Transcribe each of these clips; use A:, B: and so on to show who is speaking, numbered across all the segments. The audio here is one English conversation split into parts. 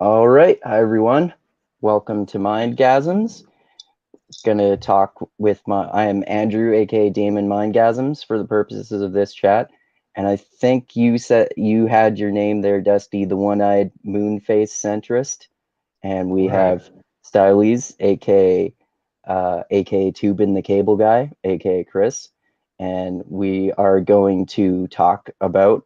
A: All right, hi everyone. Welcome to Mindgasms. Gonna talk with I am Andrew, aka Damon Mindgasms, for the purposes of this chat. And I think you said you had your name there, Dusty, the one-eyed moon-faced centrist. And we
B: Right.
A: have Styles, aka Tubin the cable guy, aka Chris. And we are going to talk about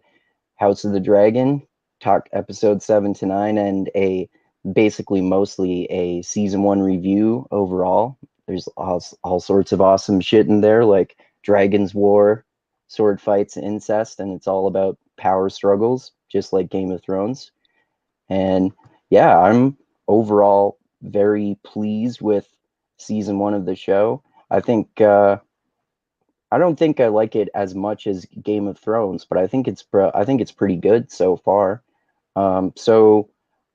A: House of the Dragon, talk episode 7 to 9, and a basically mostly a season one review overall. There's all sorts of awesome shit in there, like Dragon's War, sword fights, incest, and it's all about power struggles, just like Game of Thrones. And yeah, I'm overall very pleased with season one of the show. I think I don't think I like it as much as Game of Thrones, but I think it's pretty good so far. So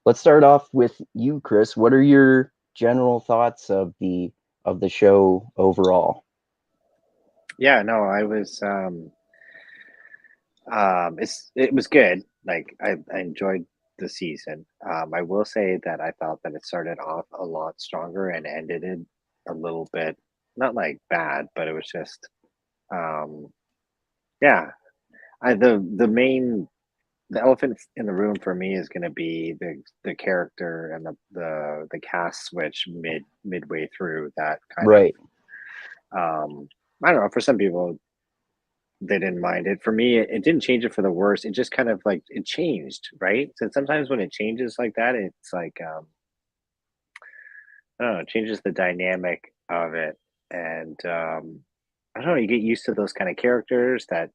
A: let's start off with you, Chris. What are your general thoughts of the show overall?
B: Yeah, no, it was good. Like I enjoyed the season. I will say that I thought that it started off a lot stronger and ended it a little bit not like bad, but it was just um yeah. The elephant in the room for me is going to be the character and the cast switch midway through that kind of
A: Right.
B: I don't know, for some people they didn't mind it. For me, it didn't change it for the worse. It just kind of like it changed, right? So sometimes when it changes like that, it's like I don't know, it changes the dynamic of it, and I don't know. You get used to those kind of characters that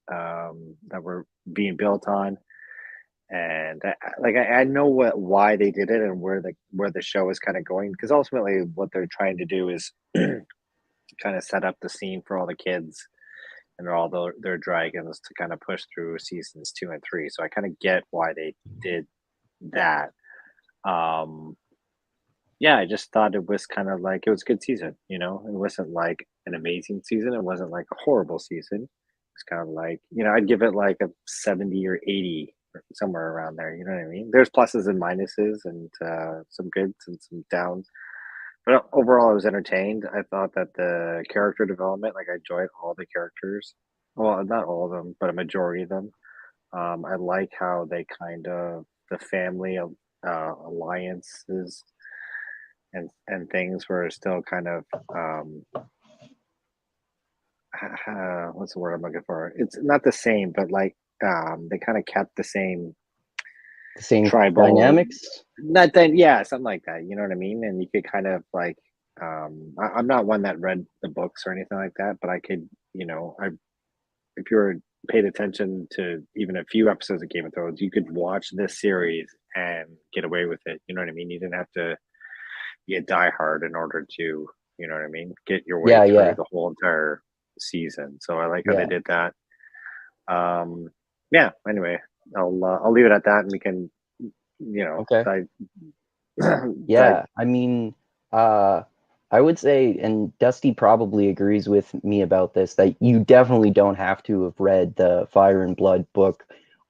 B: were being built on, and I know why they did it and where the show is kind of going because ultimately what they're trying to do is kind of set up the scene for all the kids and all their dragons to kind of push through seasons 2 and 3. So I kind of get why they did that. Um, yeah, I just thought it was kind of like it was a good season. It wasn't like an amazing season. It wasn't like a horrible season. It's kind of like I'd give it like a 70 or 80 or somewhere around there. You know what I mean? There's pluses and minuses and some goods and some downs. But overall, I was entertained. I thought that the character development, like I enjoyed all the characters. Well, not all of them, but a majority of them. I like how they kind of the family alliances and things were still kind of what's the word I'm looking for? It's not the same, but like they kind of kept the same
A: The same
B: tribal.
A: dynamics.
B: Not that, yeah, something like that. You know what I mean? And you could kind of like, I'm not one that read the books or anything like that, but I could, I if you were paid attention to even a few episodes of Game of Thrones, you could watch this series and get away with it. You know what I mean? You didn't have to be a diehard in order to, you know what I mean, get your way
A: Yeah,
B: through
A: yeah,
B: the whole entire season. So I like how they
A: yeah.
B: did that. Um, yeah. Anyway, I'll leave it at that, and we can,
A: Okay.
B: dive dive.
A: Yeah, I mean, uh, I would say, and Dusty probably agrees with me about this, that you definitely don't have to have read the Fire and Blood book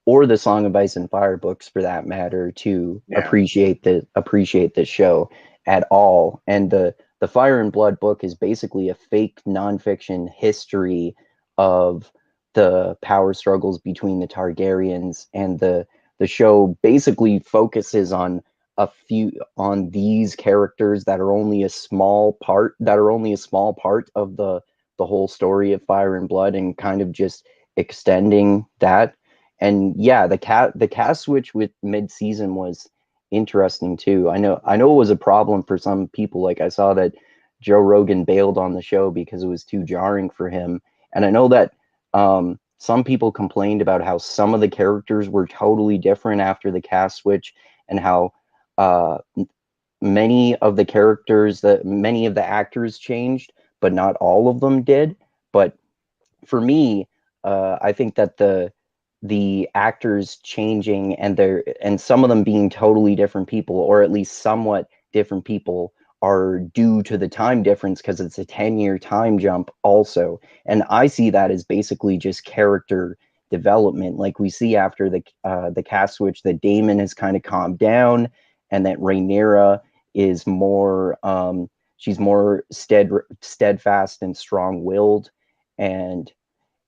A: or the Song of Ice and Fire books for that matter to
B: Yeah.
A: appreciate the show at all. And the Fire and Blood book is basically a fake nonfiction history of the power struggles between the Targaryens, and the show basically focuses a few on these characters that are only a small part of the whole story of Fire and Blood, and kind of just extending that. And yeah, the cast switch with mid-season was interesting too. I know it was a problem for some people. Like, I saw that Joe Rogan bailed on the show because it was too jarring for him. And I know that some people complained about how some of the characters were totally different after the cast switch, and how uh, many of the actors changed, but not all of them did. But for me, I think that the actors changing and some of them being totally different people, or at least somewhat different people, are due to the time difference because it's a 10-year time jump also. And I see that as basically just character development. Like we see after the cast switch that Damon has kind of calmed down, and that Rhaenyra is more she's more steadfast and strong-willed. And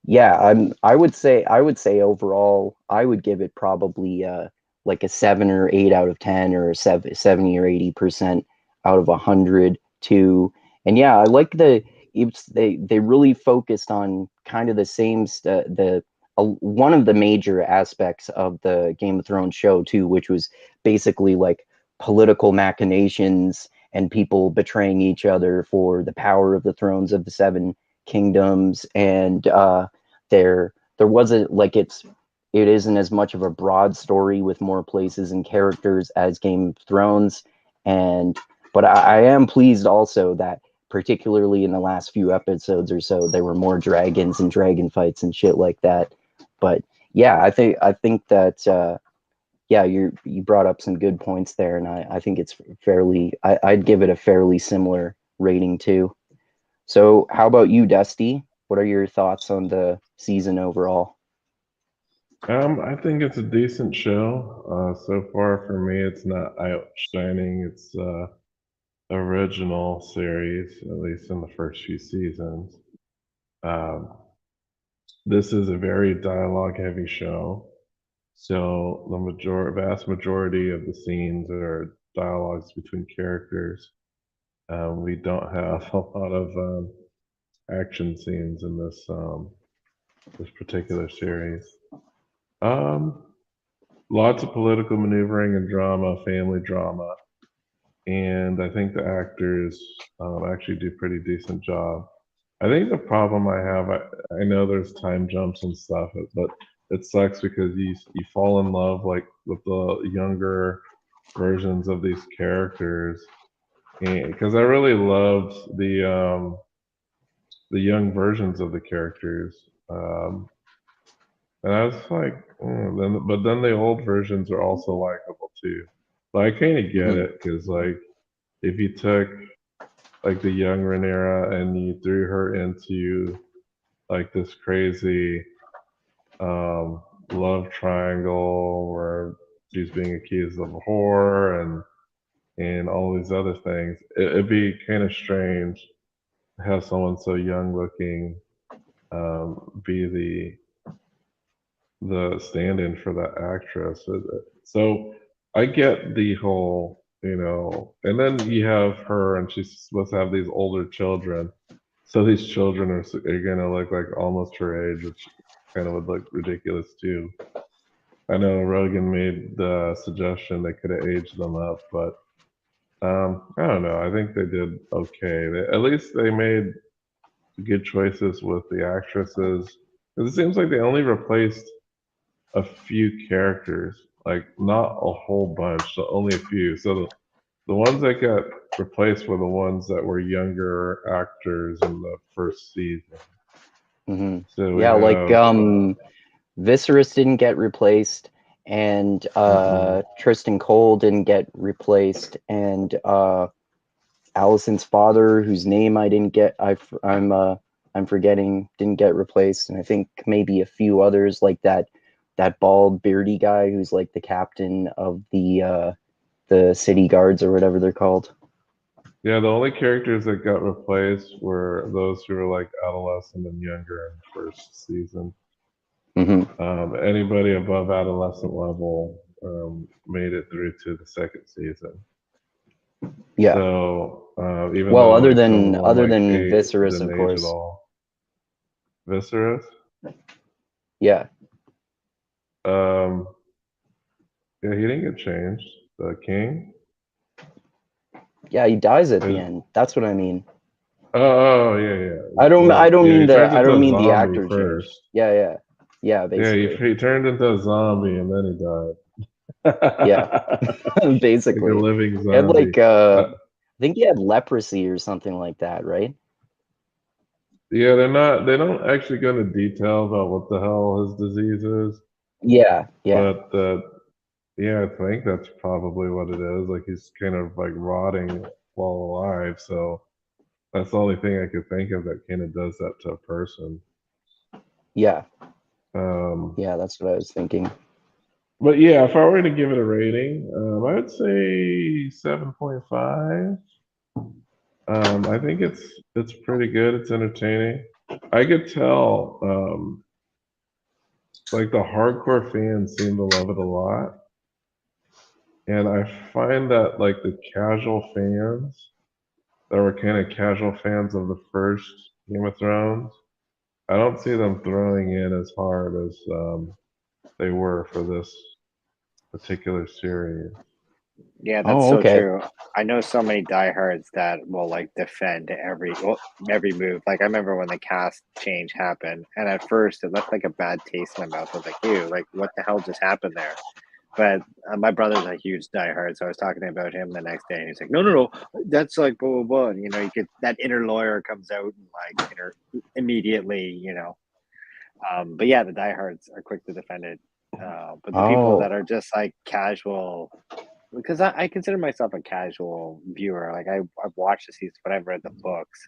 A: yeah, I would say overall I would give it probably like a 7 or 8 out of 10, or a 70 or 80% out of 100 too. And yeah, I like they really focused on kind of the same the one of the major aspects of the Game of Thrones show too, which was basically like political machinations and people betraying each other for the power of the thrones of the seven kingdoms. And there wasn't like it isn't as much of a broad story with more places and characters as Game of Thrones. And but I am pleased also that particularly in the last few episodes or so there were more dragons and dragon fights and shit like that. But yeah, I think that yeah, you brought up some good points there, and I think it's fairly I'd give it a fairly similar rating too. So how about you, Dusty? What are your thoughts on the season overall?
C: I think it's a decent show. So far for me, it's not outshining its original series, at least in the first few seasons. Um, this is a very dialogue-heavy show, so the vast majority of the scenes are dialogues between characters. We don't have a lot of action scenes in this particular series. Um, Lots of political maneuvering and drama, family drama, and I think the actors actually do a pretty decent job. I think the problem I have, I know there's time jumps and stuff, but it sucks because you fall in love like with the younger versions of these characters, because I really loved the young versions of the characters. And I was like, but then the old versions are also likable too. Like I kind of get
A: Mhm.
C: it because like if you took like the young Rhaenyra and you threw her into like this crazy um, love triangle where she's being accused of a whore and all these other things, it'd be kind of strange to have someone so young looking be the stand-in for that actress. So I get the whole, and then you have her, and she's supposed to have these older children. So these children are gonna look like almost her age, which kind of would look ridiculous too. I know Rogan made the suggestion they could have aged them up, but I don't know. I think they did okay. At least they made good choices with the actresses. 'Cause it seems like they only replaced a few characters, like not a whole bunch, so only a few. So the ones that got replaced were the ones that were younger actors in the first season.
A: Hmm.
C: So we
A: Yeah, like
C: have
A: Viserys didn't get replaced, and
C: mm-mm.
A: Tristan Cole didn't get replaced, and Allison's father, whose name I didn't get, I'm forgetting, didn't get replaced, and I think maybe a few others like that bald beardy guy who's like the captain of the city guards or whatever they're called.
C: Yeah, the only characters that got replaced were those who were like adolescent and younger in the first season.
A: Hmm.
C: Anybody above adolescent level made it through to the second season.
A: Yeah.
C: So even
A: Well,
C: though
A: other
C: like some of
A: than
C: them
A: other
C: like
A: than Viserys, of
C: didn't age at
A: course.
C: all. Viserys,
A: Yeah.
C: um, yeah, he didn't get changed. The king.
A: Yeah, he dies at the
C: Is,
A: end. That's what I mean.
C: oh yeah, yeah.
A: I
C: Well,
A: don't
C: yeah, he
A: mean
C: turns
A: I
C: into
A: don't
C: a
A: mean the
C: zombie
A: actor change.
C: first.
A: Yeah, yeah. Yeah,
C: Yeah,
A: basically.
C: he turned into a zombie and then he
A: Yeah.
C: died. Like a
A: Basically.
C: living
A: He had
C: zombie.
A: like I think he had leprosy or something like that, right?
C: Yeah, they don't actually go into detail about what the hell his disease is,
A: Yeah, yeah.
C: but yeah, I think that's probably what it is. Like he's kind of like rotting while alive, so that's the only thing I could think of that kind of does that to a person.
A: Yeah. Yeah, that's what I was thinking.
C: But yeah, if I were to give it a rating, I would say 7.5. I think it's pretty good. It's entertaining. I could tell, like the hardcore fans seem to love it a lot, and I find that like the casual fans that were kind of casual fans of the first Game of Thrones, I don't see them throwing in as hard as they were for this particular series.
B: Yeah, that's
A: Oh,
B: so
A: okay.
B: true. I know so many diehards that will like defend every move. Like I remember when the cast change happened, and at first it left like a bad taste in my mouth. I was like, "Ew, like what the hell just happened there?" But my brother's a huge diehard, so I was talking about him the next day, and he's like, "No, no, no, that's like blah blah blah." And, you get that inner lawyer comes out and like immediately, But yeah, the diehards are quick to defend it. But the people that
A: Oh,
B: are just like casual, because I consider myself a casual viewer. Like I've watched the seasons, but I've read the books.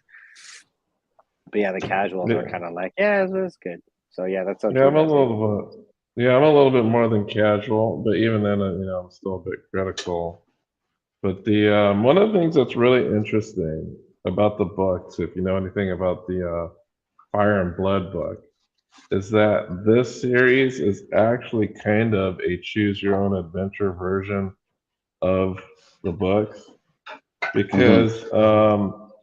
B: But yeah, the casuals are
C: Yeah,
B: kind of like, yeah, it's good. So yeah, that's so
C: yeah,
B: true,
C: I'm a
B: Dusty.
C: little bit. Yeah, I'm a little bit more than casual, but even then, I'm still a bit critical. But the one of the things that's really interesting about the books, if you know anything about the Fire and Blood book, is that this series is actually kind of a choose your own adventure version of the books
A: hmm
C: because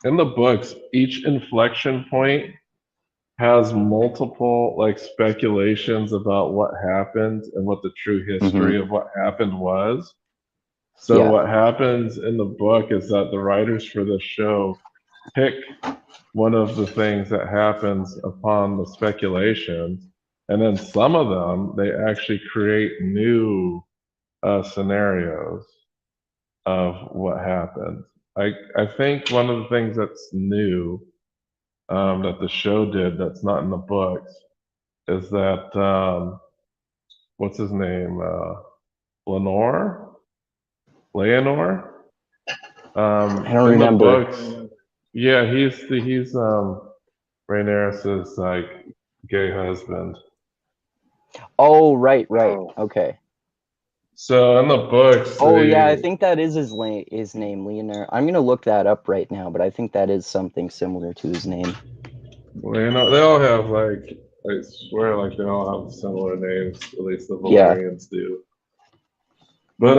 C: in the books, each inflection point has multiple like speculations about what happened and what the true
A: hmm
C: history of what happened was. So
A: Yeah.
C: what happens in the book is that the writers for the show pick one of the things that happens upon the speculations, and then some of them they actually create new scenarios of what happened. I think one of the things that's new that the show did that's not in the books is that what's his name Lenore Leonor
A: I don't
C: in the
A: remember.
C: books. Yeah, he's Rhaenyra's like gay husband.
A: Oh, right.
B: Oh,
A: Okay.
C: So in the books,
A: Oh, yeah, I
C: they
A: think that is his name, Leonard. I'm gonna look that up right now, but I think that is something similar to his name.
C: well, they all have like I swear like they all have similar names. At least the
A: Yeah.
C: Valerians do. But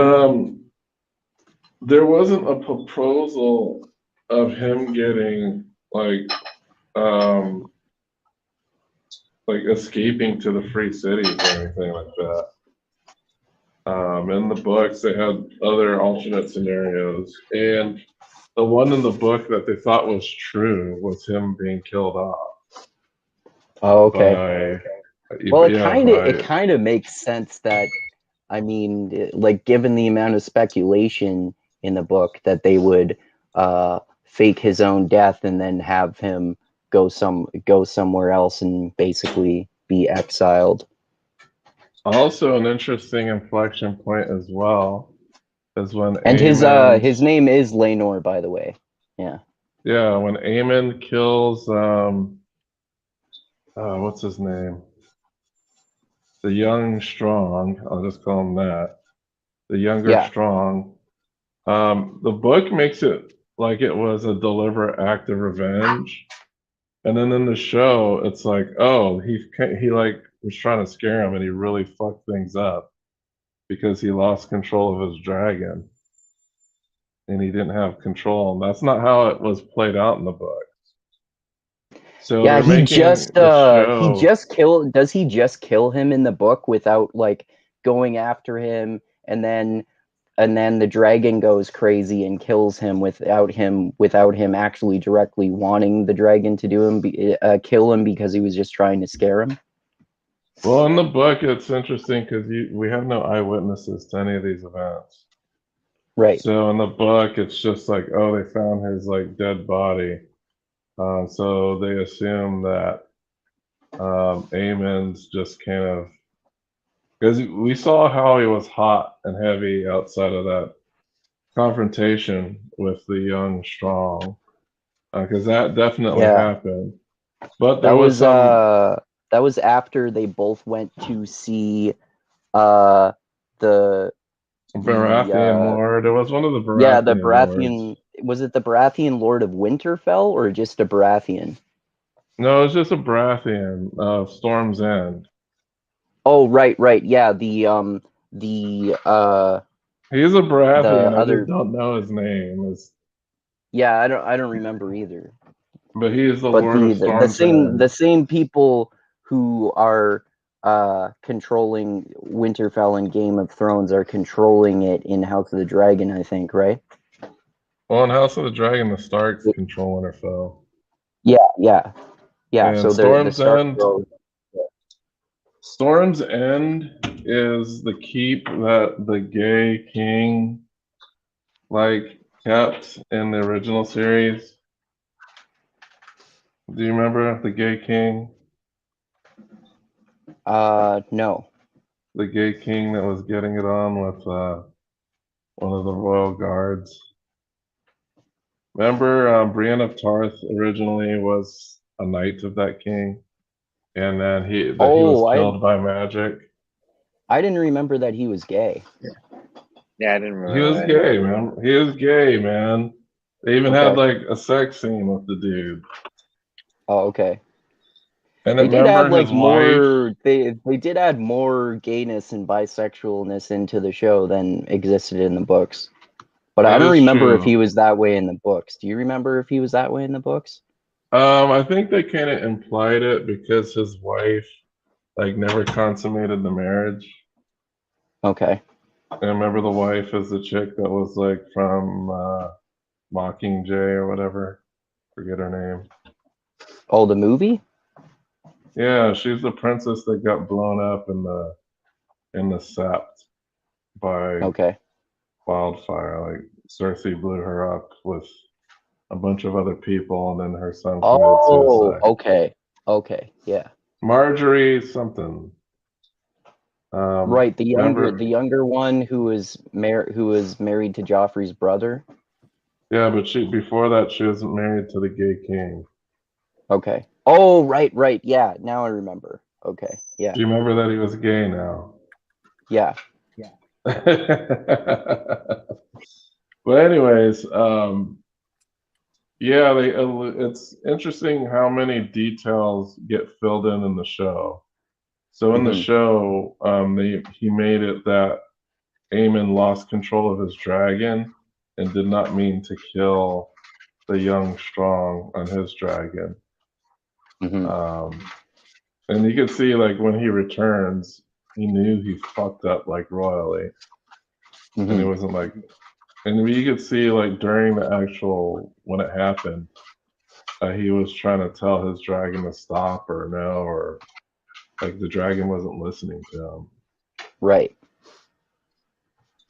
C: there wasn't a proposal of him getting um like escaping to the free cities or anything like that. In the books, they had other alternate scenarios, and the one in the book that they thought was true was him being killed off
A: Oh, okay.
C: by,
A: Well, it
C: by.
A: kind of makes sense that I mean, like given the amount of speculation in the book that they would fake his own death and then have him go somewhere else and basically be exiled.
C: Also, an interesting inflection point as well is when
A: And his
C: Aemond's,
A: name is Lenor, by the way. Yeah.
C: yeah, when Aemond kills, what's his name? The young strong, I'll just call him that. The younger
A: Yeah.
C: strong. The book makes it like it was a deliberate act of revenge. And then in the show, it's like, oh, he like was trying to scare him, and he really fucked things up because he lost control of his dragon, and he didn't have control. And that's not how it was played out in the book. So
A: Yeah,
C: they're making the
A: he
C: show.
A: just does he just kill him in the book without like going after him and then the dragon goes crazy and kills him without him actually directly wanting the dragon to kill him because he was just trying to scare him.
C: Well, in the book, it's interesting because we have no eyewitnesses to any of these events.
A: Right.
C: So in the book, it's just like, oh, they found his like dead body. So they assume that Aemon's just kind of because we saw how he was hot and heavy outside of that confrontation with the young strong, because that definitely
A: Yeah.
C: happened. But
A: That
C: there was
A: was
C: some.
A: That was after they both went to see the
C: Baratheon Lord. It was one of the Baratheon
A: yeah, the
C: Lords.
A: Baratheon. Was it the Baratheon Lord of Winterfell or just a Baratheon?
C: No, it's just a Baratheon of Storm's End.
A: Oh, right. Yeah,
C: He's a Baratheon. I
A: other.
C: just don't know his name.
A: Yeah, I don't remember either.
C: But he is the
A: But
C: Lord of Storm's End.
A: the same people who are controlling Winterfell and Game of Thrones are controlling it in House of the Dragon, I think, right?
C: Well, in House of the Dragon, the Starks control Winterfell.
A: Yeah.
C: And
A: So they're the Stark.
C: Storm's End is the keep that the gay king kept in the original series. Do you remember the gay king?
A: No.
C: The gay king that was getting it on with one of the royal guards. Remember, Brienne of Tarth originally was a knight of that king, and then he was killed by magic.
A: I didn't remember that he was gay.
B: Yeah, I didn't remember.
C: He was gay, man. He was gay, man. They even had a sex scene with the dude.
A: Oh, okay.
C: And
A: they did add
C: more.
A: They did add more gayness and bisexualness into the show than existed in the books. But I don't remember if he was that way in the books. Do you remember if he was that way in the books?
C: I think they kind of implied it because his wife never consummated the marriage.
A: Okay.
C: I remember the wife is the chick that was from Mockingjay or whatever. Forget her name.
A: Oh, the movie?
C: Yeah, she's the princess that got blown up in the Sept by wildfire. Cersei blew her up with a bunch of other people, and then her son committed suicide.
A: Okay, yeah.
C: Marjorie something.
A: Right, the younger one who was married to Joffrey's brother.
C: Yeah, but before that she wasn't married to the gay king.
A: Okay. Oh, right. Yeah, now I remember. Okay, yeah.
C: Do you remember that he was gay now?
A: Yeah.
C: But anyways, yeah, it's interesting how many details get filled in the show. So in the show, he made it that Aemon lost control of his dragon and did not mean to kill the young strong on his dragon. And you can see when he returns, he knew he fucked up royally. And he wasn't and you could see during the actual when it happened, he was trying to tell his dragon to stop or no, or the dragon wasn't listening to him.
A: Right.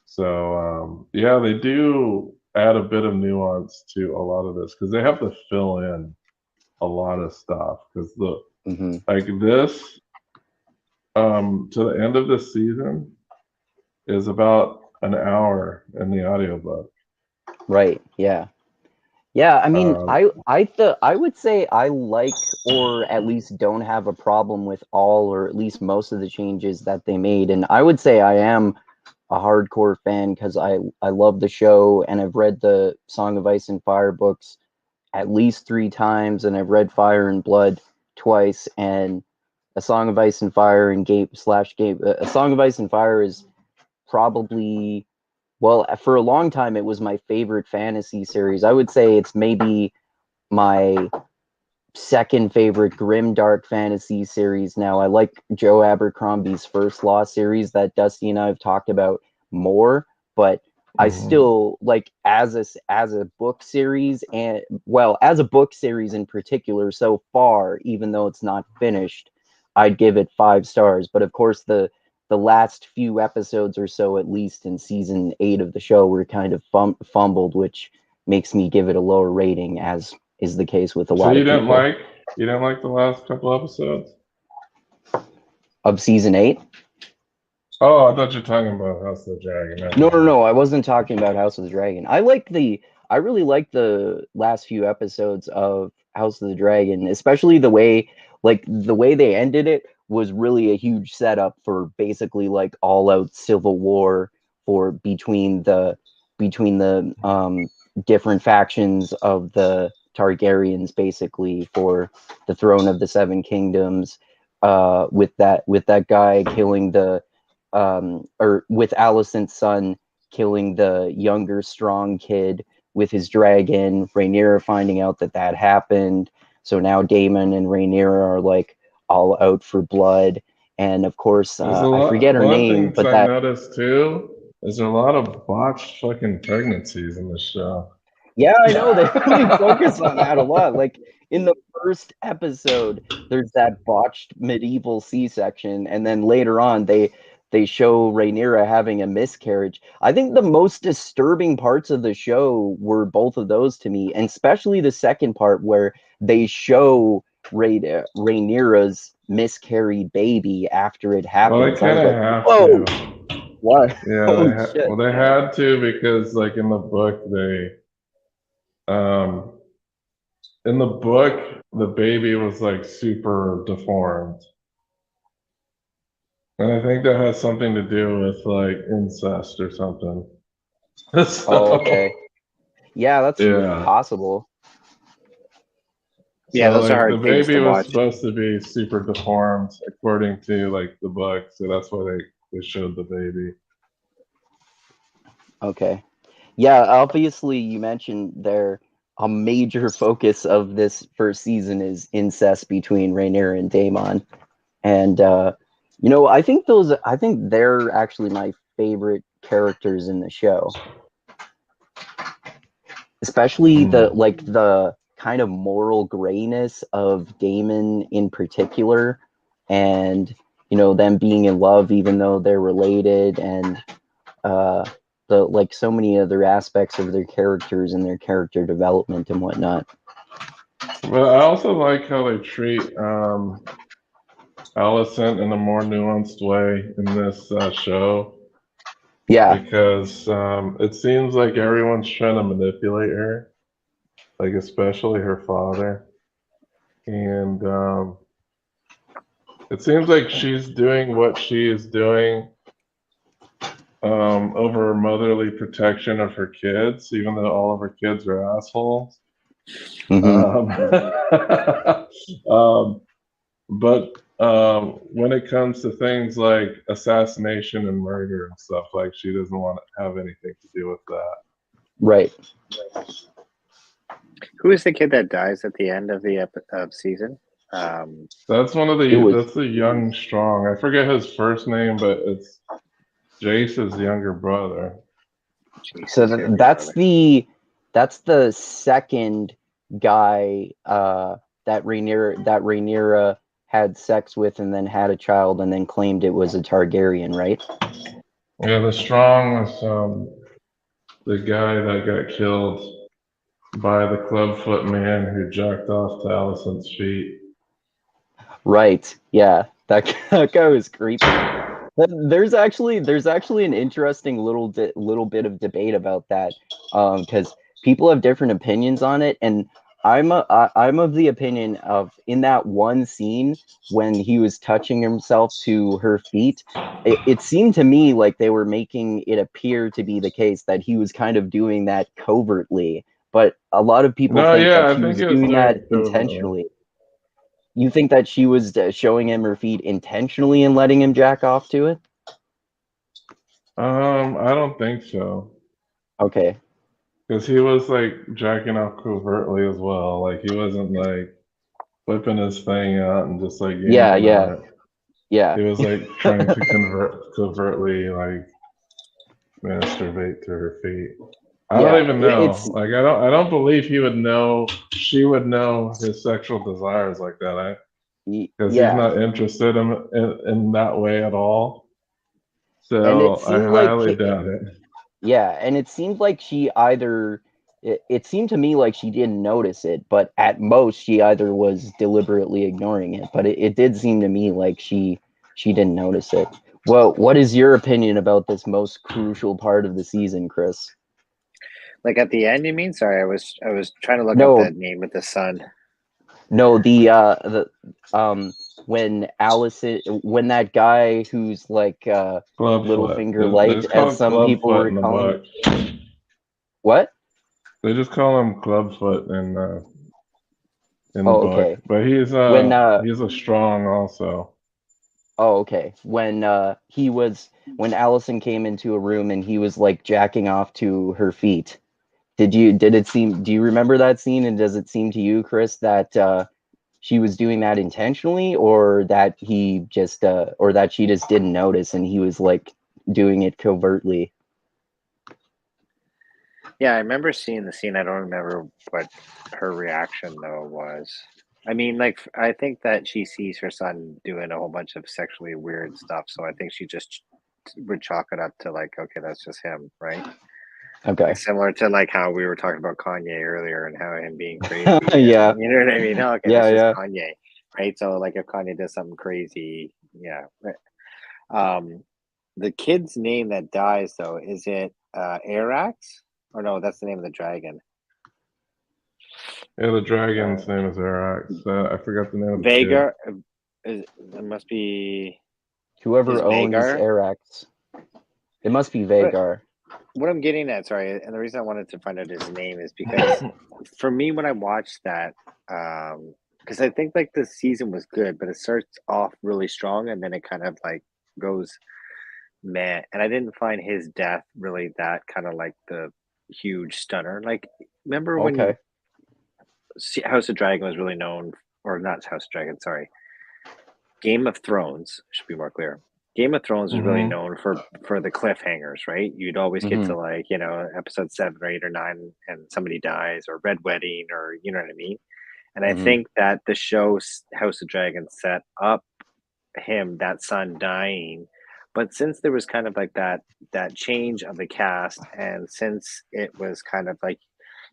C: So yeah, they do add a bit of nuance to a lot of this because they have to fill in a lot of stuff because this to the end of this season is about an hour in the audiobook.
A: Right. Yeah. I mean, I would say I like, or at least don't have a problem with all, or at least most of the changes that they made, and I would say I am a hardcore fan because I love the show, and I've read the Song of Ice and Fire books at least 3 times, and I've read Fire and Bllod twice, and A Song of Ice and Fire and A Song of Ice and Fire is probably, well, for a long time it was my favorite fantasy series. I would say it's maybe my second favorite grimdark fantasy series now. I like Joe Abercrombie's First Law series that Dusty and I have talked about more, but I still like as a book series, and as a book series in particular so far, even though it's not finished, I'd give it 5 stars. But of course the last few episodes or so, at least in season 8 of the show, were kind of fumbled, which makes me give it a lower rating, as is the case with a lot of people.
C: So you didn't like the last couple episodes
A: of season 8?
C: Oh, I thought you were talking about House of the Dragon.
A: No, I wasn't talking about House of the Dragon. I really like the last few episodes of House of the Dragon, especially the way like the way they ended it was really a huge setup for basically like all out civil war for between the different factions of the Targaryens, basically for the throne of the Seven Kingdoms. With that guy killing the or with Alicent's son killing the younger strong kid with his dragon, Rhaenyra finding out that happened. So now Daemon and Rhaenyra are like all out for blood. And of course,
C: There's a
A: I
C: lot.
A: forget her
C: One
A: name,
C: thing
A: but
C: I
A: that
C: noticed too is there a lot of botched fucking pregnancies in the show.
A: yeah, I know they really focus on that a lot. Like in the first episode, there's that botched medieval C-section, and then later on they show Rhaenyra having a miscarriage. I think the most disturbing parts of the show were both of those to me, and especially the second part where they show Rhaenyra's miscarried baby after it
C: Well, they
A: happens. I
C: kind
A: was
C: of
A: like,
C: have
A: whoa,
C: to.
A: what?
C: Yeah,
A: Oh shit.
C: they had to because, like, um, in the book, the baby was like super deformed, and I think that has something to do with like incest or something.
A: Oh,
C: So,
A: okay. Yeah, that's
C: yeah.
A: possible.
B: Yeah,
C: So
B: those are
C: like the
B: hard things
C: baby
B: to
C: was
B: watch.
C: supposed to be super deformed according to like the book, so that's why they showed the baby.
A: Okay. Yeah, obviously you mentioned there a major focus of this first season is incest between Rhaenyra and Daemon. And I think they're actually my favorite characters in the show. Especially the kind of moral grayness of Daemon in particular, and them being in love even though they're related, and the like so many other aspects of their characters and their character development and whatnot.
C: But I also like how they treat Alicent in a more nuanced way in this show
A: Yeah,
C: because it seems like everyone's trying to manipulate her, like especially her father, and it seems like she's doing what she is doing over motherly protection of her kids, even though all of her kids are assholes.
A: mm-hmm.
C: Um, but when it comes to things like assassination and murder and stuff, like she doesn't want to have anything to do with that.
A: Right.
B: Who is the kid that dies at the end of the season?
C: That's one of
A: It
C: the
A: was
C: that's the young strong. I forget his first name, but it's Jace's younger brother.
A: so that's the second guy that Rhaenyra had sex with and then had a child and then claimed it was a Targaryen, right?
C: Yeah, the strong was the guy that got killed by the clubfoot man who jacked off to Alicent's feet.
A: Right. Yeah. That guy was creepy. There's actually an interesting little bit of debate about that, because people have different opinions on it, and I'm of the opinion of in that one scene when he was touching himself to her feet, it seemed to me like they were making it appear to be the case that he was kind of doing that covertly, but a lot of people
C: No,
A: think
C: yeah,
A: that
C: I
A: she
C: think
A: was
C: it was
A: doing
C: doing
A: that
C: it covertly.
A: intentionally. You think that she was showing him her feet intentionally and letting him jack off to it?
C: I don't think so.
A: Okay.
C: Because he was like jacking off covertly as well. Like he wasn't like whipping his thing out and just like
A: Yeah,
C: yanking
A: yeah,
C: on it.
A: yeah.
C: He was like trying to covertly like masturbate to her feet. I don't
A: Yeah,
C: even know. Like I don't believe he would know. She would know his sexual desires like that. Because he's
A: yeah.
C: not interested in that way at all.
A: And it
C: So I
A: seemed like
C: highly doubt it.
A: yeah, and it seemed like she either it seemed to me like she didn't notice it, but at most she either was deliberately ignoring it, but it did seem to me like she didn't notice it. Well, what is your opinion about this most crucial part of the season, Chris?
B: Like at the end, you mean? Sorry, I was trying to look up
A: No,
B: that name with the son.
A: No, when Allison, when that guy who's like
C: Clubfoot.
A: Littlefinger
C: They
A: Light,
C: just
A: as
C: call him
A: some people
C: Clubfoot
A: were
C: in the
A: calling.
C: book.
A: What?
C: They just call him Clubfoot in the
A: Oh,
C: book.
A: okay.
C: But
A: When
C: he's a strong also.
A: oh, okay. When Allison came into a room and he was like jacking off to her feet. Do you remember that scene, and does it seem to you, Chris, that she was doing that intentionally, or that or that she just didn't notice and he was like doing it covertly?
B: Yeah, I remember seeing the scene. I don't remember what her reaction though was. I mean, like, I think that she sees her son doing a whole bunch of sexually weird stuff, so I think she just would chalk it up to like, okay, that's just him, right?
A: Okay.
B: Like similar to like how we were talking about Kanye earlier and how him being crazy,
A: Yeah.
B: you know what I mean? Oh, okay,
A: Yeah,
B: that's just
A: yeah.
B: Kanye, right? So like if Kanye does something crazy, yeah. Right. The kid's name that dies though, is it Arax? Or no, that's the name of the dragon.
C: Yeah, the dragon's name is Arax. I forgot the name of the kid.
B: Vagar. It must be.
A: Whoever
B: Is
A: owns
B: Vagar?
A: Arax. It must be Vagar.
B: What I'm getting at, sorry, and the reason I wanted to find out his name is because for me, when I watched that, because I think like the season was good, but it starts off really strong and then it kind of like goes meh. And I didn't find his death really that kind of like the huge stunner. Like, remember when
A: Okay.
B: House of Dragon was really known, or not House of Dragon, sorry, Game of Thrones should be more clear. Game of Thrones was really
C: hmm
B: known for the cliffhangers, right? You'd always get
A: Hmm.
B: to like, episode 7 or 8 or 9 and somebody dies, or Red Wedding, or you know what I mean? And I
A: Hmm.
B: think that the show House of Dragons set up that son dying. But since there was kind of like that change of the cast, and since it was kind of like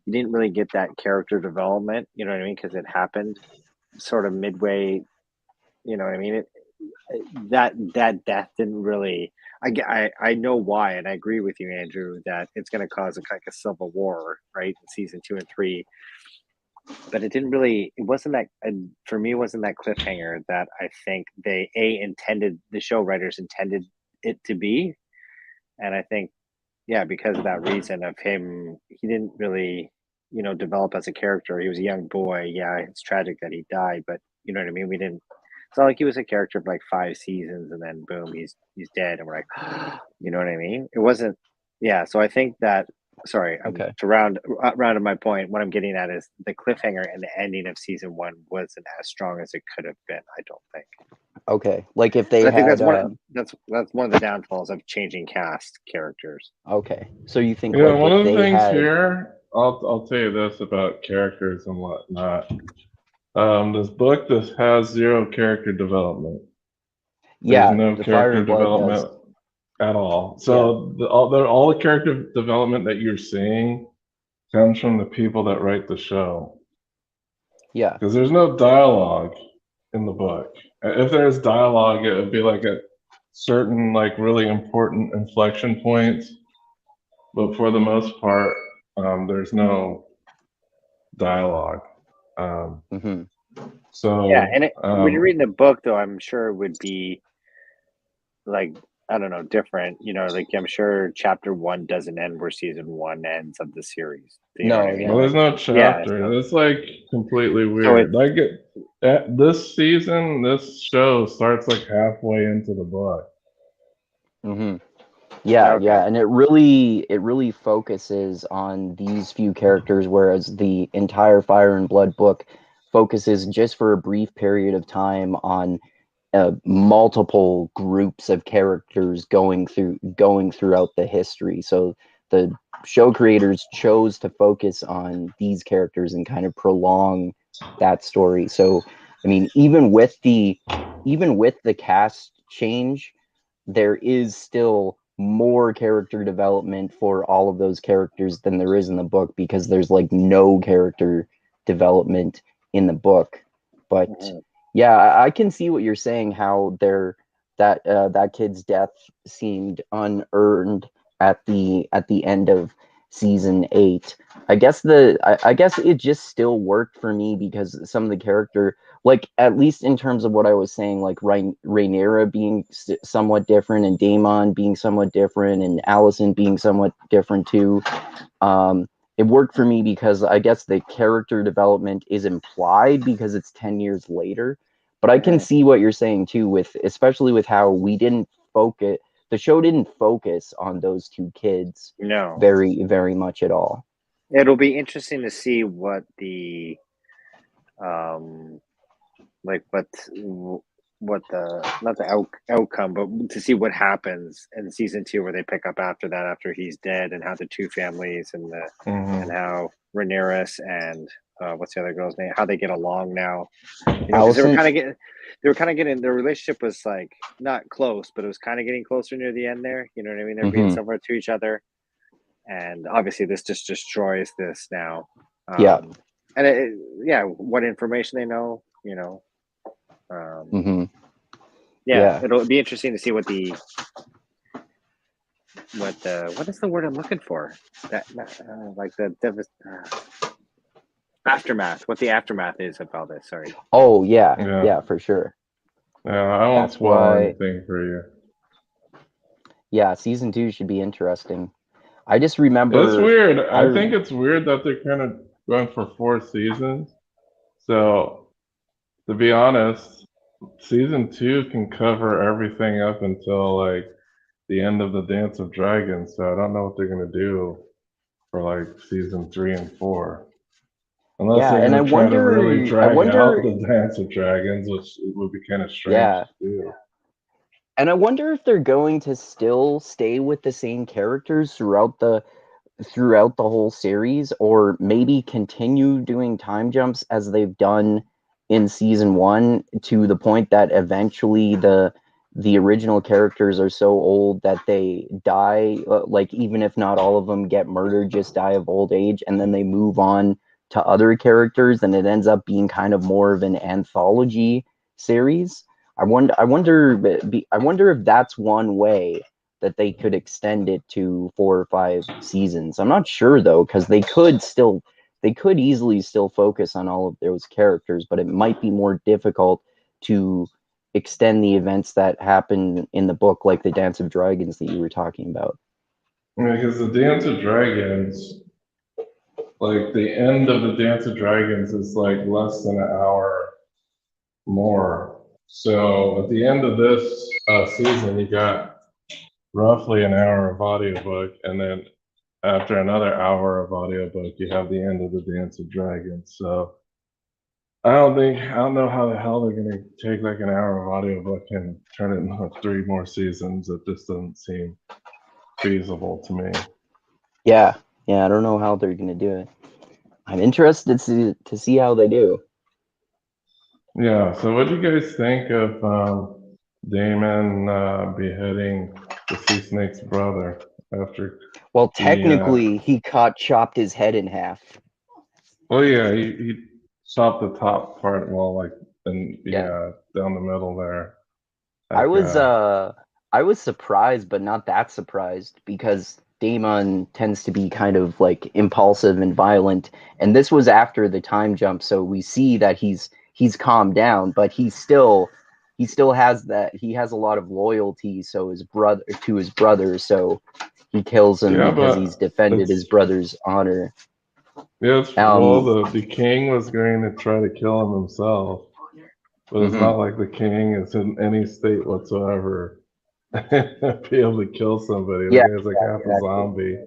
B: you didn't really get that character development, you know what I mean? Because it happened sort of midway, you know what I mean? That death didn't really. I know why, and I agree with you, Andrew, that it's going to cause like a civil war, right? In season 2 and 3, but it didn't really. It wasn't that for me. It wasn't that cliffhanger that I think they intended, the show writers intended it to be, and I think because of that reason of him, he didn't really develop as a character. He was a young boy. Yeah, it's tragic that he died, but you know what I mean. We didn't. It's not like he was a character for like 5 seasons and then boom, he's dead, and we're like, you know what I mean? It wasn't. Yeah, so I think that. Sorry,
A: Okay.
B: to round my point. What I'm getting at is the cliffhanger and the ending of season 1 wasn't as strong as it could have been. I don't think.
A: Okay. Like if they
B: And I think
A: had
B: that's one of the downfalls of changing cast characters.
A: okay. So you think
C: Yeah,
A: like
C: one
A: if
C: of the
A: they
C: things
A: had
C: here, I'll tell you this about characters and whatnot. This book this has zero character development. There's
A: yeah,
C: no
A: the Fire
C: character
A: and Blood does.
C: development at all.
A: Yeah.
C: So all the character development that you're seeing comes from the people that write the show.
A: Yeah.
C: Because there's no dialogue in the book. If there's dialogue, it would be like at certain like really important inflection points. But for the most part, there's no dialogue. Um,
A: Hmm.
B: Yeah,
C: so
B: and when you're reading the book, though, I'm sure it would be like, I don't know, different. Like I'm sure chapter 1 doesn't end where season 1 ends of the series. You know what I
A: No,
B: mean?
C: well,
A: no.
C: there's no
B: Yeah.
C: chapter.
B: So
C: It's like completely
B: so
C: weird.
B: it's
C: Like this season, this show starts like halfway into the book.
A: Hmm. Yeah,
B: okay.
A: yeah, and it really focuses on these few characters, whereas the entire Fire and Blood book focuses just for a brief period of time on multiple groups of characters going throughout the history. So the show creators chose to focus on these characters and kind of prolong that story. So I mean, even with the cast change, there is still more character development for all of those characters than there is in the book, because there's like no character development in the book. But
B: Mhm.
A: yeah, I can see what you're saying, how that kid's death seemed unearned at the end of season 8. I guess I guess it just still worked for me because some of the character, like at least in terms of what I was saying, like Rhaenyra being somewhat different, and Daemon being somewhat different, and Alicent being somewhat different too. It worked for me because I guess the character development is implied because it's 10 years later. But I can see what you're saying too, with especially with how we didn't focus. The show didn't focus on those two kids
B: No.
A: very, very much at all.
B: It'll be interesting to see what the what the not the outcome, but to see what happens in season 2, where they pick up after that, after he's dead, and how the two families and and how Rhaenyra and what's the other girl's name, how they get along now. You know, because they were kind of getting their relationship was like not close, but it was kind of getting closer near the end there. You know what I mean? They're being similar to each other, and obviously this just destroys this now. And what information they know, you know. It'll be interesting to see what is the word I'm looking for? That like the aftermath. What the aftermath is of all this? Sorry.
A: Oh yeah, for sure.
C: Yeah, I won't spoil anything for you.
A: Yeah, season 2 should be interesting. I just remember
C: it's weird. I think it's weird that they're kind of going for 4 seasons. So, to be honest, season 2 can cover everything up until like the end of the Dance of Dragons. So I don't know what they're gonna do for like season 3 and 4, unless they're gonna try to really drag out the Dance of Dragons, which would be kind of strange to do.
A: And I wonder if they're going to still stay with the same characters throughout the whole series, or maybe continue doing time jumps as they've done in season 1, to the point that eventually the original characters are so old that they die, like even if not all of them get murdered, just die of old age, and then they move on to other characters, and it ends up being kind of more of an anthology series. I wonder if that's one way that they could extend it to 4 or 5 seasons. I'm not sure though, because they could easily still focus on all of those characters, but it might be more difficult to extend the events that happen in the book, like the Dance of Dragons that you were talking about.
C: Because the Dance of Dragons, like the end of the Dance of Dragons is like less than an hour more. So at the end of this season, you got roughly an hour of audiobook, and then after another hour of audiobook, you have the end of the Dance of Dragons. So I don't know how the hell they're gonna take like an hour of audiobook and turn it into 3 more seasons. It just doesn't seem feasible to me.
A: Yeah, I don't know how they're gonna do it. I'm interested to see how they do.
C: Yeah, so what do you guys think of Daemon beheading the Sea Snake's brother after?
A: Well, technically, he chopped his head in half.
C: Well, yeah, he chopped the top part, down the middle there.
A: I was surprised, but not that surprised, because Daemon tends to be kind of like impulsive and violent, and this was after the time jump, so we see that he's calmed down, but he still has a lot of loyalty, so his brother, so he kills him because he's defended his brother's honor.
C: Yes, the king was going to try to kill him himself, but it's not like the king is in any state whatsoever be able to kill somebody. The guy's like half a zombie.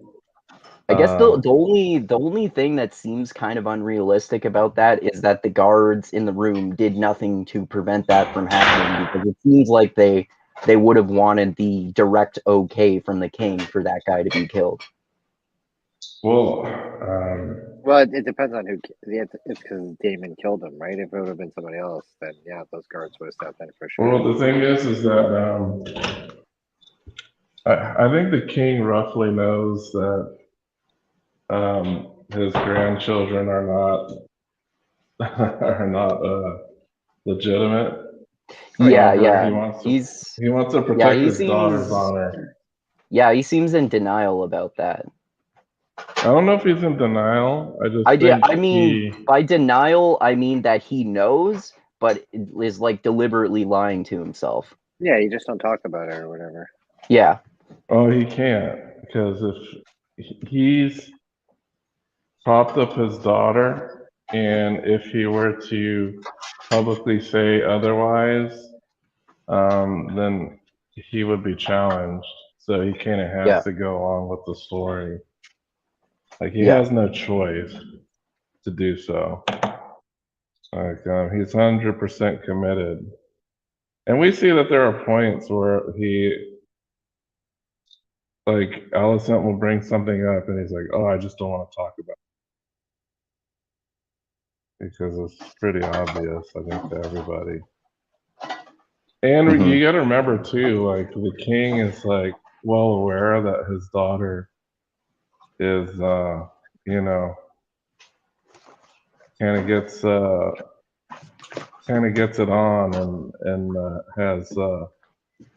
A: I guess the only thing that seems kind of unrealistic about that is that the guards in the room did nothing to prevent that from happening, because it seems like they would have wanted the direct okay from the king for that guy to be killed.
C: Well,
B: it depends on who. It's because Daemon killed him, right? If it would have been somebody else, then yeah, those guards would have stepped in for sure.
C: Well, the thing is that I think the king roughly knows that his grandchildren are not legitimate.
A: Yeah.
C: He wants to protect his daughter's honor.
A: Yeah, he seems in denial about that.
C: I don't know if he's in denial. I just
A: I
C: think
A: mean, by denial, I mean that he knows, but is like deliberately lying to himself.
B: Yeah, you just don't talk about it or whatever.
A: Yeah.
C: Oh, he can't, because if he's propped up his daughter, and if he were to publicly say otherwise, then he would be challenged. So he kind of has
A: Yeah.
C: to go along with the story. Like he
A: Yeah.
C: has no choice to do so. Like he's 100% committed, and we see that there are points where like Alicent will bring something up, and he's like, "Oh, I just don't want to talk about it," because it's pretty obvious, I think, to everybody. And
A: Mhm.
C: you got to remember too, like the king is like well aware that his daughter is, you know, kind of gets it on, and has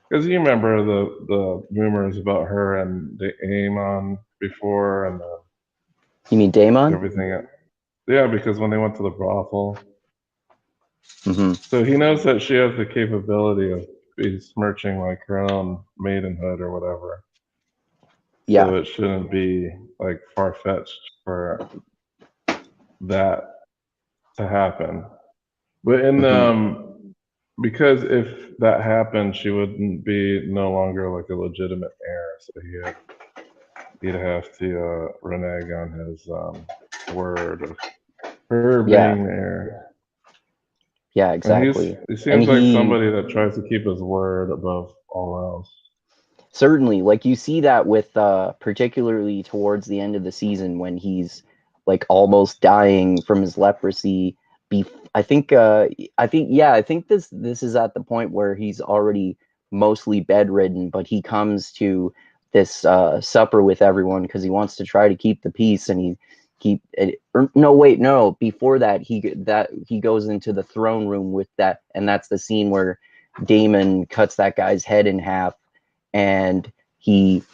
C: because you remember the rumors about her and the Aemon before, and
A: You mean Daemon?
C: everything. Yeah, because when they went to the brothel,
A: Mm-hmm.
C: so he knows that she has the capability of besmirching like her own maidenhood or whatever.
A: Yeah.
C: So it shouldn't be like far fetched for that to happen. But because if that happened, she wouldn't be no longer like a legitimate heir. So he'd have to renege on his word of her
A: Yeah.
C: being there.
A: Yeah.
C: And
A: Exactly.
C: he
A: And
C: seems like
A: he
C: somebody that tries to keep his word above all else.
A: certainly, like, you see that with particularly towards the end of the season when he's like almost dying from his leprosy. I think I think this is at the point where he's already mostly bedridden, but he comes to this supper with everyone because he wants to try to keep the peace. And no, wait, no, before that he goes into the throne room with that, and that's the scene where Damon cuts that guy's head in half. And he's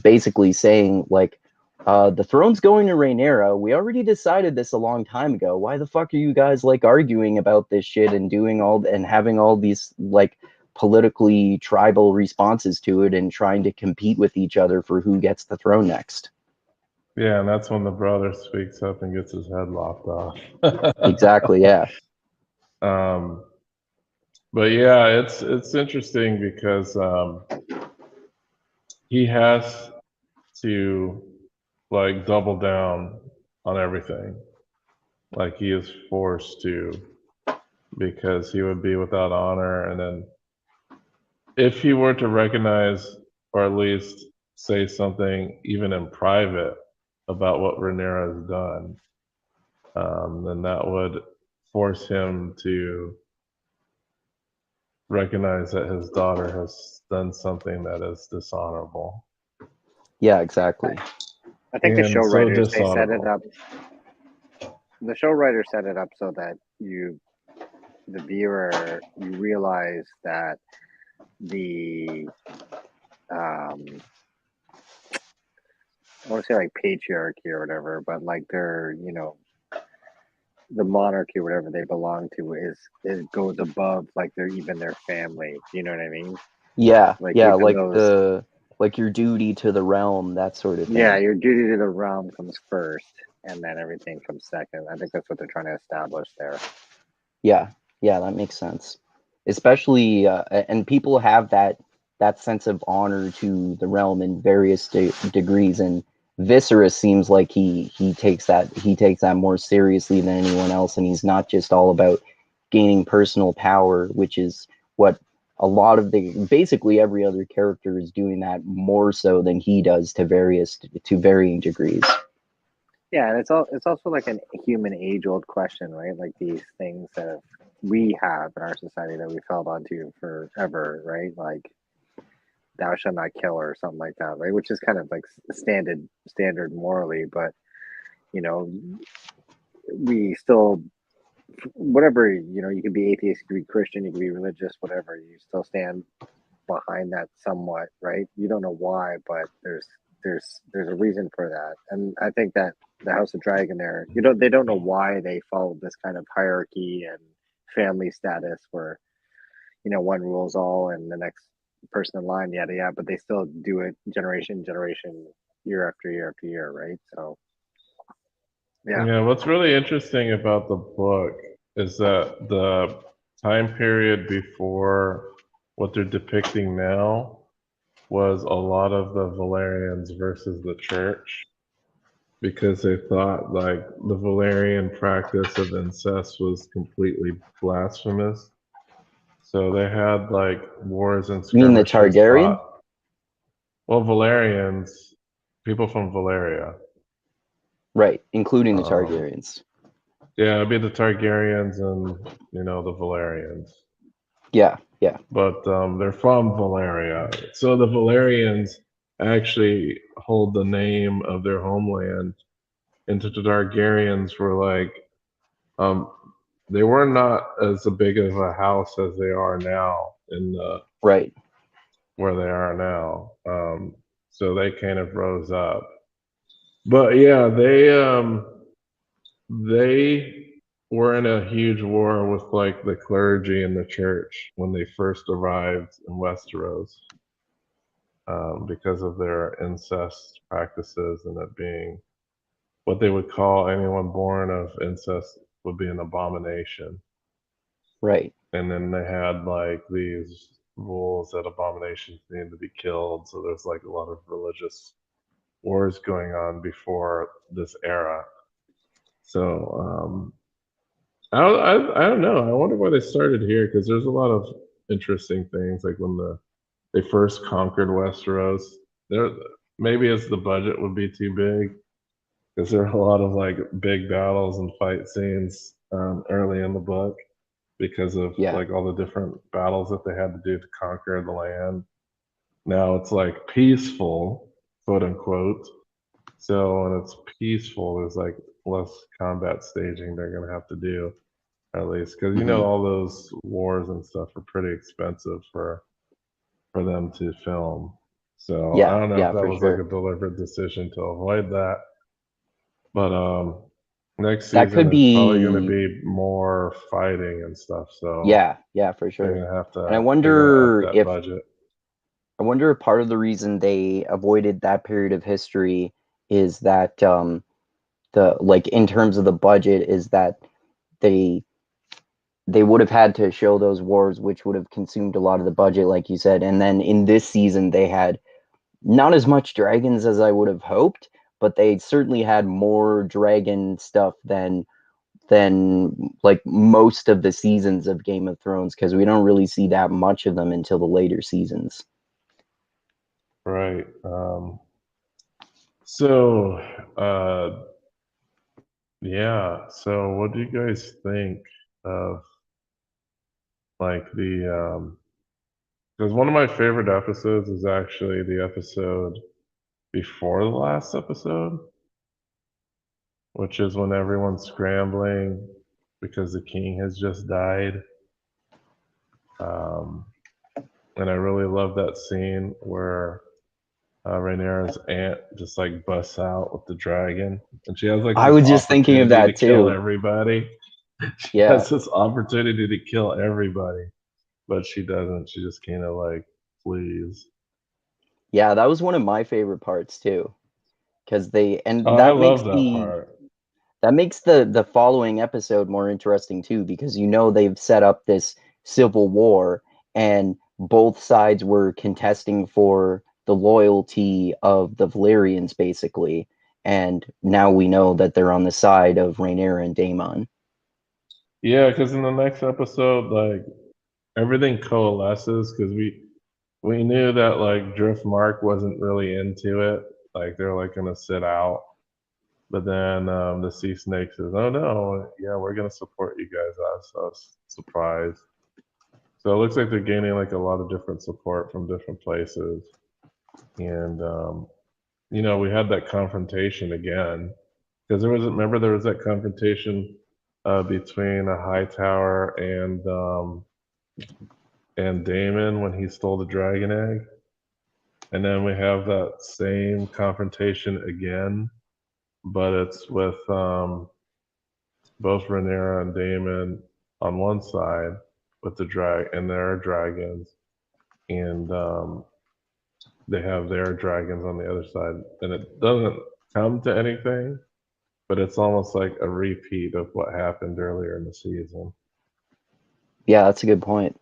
A: basically saying, like, the throne's going to Rhaenyra. We already decided this a long time ago. Why the fuck are you guys like arguing about this shit and doing all and having all these like politically tribal responses to it and trying to compete with each other for who gets the throne next?
C: Yeah, and that's when the brother speaks up and gets his head lopped off.
A: Exactly. Yeah.
C: um, but yeah, it's interesting because he has to like double down on everything. Like he is forced to, because he would be without honor. And then if he were to recognize, or at least say something even in private about what Rhaenyra has done, then that would force him to recognize that his daughter has done something that is dishonorable.
A: Yeah. Exactly.
B: I think the show
C: And so
B: writers, they set it
C: dishonorable.
B: up. The show writers set it up so that the viewer, you realize that the I want to say like patriarchy or whatever, but like they're, the monarchy or whatever they belong to it goes above like their family. You know what I mean?
A: Yeah.
B: Like
A: Yeah.
B: even
A: Like
B: those,
A: your duty to the realm, that sort of
B: yeah,
A: thing.
B: your duty to the realm comes first, and then everything comes second. I think that's what they're trying to establish there.
A: Yeah, yeah, that makes sense. Especially, and people have that sense of honor to the realm in various degrees. And Viserys seems like he takes that more seriously than anyone else, and he's not just all about gaining personal power, which is what a lot of the basically every other character is doing that more so than he does to varying degrees.
B: Yeah, and it's also like a human age old question, right? Like these things that we have in our society that we've held on to forever, right? Like thou shalt not kill or something like that, right? Which is kind of like standard morally, but you know, we still whatever, you can be atheist, you can be Christian, you can be religious, whatever, you still stand behind that somewhat, right? You don't know why, but there's there's a reason for that, and I think that the House of Dragon there, they don't know why they followed this kind of hierarchy and family status where one rules all and the next person in line, yada yada, but they still do it generation year after year after year, right? So yeah.
C: Yeah, what's really interesting about the book is that the time period before what they're depicting now was a lot of the Valerians versus the church because they thought like the Valerian practice of incest was completely blasphemous. So they had like wars and
A: You mean the
C: skirmishes
A: Targaryen?
C: fought. Well, Valerians, people from Valeria.
A: Right, including the
C: Um,
A: Targaryens.
C: yeah, it'd be the Targaryens and the Valerians.
A: Yeah.
C: But they're from Valeria. So the Valerians actually hold the name of their homeland, and the Targaryens were like, um, they were not as big of a house as they are now in
A: Right.
C: where they are now. So they kind of rose up. But yeah, they were in a huge war with like the clergy and the church when they first arrived in Westeros. Because of their incest practices and it being what they would call anyone born of incest would be an abomination.
A: Right.
C: And then they had like these rules that abominations needed to be killed. So there's like a lot of religious wars going on before this era. So I don't know. I wonder why they started here because there's a lot of interesting things like when they first conquered Westeros. There, maybe it's the budget would be too big because there are a lot of like big battles and fight scenes early in the book because of
A: Yeah.
C: like all the different battles that they had to do to conquer the land. Now it's like peaceful, quote unquote. So when it's peaceful, there's like less combat staging they're gonna have to do at least because
A: Hmm.
C: all those wars and stuff are pretty expensive for them to film. So I
A: Yeah.
C: don't know if
A: Yeah,
C: that
A: for
C: was like a
A: sure.
C: deliberate decision to avoid that. But next
A: That
C: season
A: could
C: there's probably going to
A: be.
C: be more fighting and stuff. So
A: Yeah, for
C: they're
A: sure.
C: going to have
A: And I
C: to they're going to up
A: wonder
C: that
A: if
C: budget.
A: I wonder if part of the reason they avoided that period of history is that the like in terms of the budget is that they they would have had to show those wars, which would have consumed a lot of the budget, like you said. And then in this season, they had not as much dragons as I would have hoped, but they certainly had more dragon stuff than like most of the seasons of Game of Thrones because we don't really see that much of them until the later seasons.
C: Right. So yeah. So what do you guys think of like the because one of my favorite episodes is actually the episode before the last episode, which is when everyone's scrambling because the king has just died. Um, and I really love that scene where Rhaenyra's aunt just like busts out with the dragon, and she has like
A: I
C: this
A: was just thinking of
C: opportunity to
A: that
C: kill
A: too.
C: everybody. She
A: Yeah.
C: has this opportunity to kill everybody, but she doesn't. She just kind of like flees.
A: Yeah, that was one of my favorite parts too. Because they
C: Oh,
A: and
C: I love that part.
A: that makes the following episode more interesting too, because they've set up this civil war and both sides were contesting for the loyalty of the Valyrians basically. And now we know that they're on the side of Rhaenyra and Daemon.
C: Yeah, because in the next episode, like everything coalesces because we knew that like Driftmark wasn't really into it. Like they're like gonna sit out. But then the sea snake says, "Oh no, yeah, we're gonna support you guys." I was surprised. So it looks like they're gaining like a lot of different support from different places, and we had that confrontation again because there was that confrontation between a Hightower and Daemon when he stole the dragon egg. And then we have that same confrontation again, but it's with both Rhaenyra and Daemon on one side with the and their dragons, and they have their dragons on the other side, and it doesn't come to anything, but it's almost like a repeat of what happened earlier in the season.
A: Yeah, that's a good point.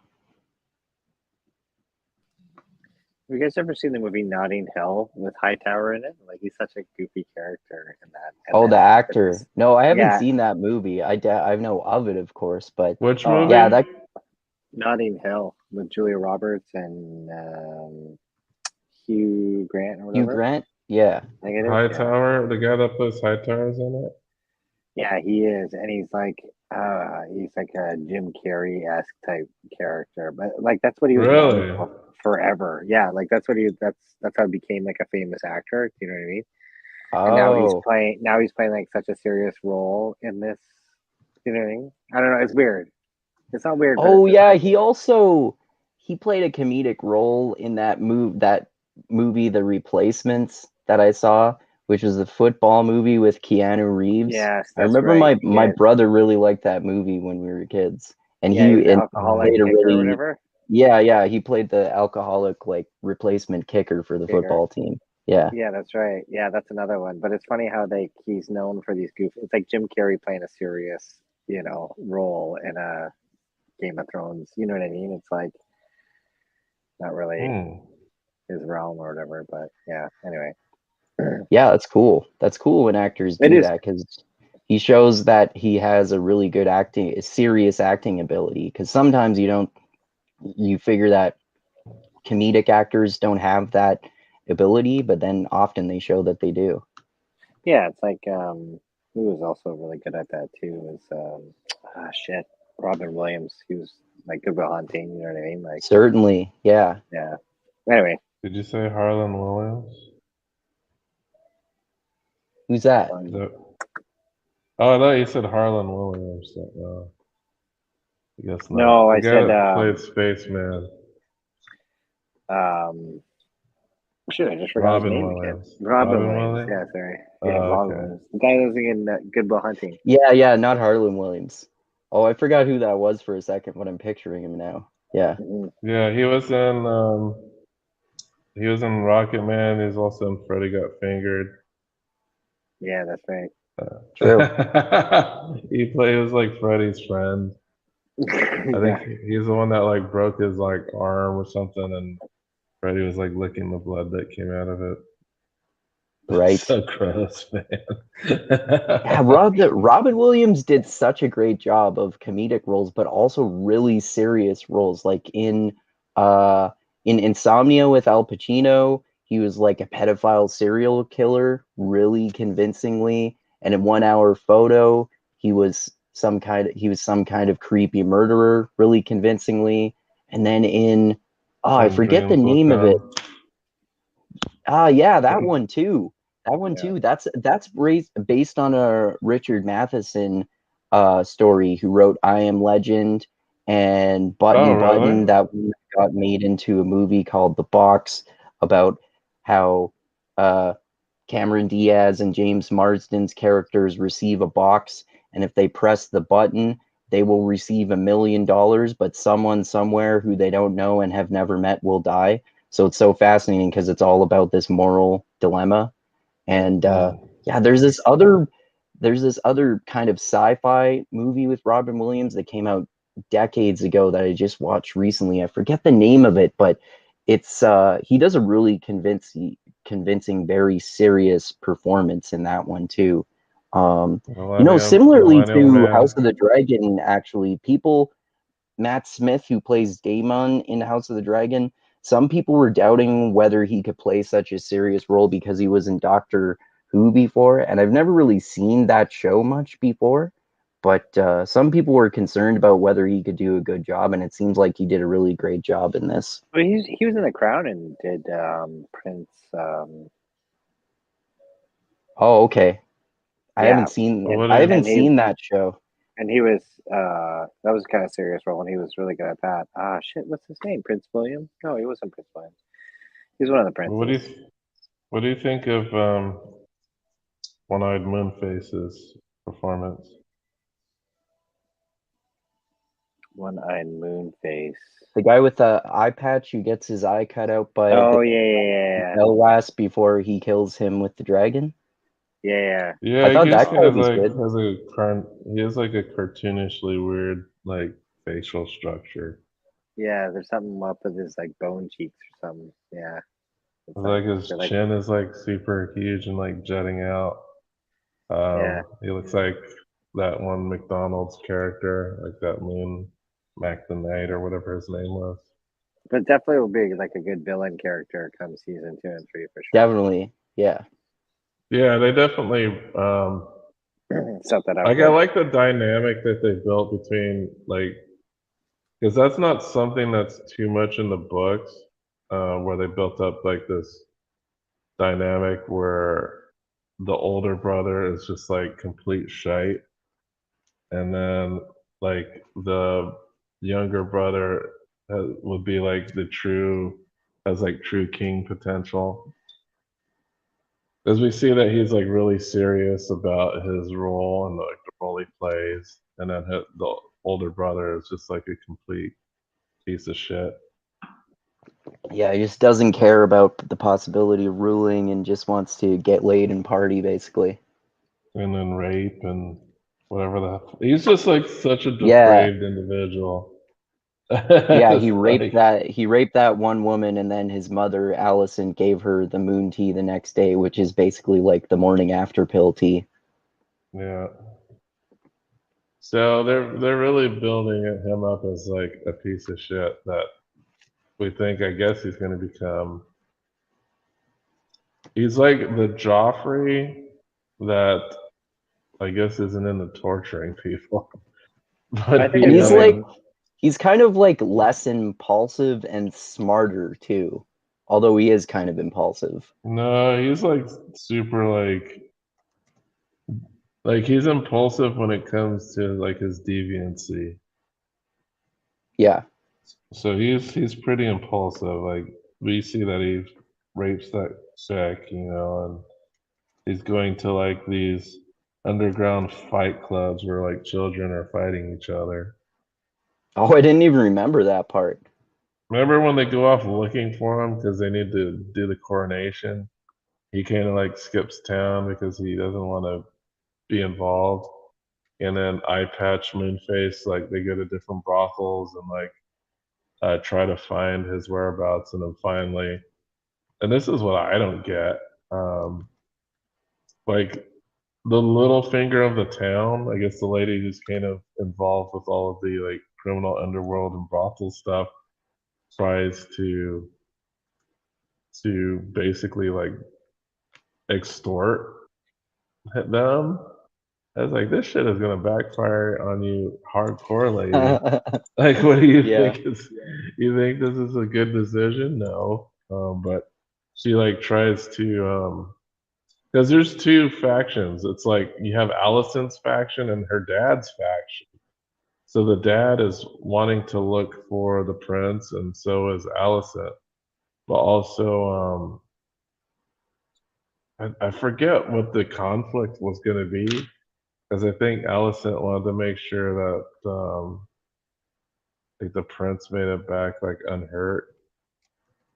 B: Have you guys ever seen the movie Notting Hill with Hightower in it? Like, he's such a goofy character in that. And
A: Oh, the
B: then
A: actor. No, I haven't
B: yeah,
A: seen that movie. I know of it, of course, but
C: Which
B: oh,
C: movie?
A: yeah, that
B: Notting Hill with Julia Roberts and Hugh Grant or
A: Hugh
B: whatever.
A: Grant. Yeah.
B: I think it is.
C: Hightower, the guy that plays Hightower's in it.
B: Yeah, he is, and he's like a Jim Carrey-esque type character, but like that's what he was known
C: Really?
B: for forever. Yeah, like that's how he became like a famous actor. Do you know what I mean? And
A: Oh.
B: now he's playing like such a serious role in this. You know what I mean? I don't know. It's weird. It's not weird, but it's
A: Oh
B: just
A: yeah,
B: like
A: he played a comedic role in that movie The Replacements that I saw, which was a football movie with Keanu Reeves.
B: yes,
A: I
B: that's
A: remember
B: right.
A: my brother really liked that movie when we were kids. And
B: Yeah, he was the
A: he
B: alcoholic
A: played a
B: kicker or
A: really
B: whatever.
A: yeah, he played the alcoholic like replacement kicker for the
B: Kicker.
A: football team. Yeah.
B: Yeah, that's right. Yeah, that's another one. But it's funny how he's known for these goof. It's like Jim Carrey playing a serious, role in a Game of Thrones. You know what I mean? It's like not really his realm or whatever. But yeah, anyway.
A: Yeah, that's cool. That's cool when actors
B: It
A: do
B: is.
A: that because he shows that he has a really good serious acting ability. Because sometimes you figure that comedic actors don't have that ability, but then often they show that they do.
B: Yeah, it's like who was also really good at that too was Robin Williams. He was like Good Will Hunting. You know what I mean? Like
A: Certainly, yeah.
B: yeah. Anyway.
C: Did you say Harlan Williams?
A: Who's that?
C: Oh, I thought you said Harlan Williams. I guess not.
B: No,
C: The
B: I
C: guy
B: said
C: that played Spaceman.
B: Shit, I just forgot his
C: Robin
B: name
C: Williams.
B: again. Robin
C: Robin
B: Williams.
C: Williams?
B: Yeah, sorry.
C: Oh,
B: Yeah, Robin
C: okay.
B: Williams. The guy that was in Good Will Hunting.
A: Yeah, not Harlan Williams. Oh, I forgot who that was for a second, but I'm picturing him now. Yeah.
B: Mm-hmm.
C: Yeah, he was in Rocket Man. He's also in Freddy Got Fingered.
B: Yeah, that's right.
A: True.
C: He was like Freddy's friend. I think he's the one that like broke his like arm or something, and Freddy was like licking the blood that came out of it.
A: Right.
C: So gross, man.
A: Yeah, Robin Williams did such a great job of comedic roles, but also really serious roles. Like in Insomnia with Al Pacino, he was like a pedophile serial killer, really convincingly. And in 1 Hour Photo, he was some kind of creepy murderer, really convincingly. And then in I
C: Some
A: forget the
C: dreams with
A: name of it.
C: them.
A: Yeah, that one too. That one
B: Yeah.
A: too. That's based on a Richard Matheson story who wrote I Am Legend and Button
C: Really?
A: Button that got made into a movie called The Box about how Cameron Diaz and James Marsden's characters receive a box, and if they press the button, they will receive $1 million, but someone somewhere who they don't know and have never met will die. So it's so fascinating because it's all about this moral dilemma. And yeah, there's this other kind of sci-fi movie with Robin Williams that came out decades ago that I just watched recently. I forget the name of it, but it's he does a really convincing, very serious performance in that one too. Similarly
C: Millennial
A: to
C: Man.
A: House of the Dragon, actually, Matt Smith, who plays Daemon in House of the Dragon, some people were doubting whether he could play such a serious role because he was in Doctor Who before, and I've never really seen that show much before. But some people were concerned about whether he could do a good job, and it seems like he did a really great job in this.
B: But he was in The Crown and did Prince.
A: Oh, okay. I
B: Yeah,
A: haven't seen
C: What
A: I
C: is
A: haven't
B: and
A: seen that show.
B: he was that was kind of serious role, and he was really good at that. Shit, what's his name? Prince William? No, he wasn't Prince William. He's one of the
C: What do
B: princes.
C: you what do you think of One-Eyed Moonface's performance?
B: One-eyed moon face.
A: The guy with the eye patch who gets his eye cut out by
B: Oh
A: the
B: yeah.
A: Elwast before he kills him with the dragon.
B: Yeah.
A: I
C: Yeah, he
A: thought that
C: also
A: guy
C: has
A: was
C: like
A: good.
C: he has like a cartoonishly weird like facial structure.
B: Yeah, there's something up with his like bone cheeks or something. Yeah. It's
C: Like his
B: they're like
C: chin is like super huge and like jutting out.
B: yeah.
C: He looks like that one McDonald's character, like that Moon Mac the Knight or whatever his name was.
B: But definitely will be like a good villain character come season 2 and 3 for sure.
A: Definitely, yeah.
C: Yeah, they definitely
B: Set that up
C: like I
B: good.
C: like the dynamic that they built between like because that's not something that's too much in the books, where they built up like this dynamic where the older brother is just like complete shite, and then like the younger brother would be like the true has like true king potential. Because we see that he's like really serious about his role and like the role he plays, and then the older brother is just like a complete piece of shit.
A: Yeah, he just doesn't care about the possibility of ruling and just wants to get laid and party, basically.
C: And then rape and whatever he's just like such a
A: Yeah,
C: depraved individual.
A: yeah,
C: It's like
A: he raped that one woman, and then his mother, Allison, gave her the moon tea the next day, which is basically like the morning after pill tea.
C: yeah. So they're really building him up as like a piece of shit that we think I guess he's gonna become. He's like the Joffrey that I guess isn't into torturing people.
B: I
C: But
B: think
A: And
B: it's
A: he's
B: really
A: like, he's kind of like less impulsive and smarter too, although he is kind of impulsive.
C: no, he's like super like he's impulsive when it comes to like his deviancy.
A: Yeah.
C: So he's pretty impulsive. Like we see that he rapes that chick, and he's going to like these underground fight clubs where like children are fighting each other.
A: Oh, I didn't even remember that part.
C: Remember when they go off looking for him because they need to do the coronation? He kind of like skips town because he doesn't want to be involved. And then Eye Patch Moonface, like they go to different brothels and like try to find his whereabouts, and then finally, and this is what I don't get, um, like the little finger of the town, I guess the lady who's kind of involved with all of the like criminal underworld and brothel stuff, tries to basically like extort them. I was like, this shit is gonna backfire on you hardcore, lady. Like, what do you
A: Yeah.
C: think is? You think this is a good decision? No, but she like tries to because there's two factions. It's like you have Allison's faction and her dad's faction. So the dad is wanting to look for the prince, and so is Allison. But also, I forget what the conflict was going to be because I think Allison wanted to make sure that like the prince made it back like unhurt.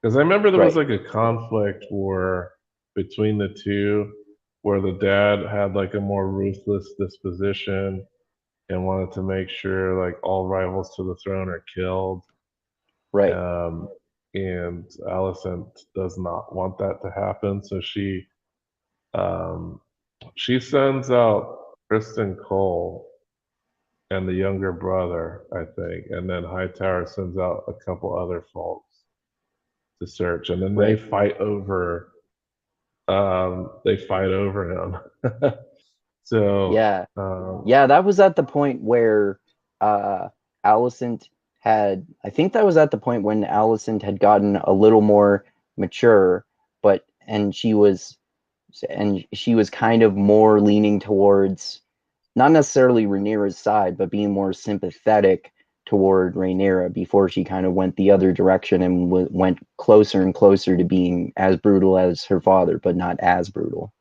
C: Because I remember there was
A: Right.
C: like a conflict war between the two, where the dad had like a more ruthless disposition and wanted to make sure like all rivals to the throne are killed.
A: Right.
C: Um, and Allison does not want that to happen, so um, she sends out Kristen Cole and the younger brother, I think, and then Hightower sends out a couple other folks to search, and then
A: Right.
C: they fight over him. So
A: Yeah. Yeah, that was at the point where uh Alicent I think that was at the point when Alicent had gotten a little more mature, but and she was kind of more leaning towards not necessarily Rhaenyra's side, but being more sympathetic toward Rhaenyra before she kind of went the other direction and went closer and closer to being as brutal as her father, but not as brutal.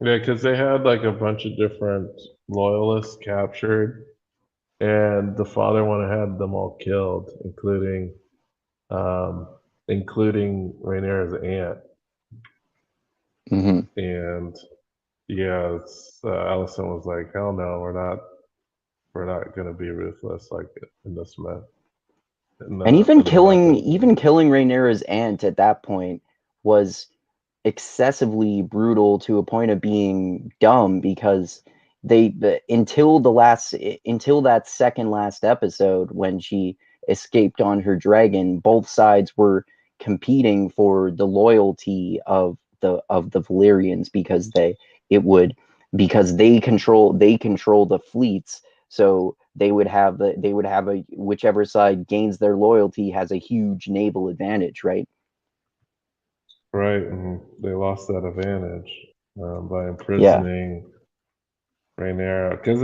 C: Yeah, because they had like a bunch of different loyalists captured, and the father went ahead and had them all killed, um, including Rhaenyra's aunt.
A: Mm-hmm.
C: And yeah, Allison was like, "Hell no, we're not gonna be ruthless like in this man."
A: And even
C: In the
A: killing
C: weapons.
A: Rhaenyra's aunt at that point was excessively brutal to a point of being dumb, because until that second last episode when she escaped on her dragon, both sides were competing for the loyalty of the Valyrians, because they control the fleets. So they would have a whichever side gains their loyalty has a huge naval advantage, right?
C: Right, and they lost that advantage by
A: Yeah.
C: imprisoning Rhaenyra. Because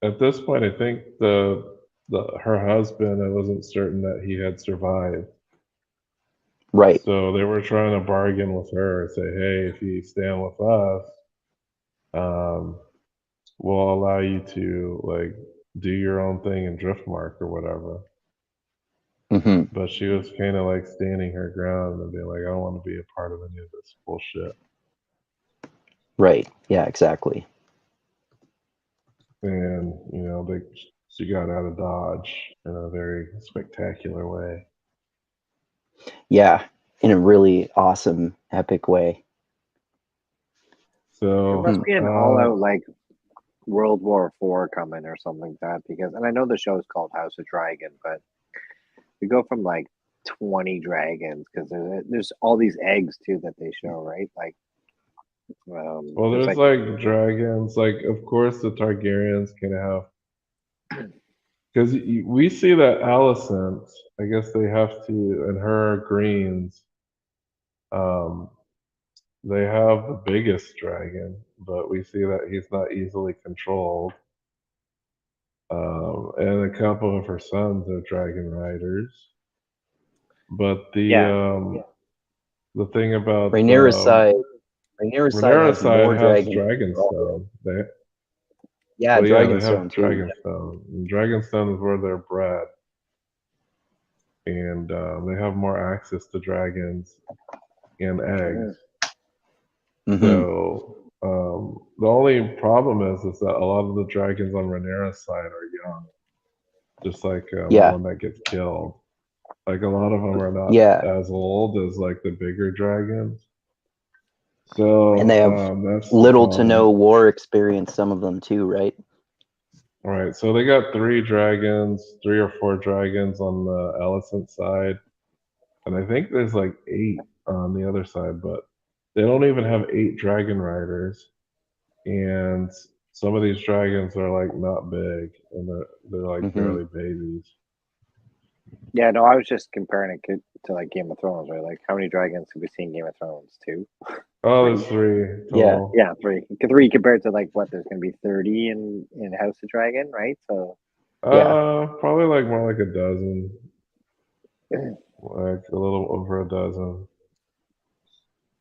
C: at this point, I think her husband, I wasn't certain that he had survived.
A: Right.
C: So they were trying to bargain with her, say, "Hey, if you stand with us, um, we'll allow you to like do your own thing in Driftmark or whatever."
A: Mm-hmm.
C: But she was kind of like standing her ground and being like, "I don't want to be a part of any of this bullshit."
A: Right. Yeah, exactly.
C: And she got out of Dodge in a very spectacular way.
A: Yeah, in a really awesome, epic way.
B: There must
C: So,
B: be an all-out like World War IV coming or something like that, because, and I know the show is called House of Dragon, but we go from like 20 dragons, because there's all these eggs too that they show, right? Like,
C: well,
B: there's
C: there's
B: like,
C: like dragons. Like, of course, the Targaryens can have. Because we see that Alicent, I guess they have to, and her greens, um, they have the biggest dragon, but we see that he's not easily controlled. And a couple of her sons are dragon riders. But
B: yeah,
C: the thing about
A: Rhaenyra's side, Rhaenyra's side
C: Rhaenyra's
A: has
C: side
A: more
C: has
A: dragons. than all the
C: Dragonstone.
A: Yeah,
C: Well, yeah, they
A: Dragonstone
C: have
A: too.
C: Dragonstone. And Dragonstone is where they're bred, and they have more access to dragons and eggs.
A: Mm-hmm.
C: So the only problem is that a lot of the dragons on Rhaenyra's side are young, just like the
A: Yeah.
C: one that gets killed. Like a lot of them are not
A: Yeah.
C: as old as like the bigger dragons. So
A: And they have
C: that's the
A: little to no
C: problem.
A: war experience, some of them too, right?
C: All right, so they got 3 or 4 dragons on the Alicent side, and I think there's like 8 on the other side, but they don't even have 8 dragon riders, and some of these dragons are like not big, and they're like
A: Mm-hmm.
C: barely babies.
B: yeah. No, I was just comparing it to like Game of Thrones, right? Like, how many dragons have we seen in Game of Thrones? 2?
C: Oh, there's 3
A: Yeah.
C: total.
B: Yeah, 3. 3 compared to like what? There's going to be 30 in House of Dragon, right? So
A: Yeah.
C: Probably like more like a dozen, like a little over a dozen.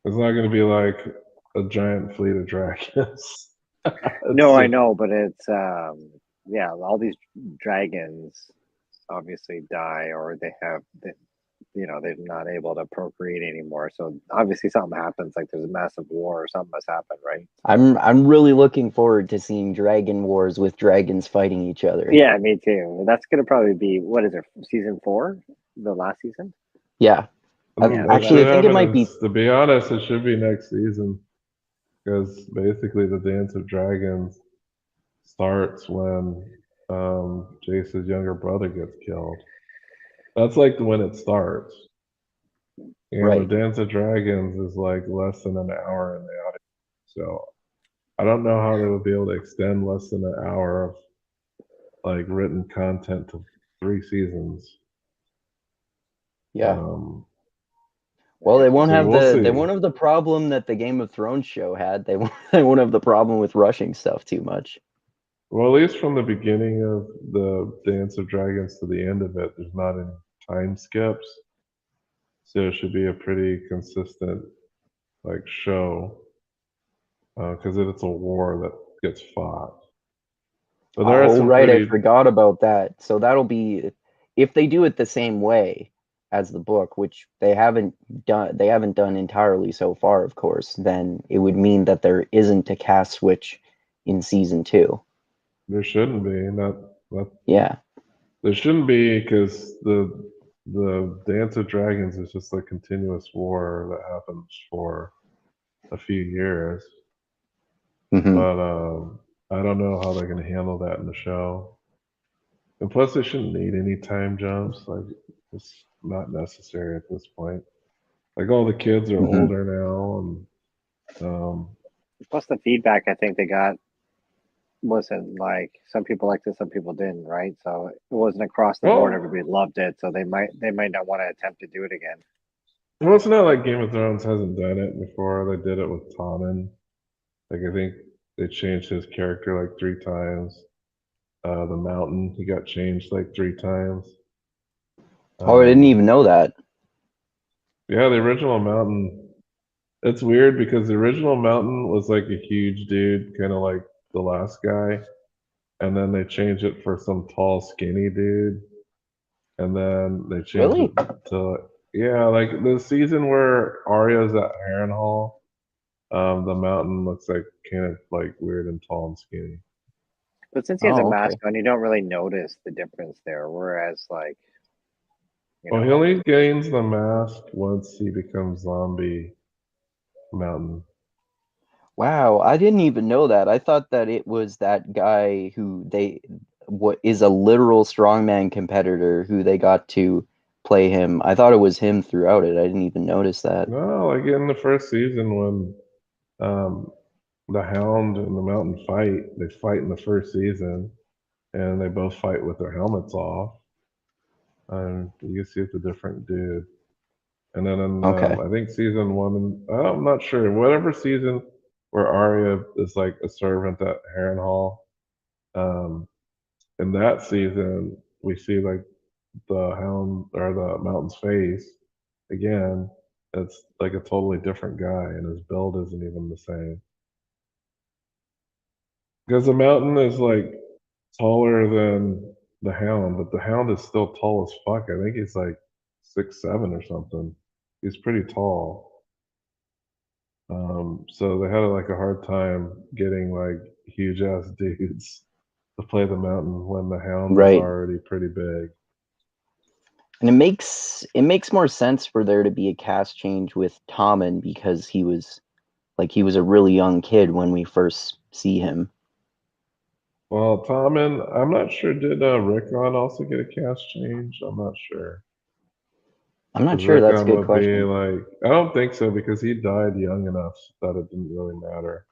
C: It's not going to be like a giant fleet of dragons.
B: no,
C: It's
B: I know, but it's yeah, all these dragons obviously die, or they're not able to procreate anymore. So obviously something happens, like there's a massive war or something must happen, right?
A: I'm really looking forward to seeing dragon wars with dragons fighting each other.
B: Yeah, me too. That's gonna probably be, what is it, season 4, the last season?
A: Yeah.
B: Yeah,
A: Actually, I think it might be.
C: To be honest, it should be next season because basically the Dance of Dragons starts when Jace's younger brother gets killed. That's like when it starts. And
A: Right.
C: the Dance of Dragons is like less than an hour in the audience. So I don't know how they would be able to extend less than an hour of like written content to 3 seasons.
A: Yeah.
B: I
A: Well,
B: guess
A: they won't
C: So
A: have
C: we'll
A: they
C: see.
A: won't have the problem that the Game of Thrones show had. They won't have the problem with rushing stuff too much.
C: Well, at least from the beginning of the Dance of Dragons to the end of it, there's not any time skips, so it should be a pretty consistent like show because it's a war that gets fought. But there are
A: Oh,
C: some
A: right, I
C: pretty.
A: forgot about that. So that'll be if they do it the same way as the book, which they haven't done entirely so far, of course, then it would mean that there isn't a cast switch in season 2.
C: There shouldn't be. Not
A: Yeah.
C: there shouldn't be because the Dance of Dragons is just a continuous war that happens for a few years.
A: Hmm.
C: But I don't know how they're going to handle that in the show. And plus, they shouldn't need any time jumps. Like, it's not necessary at this point. Like, all the kids are
A: Hmm.
C: older now, and
B: Plus, the feedback I think they got wasn't like some people liked it, some people didn't, right? So it wasn't across the board.
C: well,
B: Everybody loved it, so they might not want to attempt to do it again.
C: well, it's not like Game of Thrones hasn't done it before. They did it with Tommen. Like, I think they changed his character like 3 times. The Mountain, he got changed like 3 times.
A: Oh, I didn't
C: Um,
A: even know that.
C: yeah, the original Mountain. It's weird because the original Mountain was like a huge dude, kind of like the last guy, and then they changed it for some tall, skinny dude, and then they changed it
A: Really?
C: to yeah, like the season where Arya's at Harrenhal, the Mountain looks like kind of like weird and tall and skinny.
B: But since he has a
A: Oh, okay.
B: mask on, you don't really notice the difference there. Whereas, like, you
C: Well, he
B: know,
C: only gains the mask once he becomes zombie Mountain.
A: Wow, I didn't even know that. I thought that it was that guy who what is a literal strongman competitor who they got to play him. I thought it was him throughout it. I didn't even notice that.
C: No, like in the first season when um, the Hound and the Mountain fight, they fight in the first season, and they both fight with their helmets off. You can see it's a different dude. And then in
A: Okay.
C: I think season one, I'm not sure, whatever season where Arya is like a servant at Harrenhal, um, in that season we see like the Hound or the Mountain's face again. It's like a totally different guy, and his build isn't even the same. Because the Mountain is like taller than the Hound, but the Hound is still tall as fuck. I think he's like 6'7" or something. He's pretty tall. So they had like a hard time getting like huge ass dudes to play the Mountain when the Hound was
A: Right.
C: already pretty big.
A: And it makes more sense for there to be a cast change with Tommen because he was a really young kid when we first see him.
C: Well, Tommen, I'm not sure. Did Rickon also get a cast change? I'm not sure.
A: I'm not
C: Because
A: sure. That's a
C: Rickon
A: good
C: would be
A: question.
C: like, I don't think so because he died young enough that it didn't really matter.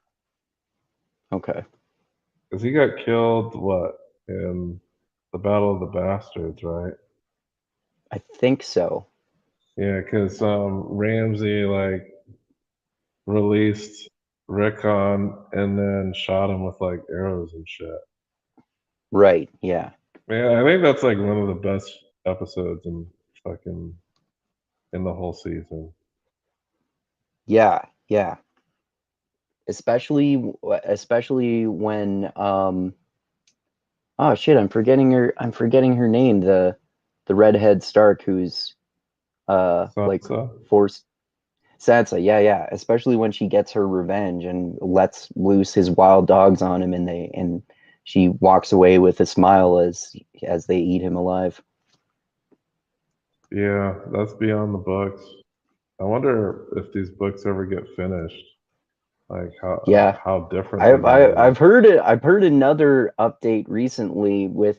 A: Okay.
C: Because he got killed, what, in the Battle of the Bastards, right?
A: I think so.
C: Yeah, because Ramsey, like, released Rickon and then shot him with, like, arrows and shit.
A: Right. Yeah.
C: Man, I think that's, like, one of the best episodes in fucking, in the whole season.
A: Yeah. Yeah. Especially when oh shit, I'm forgetting her name, the redhead Stark who's like
C: Sansa?
A: forced Sansa, yeah, yeah. Especially when she gets her revenge and lets loose his wild dogs on him and she walks away with a smile as they eat him alive.
C: Yeah, that's beyond the books. I wonder if these books ever get finished. Like
A: Yeah.
C: how different they're
A: I've
C: gonna
A: I,
C: be.
A: I've heard it. I've heard another update recently with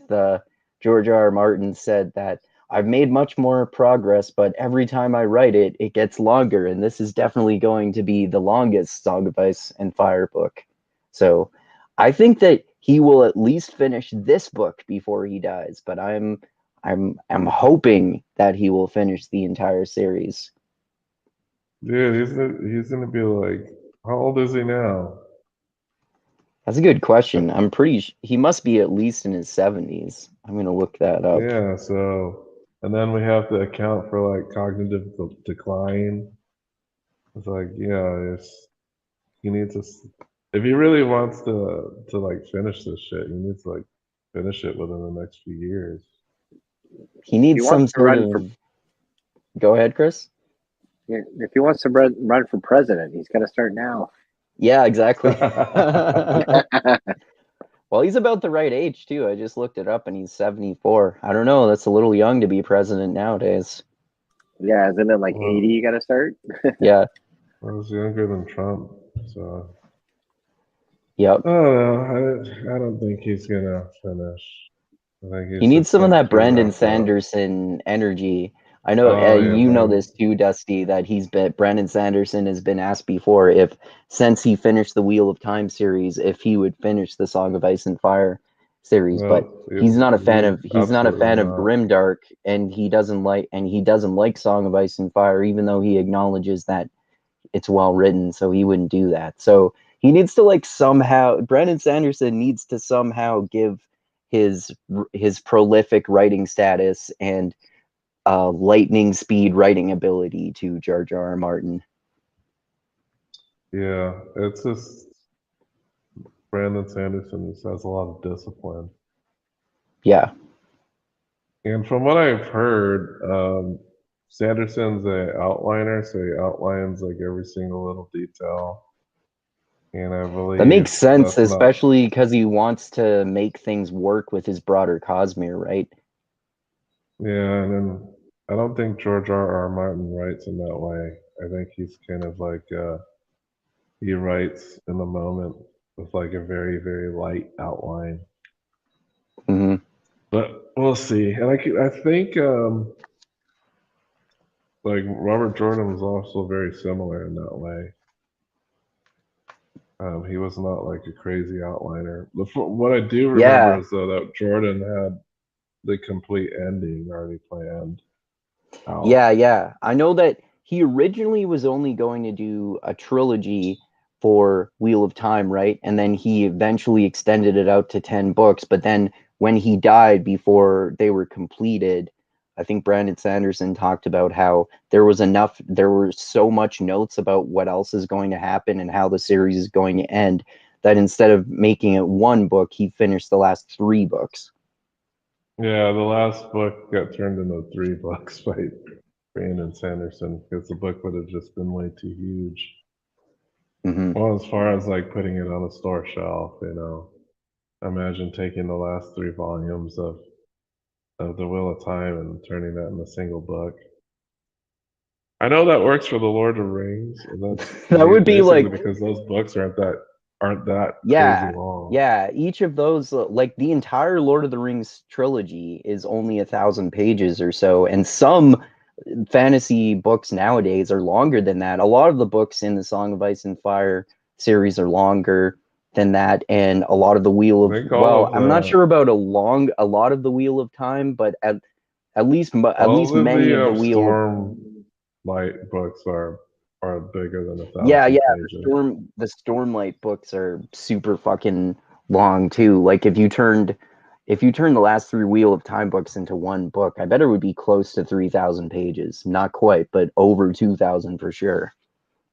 A: George R.R. Martin said that I've made much more progress, but every time I write it, it gets longer, and this is definitely going to be the longest Song of Ice and Fire book. So I think that he will at least finish this book before he dies, but I'm hoping that he will finish the entire series.
C: Dude, he's gonna be like, how old is he now?
A: That's a good question. I'm he must be at least in his 70s. I'm gonna look that up.
C: Yeah, so and then we have to account for like cognitive decline. It's like, he needs to if he really wants to like finish this shit, he needs to like finish it within the next few years.
A: He
B: If he
A: needs some
B: wants to
A: sort
B: run
A: of.
B: for
A: Go ahead, Chris.
B: if he wants to run for president, he's got to start now.
A: Yeah, exactly. Well, he's about the right age too. I just looked it up, and he's 74. I don't know. That's a little young to be president nowadays.
B: Yeah, isn't it like
C: Well,
B: 80 you got to start?
A: Yeah.
C: I was younger than Trump, so
A: Yep.
C: I don't know. I don't think he's gonna finish. I think
A: He
C: he's
A: needs
C: just
A: some of
C: like
A: that
C: too
A: Brandon
C: wrapped up.
A: Sanderson energy. I know
C: Oh yeah,
A: you know
C: man.
A: this too, Dusty, that Brandon Sanderson has been asked before if, since he finished the Wheel of Time series, if he would finish the Song of Ice and Fire series, but
C: Well,
A: he's not a fan of
C: absolutely not.
A: Grimdark, and he doesn't like Song of Ice and Fire, even though he acknowledges that it's well written, so he wouldn't do that. So he needs to Brandon Sanderson needs to somehow give his prolific writing status and lightning speed writing ability to George R.R. Martin.
C: Yeah, it's just Brandon Sanderson just has a lot of discipline.
A: Yeah.
C: And from what I've heard, Sanderson's a outliner, so he outlines like every single little detail. And I
A: That
C: believe
A: makes sense,
C: that's not.
A: especially because he wants to make things work with his broader Cosmere, right?
C: Yeah, and then I don't think George R.R. Martin writes in that way. I think he's kind of like he writes in the moment with like a very, very light outline.
A: Hmm.
C: But we'll see. And I think like Robert Jordan was also very similar in that way. He was not like a crazy outliner. What I do remember
A: Yeah.
C: is though that Jordan had the complete ending already planned out.
A: Yeah. I know that he originally was only going to do a trilogy for Wheel of Time, right? And then he eventually extended it out to 10 books. But then when he died before they were completed, I think Brandon Sanderson talked about how there were so much notes about what else is going to happen and how the series is going to end that instead of making it one book, he finished the last 3 books.
C: Yeah, the last book got turned into 3 books by Brandon Sanderson because the book would have just been way too huge.
A: Hmm.
C: Well, as far as like putting it on a store shelf, imagine taking the last 3 volumes of The Wheel of Time and turning that into a single book. I know that works for The Lord of the Rings, and that's
A: That would be
C: basically
A: like,
C: because those books aren't that crazy
A: yeah,
C: long.
A: yeah. Each of those, like the entire Lord of the Rings trilogy, is only 1,000 pages or so, and some fantasy books nowadays are longer than that. A lot of the books in the Song of Ice and Fire series are longer than that, and a lot of the
C: I think all
A: well,
C: of
A: I'm not
C: the
A: sure about a lot of the Wheel of Time, but at least
C: all of
A: many
C: the
A: of the Wheel of.
C: Storm Light books are bigger than a
A: Yeah,
C: thousand
A: the
C: pages.
A: Stormlight books are super fucking long too. Like if you turned the last 3 Wheel of Time books into one book, I bet it would be close to 3,000 pages. Not quite, but over 2,000 for sure.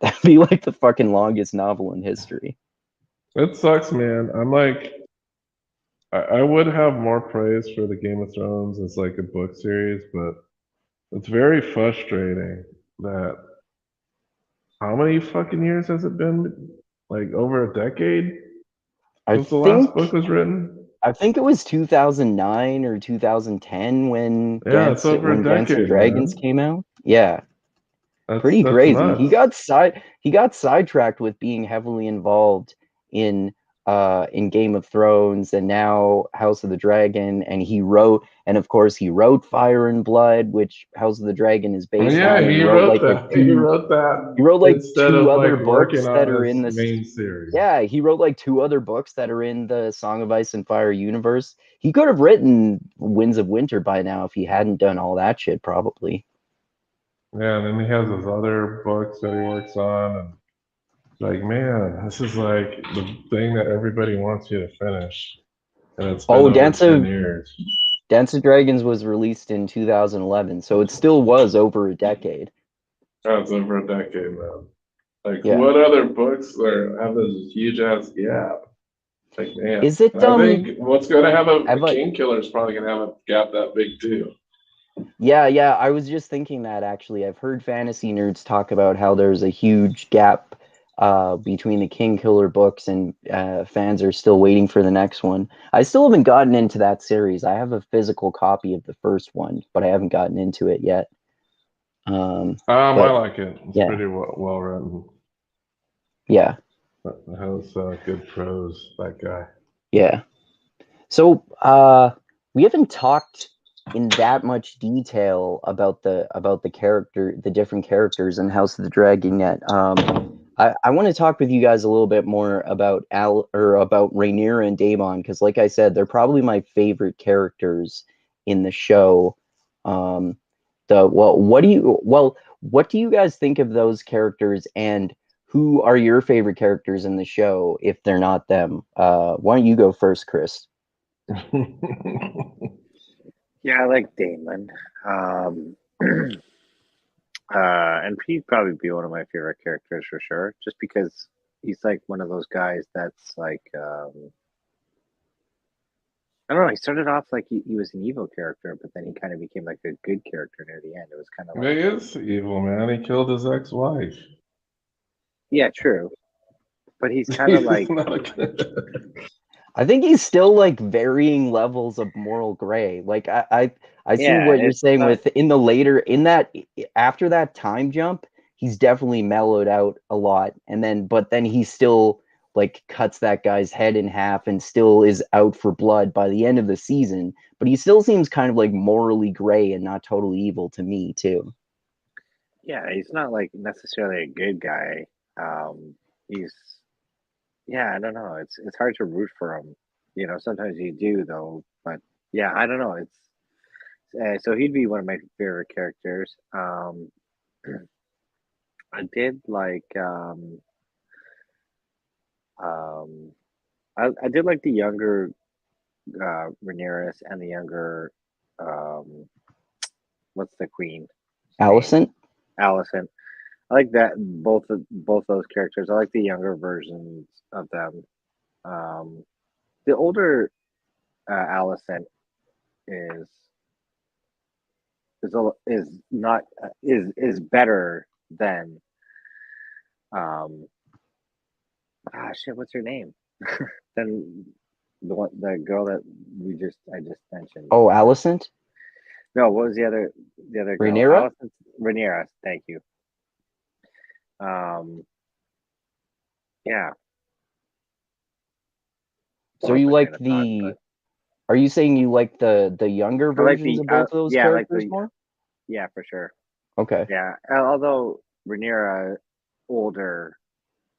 A: That'd be like the fucking longest novel in history.
C: It sucks, man. I'm like, I would have more praise for the Game of Thrones as like a book series, but it's very frustrating that how many fucking years has it been? Like over a decade
A: I
C: since the last
A: think
C: book was written?
A: I think it was 2009 or 2010
C: Yeah, it's over a
A: when Dance and
C: decade,
A: Dragons
C: man.
A: came out. Yeah. Pretty
C: That's
A: crazy.
C: nuts.
A: He got sidetracked with being heavily involved in Game of Thrones and now House of the Dragon, and of course he wrote Fire and Blood, which House of the Dragon is
C: Oh
A: based
C: yeah,
A: on, and
C: he wrote that. He wrote that
A: he wrote like
C: instead
A: two
C: of
A: other
C: like working
A: books that
C: on
A: are
C: his
A: in this.
C: main series.
A: Yeah, he wrote like 2 other books that are in the Song of Ice and Fire universe. He could have written Winds of Winter by now if he hadn't done all that shit, probably.
C: Yeah, and then he has his other books that he works on, and Like, man, this is like the thing that everybody wants you to finish, and it's been
A: Oh,
C: over 10 years.
A: Dance of Dragons was released in 2011, so it still was over a decade.
C: That's over a decade, man. Like,
A: Yeah.
C: what other books have this huge ass gap? Like, man,
A: Is it
C: I think what's going to have a
A: I've like
C: King Killer is probably going to have a gap that big too.
A: Yeah, I was just thinking that actually. I've heard fantasy nerds talk about how there's a huge gap between the King Killer books, and fans are still waiting for the next one. I still haven't gotten into that series. I have a physical copy of the first one, but I haven't gotten into it yet.
C: I
A: But
C: like it. It's
A: yeah,
C: pretty well written.
A: yeah,
C: It has good prose, that guy.
A: yeah. So we haven't talked in that much detail about the different characters in House of the Dragon yet. I want to talk with you guys a little bit more about about Rhaenyra and Daemon, because like I said, they're probably my favorite characters in the show. What do you guys think of those characters, and who are your favorite characters in the show if they're not them? Why don't you go first, Chris?
B: Yeah, I like Damon. And he'd probably be one of my favorite characters for sure, just because he's like one of those guys that's like, I don't know. He started off like he was an evil character, but then he kind of became like a good character near the end. It was kind of
C: He
B: like,
C: is evil, man. He killed his ex-wife.
B: yeah, true, but he's kind of
C: He's
B: like,
C: not a good.
A: I think he's still like varying levels of moral gray. Like I see
B: yeah,
A: what you're
B: it's
A: saying
B: not,
A: with in the later in that after that time jump, he's definitely mellowed out a lot. And then but then he still like cuts that guy's head in half and still is out for blood by the end of the season. But he still seems kind of like morally gray and not totally evil to me too.
B: yeah, he's not like necessarily a good guy. He's, yeah, I don't know. It's hard to root for him. You know, sometimes you do though, but yeah, I don't know. It's so he'd be one of my favorite characters. I did like um I did like the younger Rhaenyra and the younger um what's the queen's name?
A: Allison?
B: Allison. I like that both those characters. I like the younger versions of them. Um the older Allison is is not is better than um shit, what's her name? Than the girl that I just mentioned.
A: Oh, Allison?
B: No, what was the other girl?
A: Rhaenyra?
B: Allison Rhaenyra. Thank you. Um, yeah,
A: So
B: lost
A: you
B: my train
A: like
B: of thought, but
A: are you saying you like the younger
B: I like
A: versions
B: the
A: of both of those
B: yeah, I like
A: characters
B: the
A: more?
B: yeah for sure.
A: Okay.
B: Yeah, although Rhaenyra older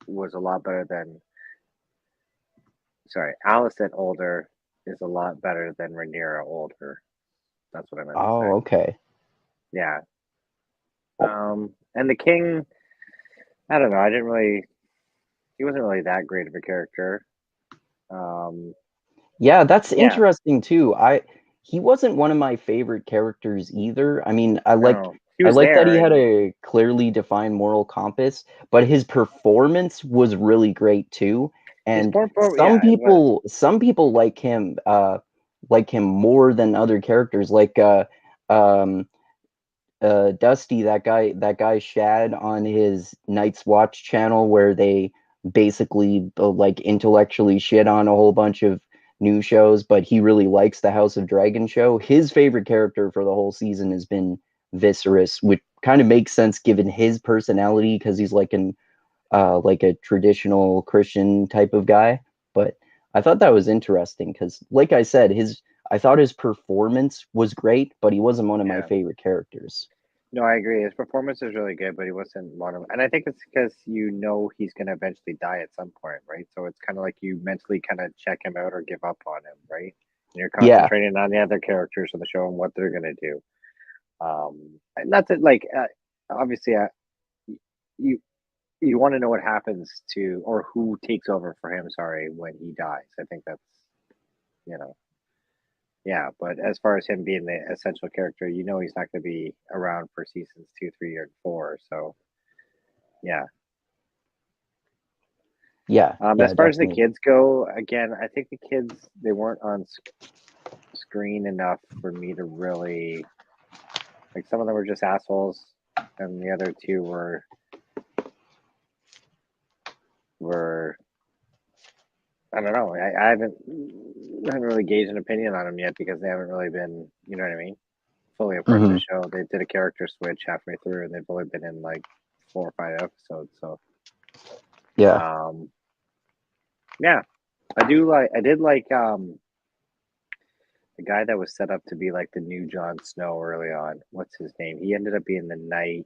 B: was a lot better than sorry, Allison older is a lot better than Rhaenyra older. That's what I meant to say.
A: Oh, okay.
B: Yeah. And the king, I don't know. I didn't really. He wasn't really that great of a character. Um,
A: Yeah, that's
B: yeah.
A: interesting too. He wasn't one of my favorite characters either. I mean,
B: No, he
A: I
B: was
A: like that he
B: there,
A: had
B: and
A: a clearly defined moral compass, but his performance was really great too.
B: his
A: And
B: form. Yeah, it was.
A: some people like him more than other characters, like um Dusty, that guy Shad on his Night's Watch channel, where they basically like intellectually shit on a whole bunch of new shows, but he really likes the House of Dragon show. His favorite character for the whole season has been Viserys, which kind of makes sense given his personality because he's like a traditional Christian type of guy. But I thought that was interesting because, like I said, I thought his performance was great, but he wasn't one of my
B: Yeah.
A: favorite characters.
B: No, I agree. His performance is really good, but he wasn't one of. And I think it's because he's going to eventually die at some point, right? So it's kind of like you mentally kind of check him out or give up on him, right? And you're
A: Yeah,
B: concentrating on the other characters of the show and what they're going to do. And not that like obviously you you want to know what happens to, or who takes over for him. Sorry, when he dies. I think that's, you know, yeah. But as far as him being the essential character, you know, he's not going to be around for seasons 2, 3, or 4. So yeah.
A: Yeah,
B: As far as the
A: definitely.
B: kids go, again, I think the kids, they weren't on screen enough for me to really like. Some of them were just assholes, and the other two were I don't know. I haven't really gauged an opinion on them yet because they haven't really been, you know what I mean, fully a part of the show. They did a character switch halfway through, and they've only been in like 4 or 5 episodes. So
A: Yeah.
B: yeah, I did like the guy that was set up to be like the new Jon Snow early on. What's his name? He ended up being the knight.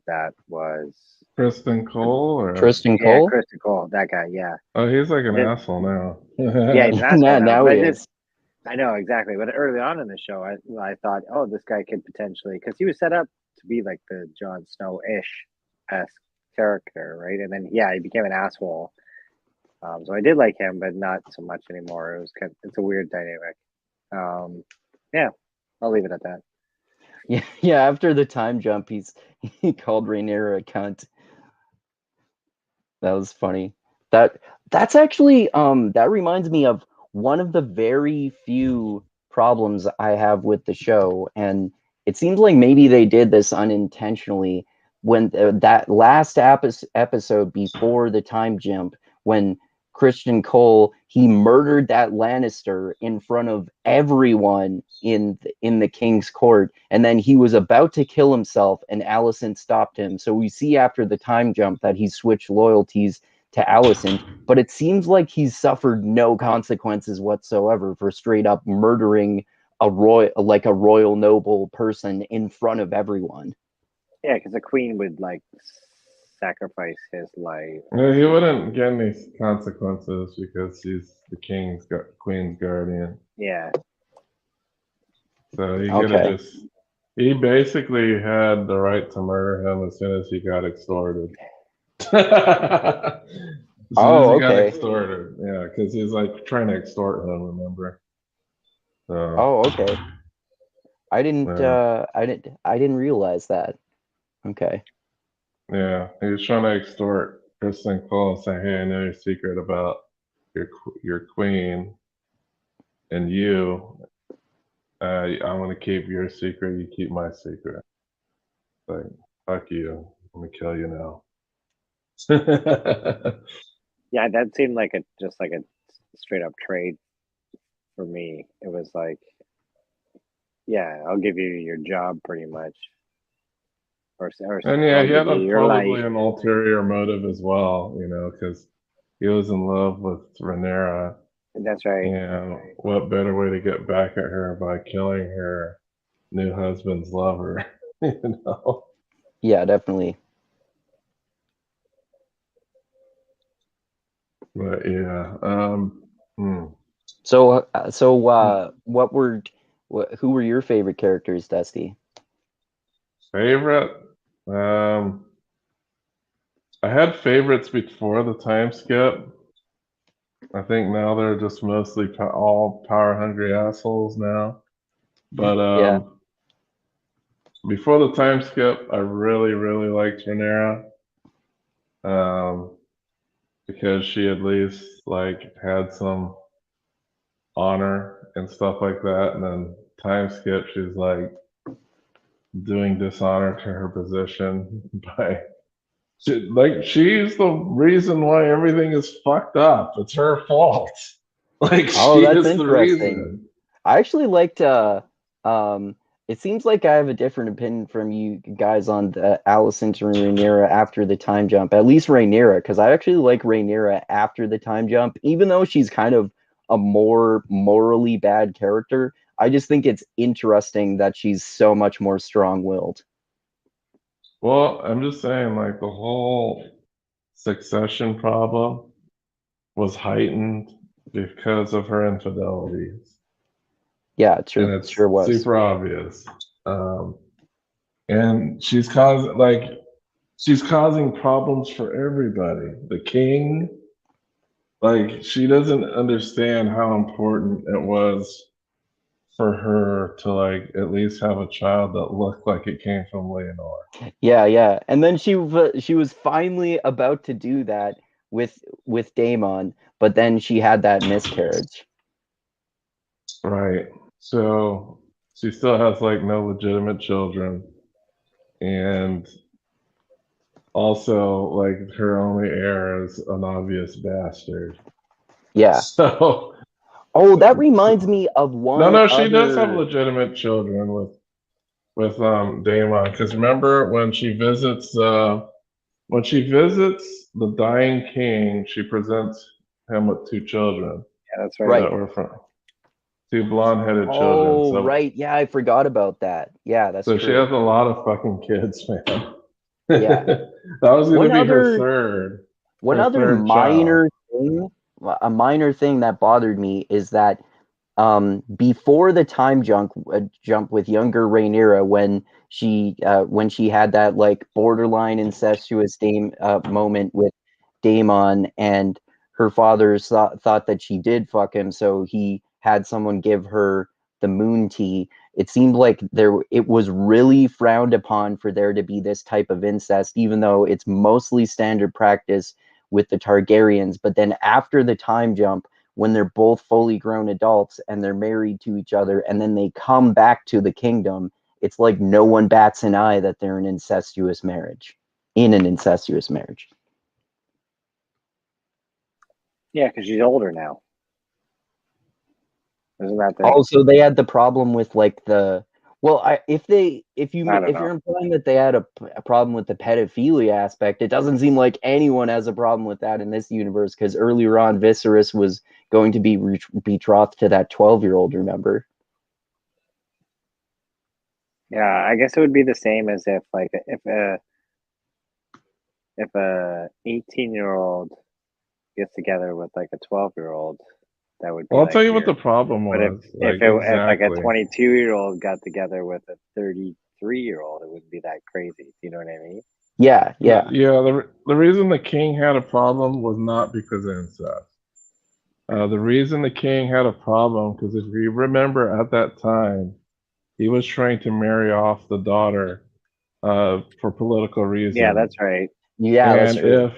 B: That was
C: Kristen Cole, or
A: Tristan
B: yeah,
A: Cole?
B: Kristen Cole. That guy, yeah.
C: oh, he's like an
B: Then,
C: asshole now.
B: yeah, he's an asshole now.
A: Now
B: But
A: he is.
B: I know exactly. But early on in the show, I thought, oh, this guy could potentially, because he was set up to be like the Jon Snow ish esque character, right? And then yeah, he became an asshole. So I did like him, but not so much anymore. It was it's a weird dynamic. Yeah, I'll leave it at that.
A: Yeah. After the time jump, he called Rhaenyra a cunt. That was funny. That's actually that reminds me of one of the very few problems I have with the show, and it seems like maybe they did this unintentionally when that last episode before the time jump, when Christian Cole, he murdered that Lannister in front of everyone in the king's court, and then he was about to kill himself, and Alicent stopped him. So we see after the time jump that he switched loyalties to Alicent, but it seems like he's suffered no consequences whatsoever for straight up murdering a royal noble person in front of everyone.
B: Yeah, because the queen would like sacrifice his life.
C: No, he wouldn't get any consequences because he's the queen's guardian.
B: Yeah.
C: So he could have
A: Okay.
C: just. He basically had the right to murder him as soon as he got extorted. As soon as he got
A: Okay.
C: extorted, yeah, because he's like trying to extort him. Remember? So,
A: Okay. I didn't.
C: yeah,
A: I didn't realize that. Okay.
C: yeah, he was trying to extort Kristen Cole and say, "Hey, I know your secret about your queen and you. I want to keep your secret. You keep my secret. Like, fuck you. I'm gonna kill you now."
B: Yeah, that seemed like just like a straight up trade for me. It was like, yeah, I'll give you your job pretty much, or
C: And yeah,
B: I'll
C: he
B: give
C: had
B: you your
C: probably
B: life.
C: an ulterior motive as well, because he was in love with Rhaenyra.
B: That's right.
C: What better way to get back at her by killing her new husband's lover, you know?
A: Yeah, definitely.
C: But yeah,
A: So, who were your favorite characters, Dusty?
C: favorite. Um, I had favorites before the time skip. I think now they're just mostly all power hungry assholes now. But
A: Yeah.
C: before the time skip, I really, really liked Rhaenyra. Because she at least like had some honor and stuff like that. And then time skip, she's like doing dishonor to her position by she's the reason why everything is fucked up. It's her fault. Like
A: Oh,
C: she
A: that's
C: is the
A: interesting.
C: reason.
A: I actually liked it seems like I have a different opinion from you guys on the Alicent and Rhaenyra after the time jump. At least Rhaenyra, because I actually like Rhaenyra after the time jump, even though she's kind of a more morally bad character. I just think it's interesting that she's so much more strong-willed.
C: Well, I'm just saying, like the whole succession problem was heightened because of her infidelities.
A: Yeah,
C: And
A: true.
C: it's
A: Sure was.
C: super obvious. And she's causing like she's causing problems for everybody. The king, like, she doesn't understand how important it was for her to, like, at least have a child that looked like it came from Leonore.
A: Yeah. And then she was finally about to do that with Daemon, but then she had that miscarriage.
C: Right. So she still has, like, no legitimate children. And also, like, her only heir is an obvious bastard.
A: Yeah.
C: So,
A: Oh, that reminds me of one
C: no, she does have
A: other.
C: legitimate children with Daemon. Because remember when she visits the dying king, she presents him with two children
B: Yeah, that's right.
A: Right.
C: that were from two blonde-headed children.
A: Oh,
C: So
A: right. Yeah, I forgot about that. Yeah, that's
C: so
A: true.
C: she has a lot of fucking kids, man.
A: Yeah.
C: That was going
A: One
C: to be her
A: other
C: third child.
A: minor thing, a minor thing that bothered me is that before the time jump with younger Rhaenyra, when she had that like borderline incestuous moment with Daemon, and her father thought that she did fuck him, so he had someone give her the moon tea. It seemed like it was really frowned upon for there to be this type of incest, even though it's mostly standard practice with the Targaryens. But then after the time jump, when they're both fully grown adults and they're married to each other and then they come back to the kingdom, it's like no one bats an eye that they're in an incestuous marriage.
B: Yeah, because she's older now. Isn't that the?
A: Also, they had the problem with like if you're implying that they had a problem with the pedophilia aspect, it doesn't seem like anyone has a problem with that in this universe, because earlier on Viserys was going to be betrothed to that 12-year-old, remember?
B: Yeah, I guess it would be the same as if a 18-year-old gets together with like a 12-year-old, that would be
C: Well, I'll
B: like
C: tell you what
B: weird.
C: the problem
B: But
C: was.
B: if like a
C: Exactly.
B: 22-year-old got together with a 33-year-old, it wouldn't be that crazy. Do you know what I mean?
A: Yeah.
C: The reason the king had a problem was not because of incest. The reason the king had a problem, because if you remember at that time, he was trying to marry off the daughter for political reasons.
B: Yeah, that's right.
A: Yeah, that's
C: And
A: true.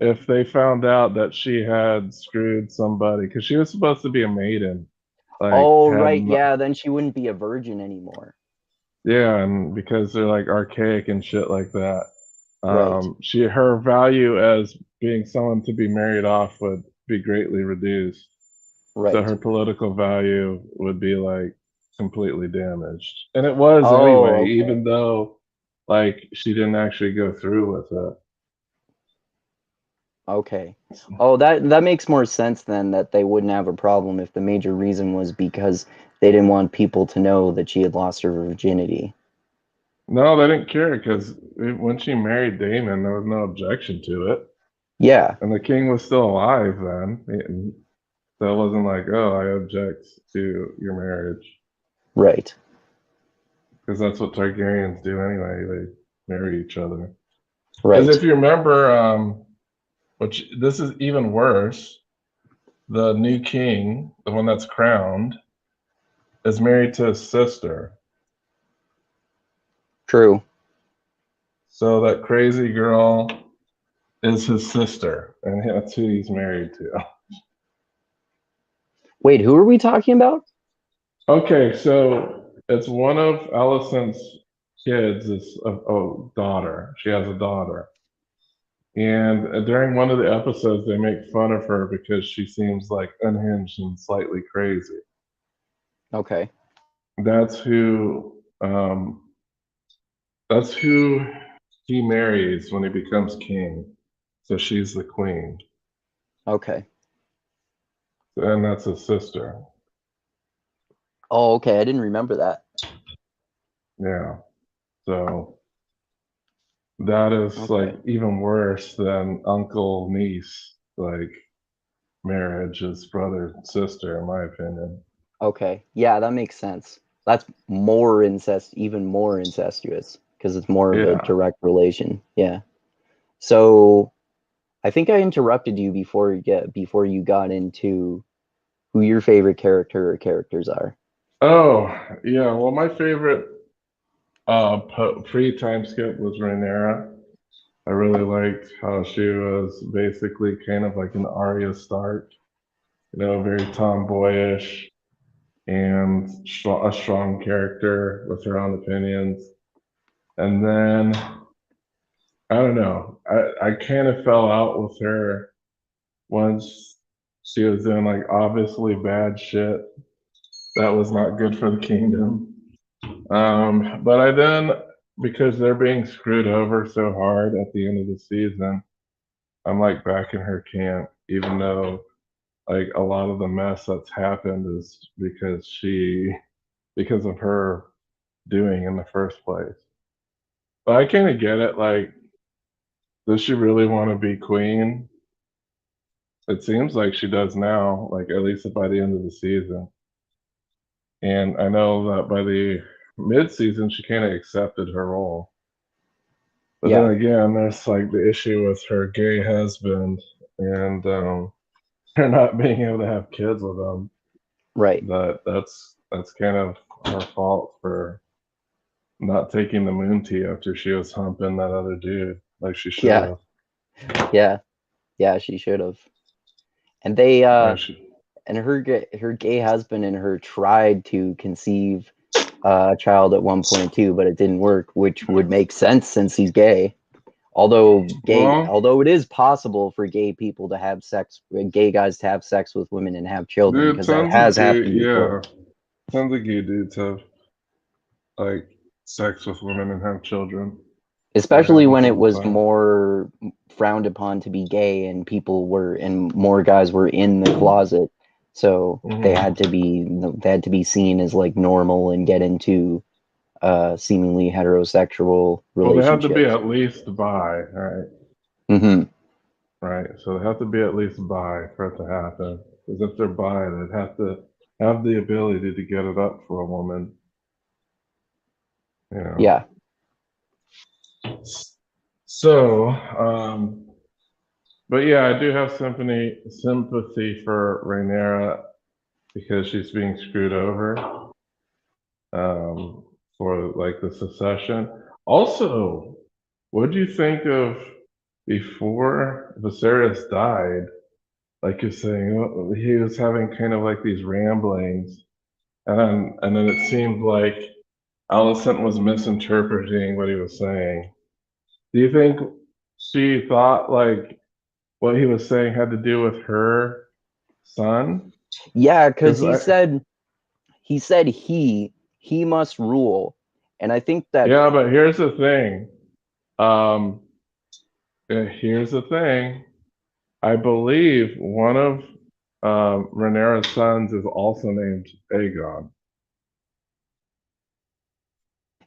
C: if they found out that she had screwed somebody, because she was supposed to be a maiden, like
A: Right. Yeah, then she wouldn't be a virgin anymore.
C: yeah, and because they're like archaic and shit like that,
A: Right.
C: her value as being someone to be married off would be greatly reduced.
A: Right.
C: So her political value would be like completely damaged. And it was
A: Oh,
C: anyway,
A: okay.
C: even though like she didn't actually go through with it.
A: Okay. Oh, that makes more sense then, that they wouldn't have a problem if the major reason was because they didn't want people to know that she had lost her virginity.
C: No, they didn't care because when she married Damon, there was no objection to it.
A: Yeah.
C: And the king was still alive then. So it wasn't like, oh, I object to your marriage.
A: Right.
C: Because that's what Targaryens do anyway. They marry each other.
A: Right.
C: Because if you remember, which this is even worse, the new king, the one that's crowned, is married to his sister.
A: True.
C: So that crazy girl is his sister, and that's who he's married to.
A: Wait, who are we talking about?
C: Okay, so it's one of Alicent's kids is a daughter. She has a daughter. And during one of the episodes, they make fun of her because she seems like unhinged and slightly crazy.
A: Okay.
C: That's who that's who he marries when he becomes king. So she's the queen.
A: Okay.
C: And that's his sister.
A: Oh, okay. I didn't remember that.
C: Yeah. So that is like even worse than uncle niece like marriage is brother and sister, in my opinion.
A: Okay. Yeah, that makes sense. That's more incest, even more incestuous, because it's more of a direct relation. Yeah. So I think I interrupted you before you got into who your favorite character or characters are.
C: Oh, yeah. Well, my favorite pre-time skip was Rhaenyra. I really liked how she was basically kind of like an Arya Stark, very tomboyish and a strong character with her own opinions. And then I don't know, I kind of fell out with her once she was doing like obviously bad shit that was not good for the kingdom. But I then, because they're being screwed over so hard at the end of the season, I'm like back in her camp, even though like a lot of the mess that's happened is because of her doing in the first place. But I kind of get it. Like, does she really want to be queen? It seems like she does now, like at least by the end of the season. And I know that by the mid-season, she kind of accepted her role. But then
A: Yeah,
C: again, there's like the issue with her gay husband and her not being able to have kids with him.
A: right.
C: That's kind of her fault for not taking the moon tea after she was humping that other dude like she should
A: Yeah,
C: have.
A: yeah, yeah. She should have. And they
C: Like she,
A: and her gay husband and her tried to conceive a child at one point too, but it didn't work, which would make sense since he's gay.
C: well,
A: Although it is possible for gay guys to have sex with women and have children,
C: dude,
A: because that has happened before.
C: tons of gay dudes have like sex with women and have children. That
A: Especially
C: happens
A: when it
C: all the
A: was
C: time.
A: more frowned upon to be gay and more guys were in the closet. So
C: Hmm.
A: they had to be seen as like normal and get into seemingly heterosexual
C: Well, they have to be
A: relationships.
C: at least bi, right?
A: Hmm.
C: Right. So they have to be at least bi for it to happen. Because if they're bi, they'd have to have the ability to get it up for a woman, you know.
A: Yeah.
C: So, but yeah, I do have sympathy for Rhaenyra because she's being screwed over for like the secession. Also, what do you think of before Viserys died? Like you're saying, he was having kind of like these ramblings, and then it seemed like Alicent was misinterpreting what he was saying. Do you think she thought like what he was saying had to do with her son?
A: Yeah, because
C: Because
A: he said he must rule. And I think that
C: yeah, but here's the thing. Um, here's the thing. I believe one of Rhaenyra's sons is also named Aegon.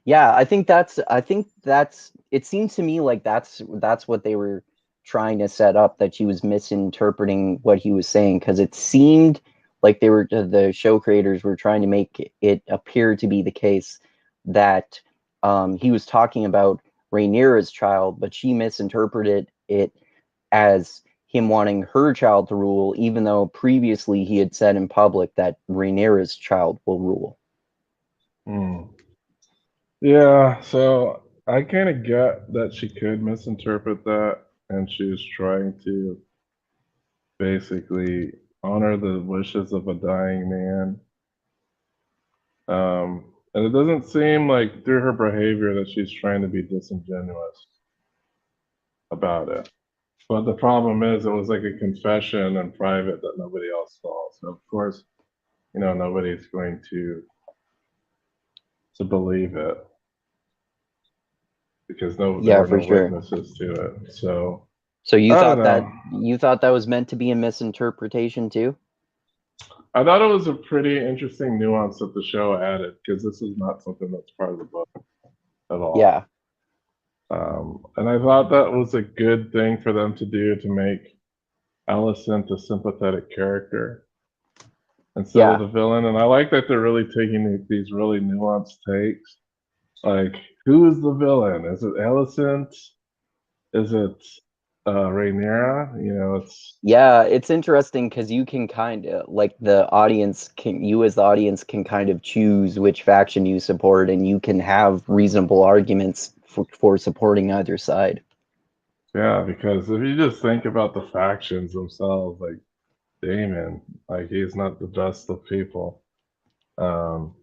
A: Yeah, I think that's it seems to me like that's what they were trying to set up, that she was misinterpreting what he was saying, because it seemed like the show creators were trying to make it appear to be the case that he was talking about Rhaenyra's child, but she misinterpreted it as him wanting her child to rule, even though previously he had said in public that Rhaenyra's child will rule.
C: Hmm. Yeah, so I kind of get that she could misinterpret that, and she was trying to basically honor the wishes of a dying man. And it doesn't seem like through her behavior that she's trying to be disingenuous about it. But the problem is, it was like a confession in private that nobody else saw. So of course, nobody's going to believe it because there
A: Yeah,
C: were
A: for
C: no
A: sure.
C: witnesses to it. So
A: So
C: I don't know.
A: you thought that was meant to be a misinterpretation too?
C: I thought it was a pretty interesting nuance that the show added because this is not something that's part of the book at all.
A: Yeah.
C: And I thought that was a good thing for them to do to make Alicent a sympathetic character instead of
A: Yeah.
C: the villain. And I like that they're really taking these really nuanced takes. Like, who is the villain? Is it Alicent? Is it Rhaenyra. It's
A: Yeah, it's interesting because you can kind of like you as the audience can kind of choose which faction you support, and you can have reasonable arguments for supporting either side.
C: yeah, because if you just think about the factions themselves, like Daemon, like he's not the best of people. Um,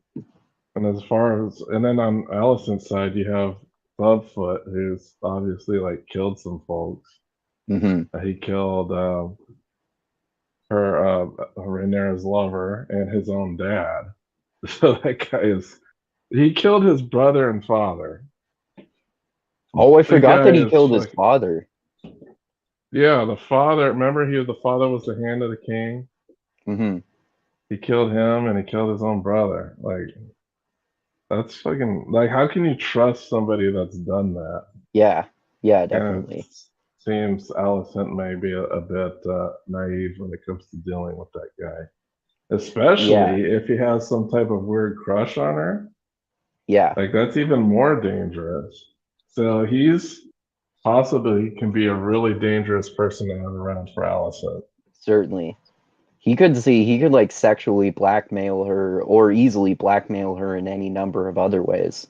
C: and as far as, and then on Alicent's side, you have Clubfoot, who's obviously like killed some folks.
A: Hmm.
C: He killed Rhaenyra's lover and his own dad. So that guy he killed his brother and father.
A: Oh, I
C: The
A: forgot
C: guy
A: that he
C: is
A: killed his
C: like,
A: father.
C: yeah, the father, remember the father was the hand of the king?
A: Hmm.
C: He killed him and he killed his own brother. Like, that's fucking, like, how can you trust somebody that's done that?
A: Yeah, yeah,
C: And it
A: definitely.
C: seems Alicent may be a bit naive when it comes to dealing with that guy,
A: Yeah,
C: especially if he has some type of weird crush on her.
A: yeah,
C: Like, that's even more dangerous. So he's possibly can be a really dangerous person to have around for Alicent.
A: certainly. He could like sexually blackmail her or easily blackmail her in any number of other ways.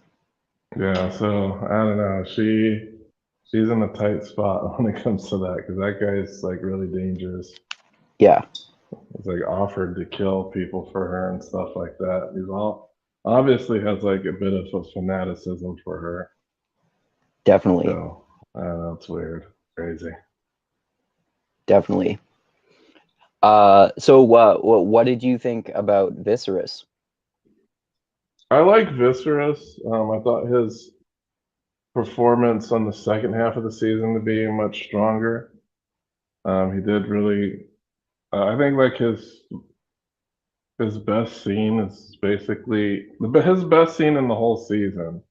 C: Yeah, so I don't know. She's in a tight spot when it comes to that because that guy's like really dangerous.
A: Yeah,
C: He's like offered to kill people for her and stuff like that. He's all obviously has like a bit of a fanaticism for her.
A: definitely,
C: So I don't know, it's weird, crazy.
A: definitely. So what did you think about Viserys?
C: I like Viserys. I thought his performance on the second half of the season to be much stronger. He did really. I think like his best scene is basically his best scene in the whole season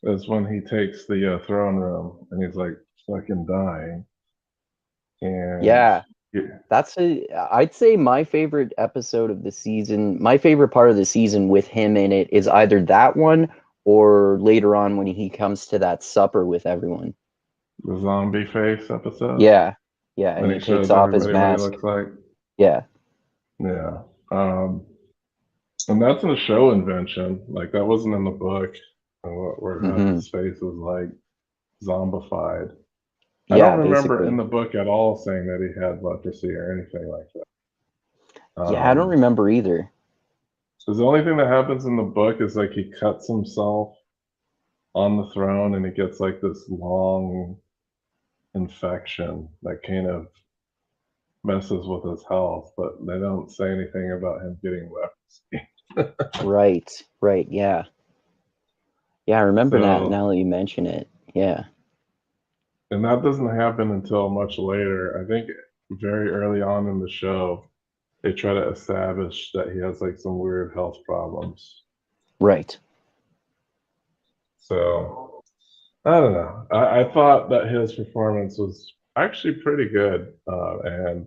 C: is when he takes the throne room and he's like fucking dying. And
A: Yeah,
C: yeah,
A: I'd say my favorite episode of the season, my favorite part of the season with him in it is either that one or later on when he comes to that supper with everyone.
C: the zombie face episode
A: Yeah, yeah, and
C: when
A: he
C: he
A: takes
C: shows
A: off his
C: everybody what he
A: mask.
C: looks like.
A: Yeah.
C: Yeah. And that's a show invention. Like that wasn't in the book where half
A: Hmm.
C: his face was like zombified. I don't
A: Yeah,
C: remember in
A: basically.
C: the book at all saying that he had leprosy or anything like that.
A: Yeah, I don't remember either.
C: Because the only thing that happens in the book is like he cuts himself on the throne and he gets like this long infection that kind of messes with his health, but they don't say anything about him getting leprosy.
A: Right, right, yeah. Yeah, I remember that
C: So,
A: now that you mention it. Yeah.
C: and that doesn't happen until much later. I think very early on in the show, they try to establish that he has like some weird health problems.
A: Right.
C: So, I don't know. I thought that his performance was actually pretty good. And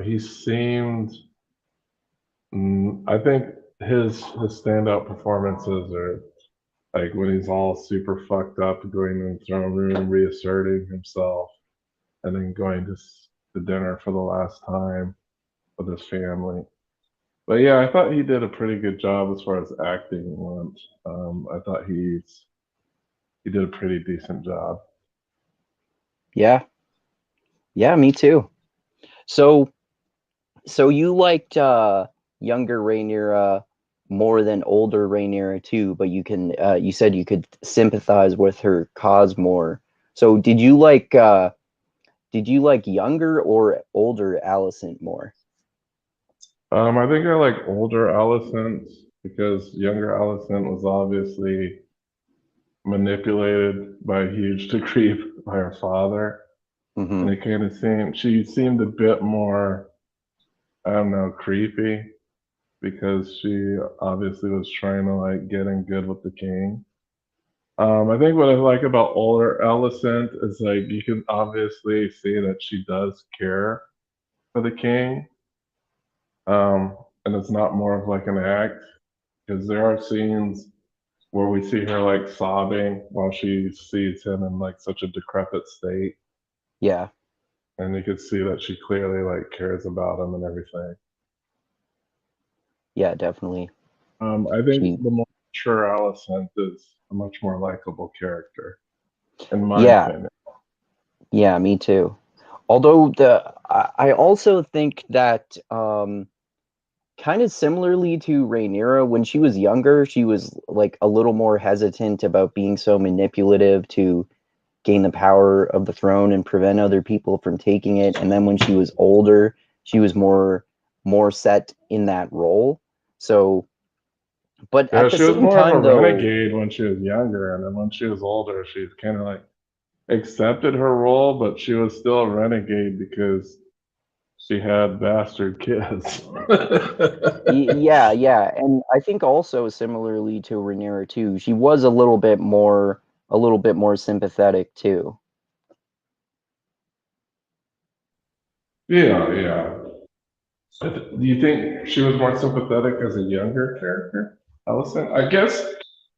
C: he seemed, I think his standout performances are like when he's all super fucked up, going in the throne room, reasserting himself, and then going to dinner for the last time with his family. But yeah, I thought he did a pretty good job as far as acting went. I thought he did a pretty decent job.
A: Yeah. Yeah, me too. So so you liked younger Rhaenyra more than older Rhaenyra too, but you said you could sympathize with her cause more. So did you like younger or older Alicent more?
C: I think I like older Alicent because younger Alicent was obviously manipulated by a huge degree by her father,
A: Hmm.
C: and it kind of seemed she seemed a bit more, I don't know, creepy because she obviously was trying to like get in good with the king. I think what I like about older Alicent is like you can obviously see that she does care for the king, and it's not more of like an act because there are scenes where we see her like sobbing while she sees him in like such a decrepit state.
A: Yeah.
C: And you could see that she clearly like cares about him and everything.
A: Yeah, definitely.
C: I think
A: She
C: the more mature Alicent is a much more likable character, in my
A: Yeah,
C: opinion.
A: yeah, me too. Although I also think that kind of similarly to Rhaenyra, when she was younger, she was like a little more hesitant about being so manipulative to gain the power of the throne and prevent other people from taking it. And then when she was older, she was more set in that role. So, but
C: Yeah,
A: at the
C: she was
A: same
C: more of a
A: time, though,
C: renegade when she was younger, and then when she was older, she kind of like accepted her role, but she was still a renegade because she had bastard kids.
A: yeah, yeah, and I think also similarly to Rhaenyra too, she was a little bit more sympathetic too.
C: Yeah, yeah. Do you think she was more sympathetic as a younger character, Alicent? I guess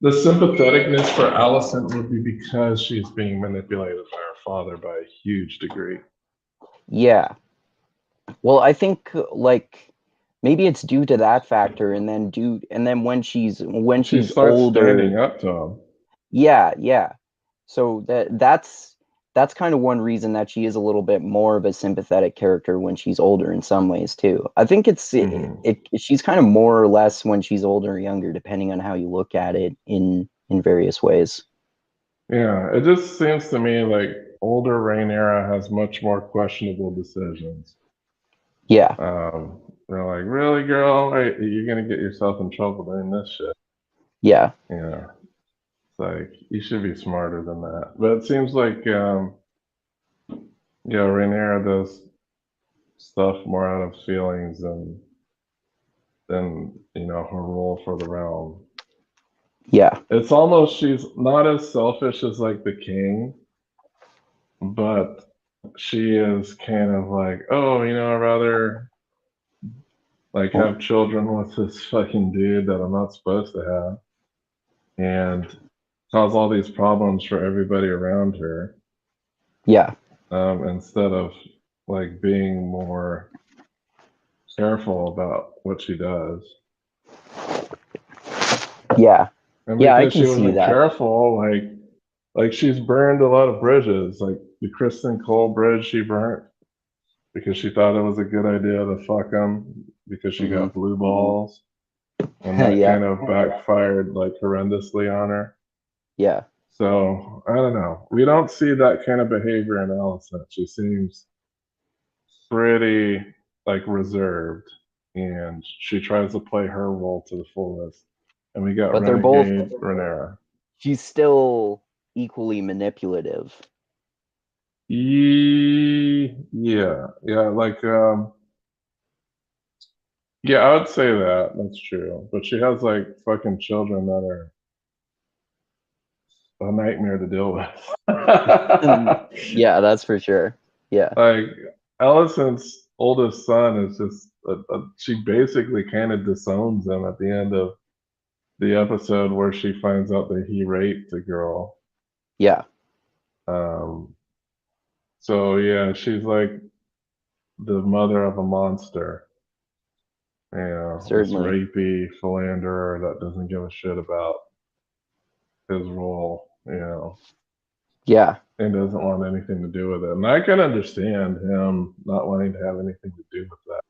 C: the sympatheticness for Alicent would be because she's being manipulated by her father by a huge degree.
A: Yeah. Well, I think like maybe it's due to that factor, and then when
C: She
A: she's
C: starts standing
A: older,
C: up to him.
A: yeah, yeah. So that's kind of one reason that she is a little bit more of a sympathetic character when she's older in some ways too. I think
C: Hmm.
A: she's kind of more or less when she's older or younger, depending on how you look at it in various ways.
C: Yeah, it just seems to me like older Rhaenyra has much more questionable decisions.
A: Yeah,
C: They're like, really, girl? Wait, you're gonna get yourself in trouble doing this shit.
A: yeah,
C: Yeah, it's like you should be smarter than that. But it seems like, yeah, Rhaenyra does stuff more out of feelings than her role for the realm.
A: yeah,
C: It's almost she's not as selfish as like the king, but she is kind of like, oh, I'd rather like
A: well,
C: have children with this fucking dude that I'm not supposed to have and cause all these problems for everybody around her,
A: yeah,
C: instead of like being more careful about what she does.
A: yeah,
C: And
A: yeah. I
C: because
A: can
C: she
A: see
C: wasn't
A: that.
C: careful, like she's burned a lot of bridges, like the Kristen Cole bridge she burnt because she thought it was a good idea to fuck him because she
A: Hmm.
C: got blue balls, and that
A: Yeah,
C: kind of backfired like horrendously on her.
A: yeah,
C: So I don't know. We don't see that kind of behavior in Allison. She seems pretty like reserved, and she tries to play her role to the fullest. And we got
A: but they're both.
C: Renegade Renera.
A: She's still equally manipulative.
C: Yeah, yeah, like yeah, I would say that. That's true. But she has like fucking children that are a nightmare to deal with.
A: Yeah, that's for sure. Yeah,
C: Like Allison's oldest son is just she basically kind of disowns him at the end of the episode where she finds out that he raped a girl.
A: yeah,
C: Um, so yeah, she's like the mother of a monster. This
A: certainly.
C: rapey philanderer that doesn't give a shit about his role,
A: Yeah,
C: and doesn't want anything to do with it. And I can understand him not wanting to have anything to do with that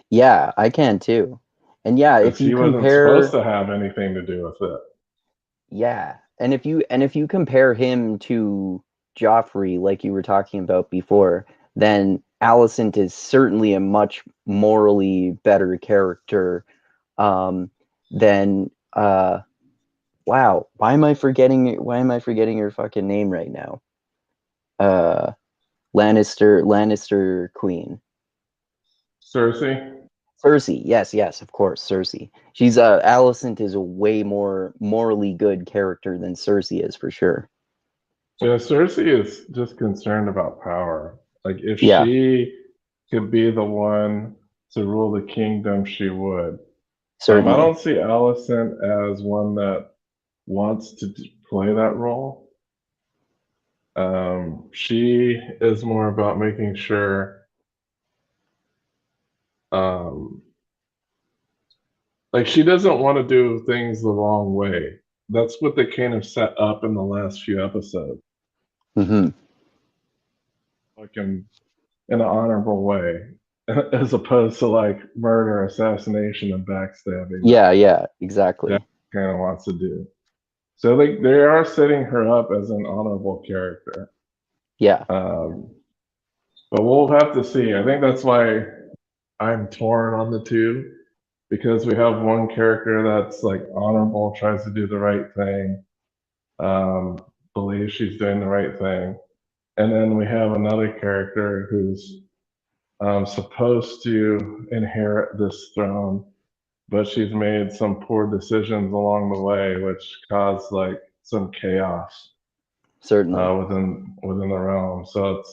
A: yeah, I can too. And yeah,
C: because
A: if you
C: he wasn't supposed
A: compare,
C: to have anything to do with it.
A: yeah, and if you compare him to Joffrey, like you were talking about before, then Alicent is certainly a much morally better character um, than wow, why am I forgetting her fucking name right now? Uh, Lannister Queen.
C: Cersei.
A: Cersei, yes, yes, of course, Cersei. She's Alicent is a way more morally good character than Cersei is for sure.
C: Yeah, Cersei is just concerned about power. Like, if
A: Yeah,
C: she could be the one to rule the kingdom, she would. I
A: certainly.
C: don't see Alicent as one that wants to play that role. She is more about making sure, um, like she doesn't want to do things the wrong way. That's what they kind of set up in the last few episodes,
A: Hmm.
C: like in an honorable way, as opposed to like murder, assassination, and backstabbing that
A: Yeah,
C: Jack
A: exactly.
C: kind of wants to do. So they are setting her up as an honorable character.
A: Yeah,
C: Um, but we'll have to see. I think that's why I'm torn on the two, because we have one character that's like honorable, tries to do the right thing, believes she's doing the right thing, and then we have another character who's supposed to inherit this throne, but she's made some poor decisions along the way, which caused like some chaos
A: certainly.
C: within the realm. So